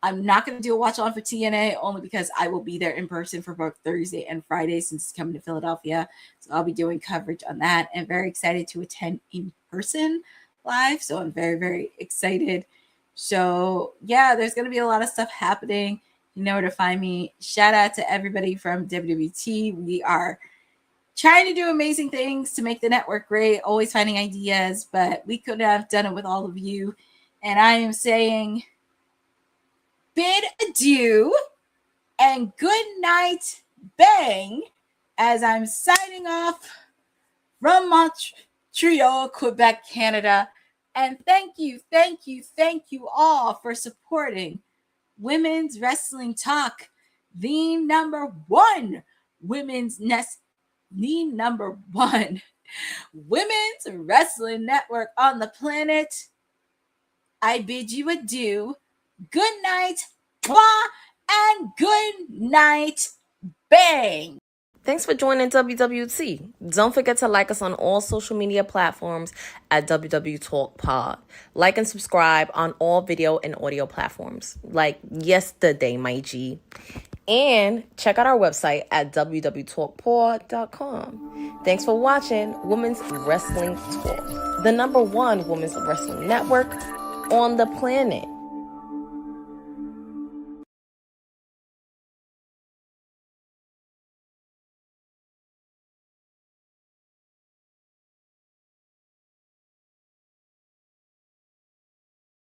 I'm not going to do a watch on for TNA only because I will be there in person for both Thursday and Friday since it's coming to Philadelphia. So I'll be doing coverage on that and very excited to attend in person live. So I'm very, very excited. So yeah, there's going to be a lot of stuff happening. You know where to find me. Shout out to everybody from WWT. We are trying to do amazing things to make the network great, always finding ideas, but we could have done it with all of you. And I am saying bid adieu and good night, bang, as I'm signing off from Montreal, Quebec, Canada. And thank you all for supporting Women's Wrestling Talk, the number one women's wrestling network on the planet. I bid you adieu. Good night, and good night, bang. Thanks for joining WWT. Don't forget to like us on all social media platforms at WW Talk Pod. Like and subscribe on all video and audio platforms, like yesterday, my G. And check out our website at www.talkpod.com. Thanks for watching Women's Wrestling Talk, the number one women's wrestling network on the planet.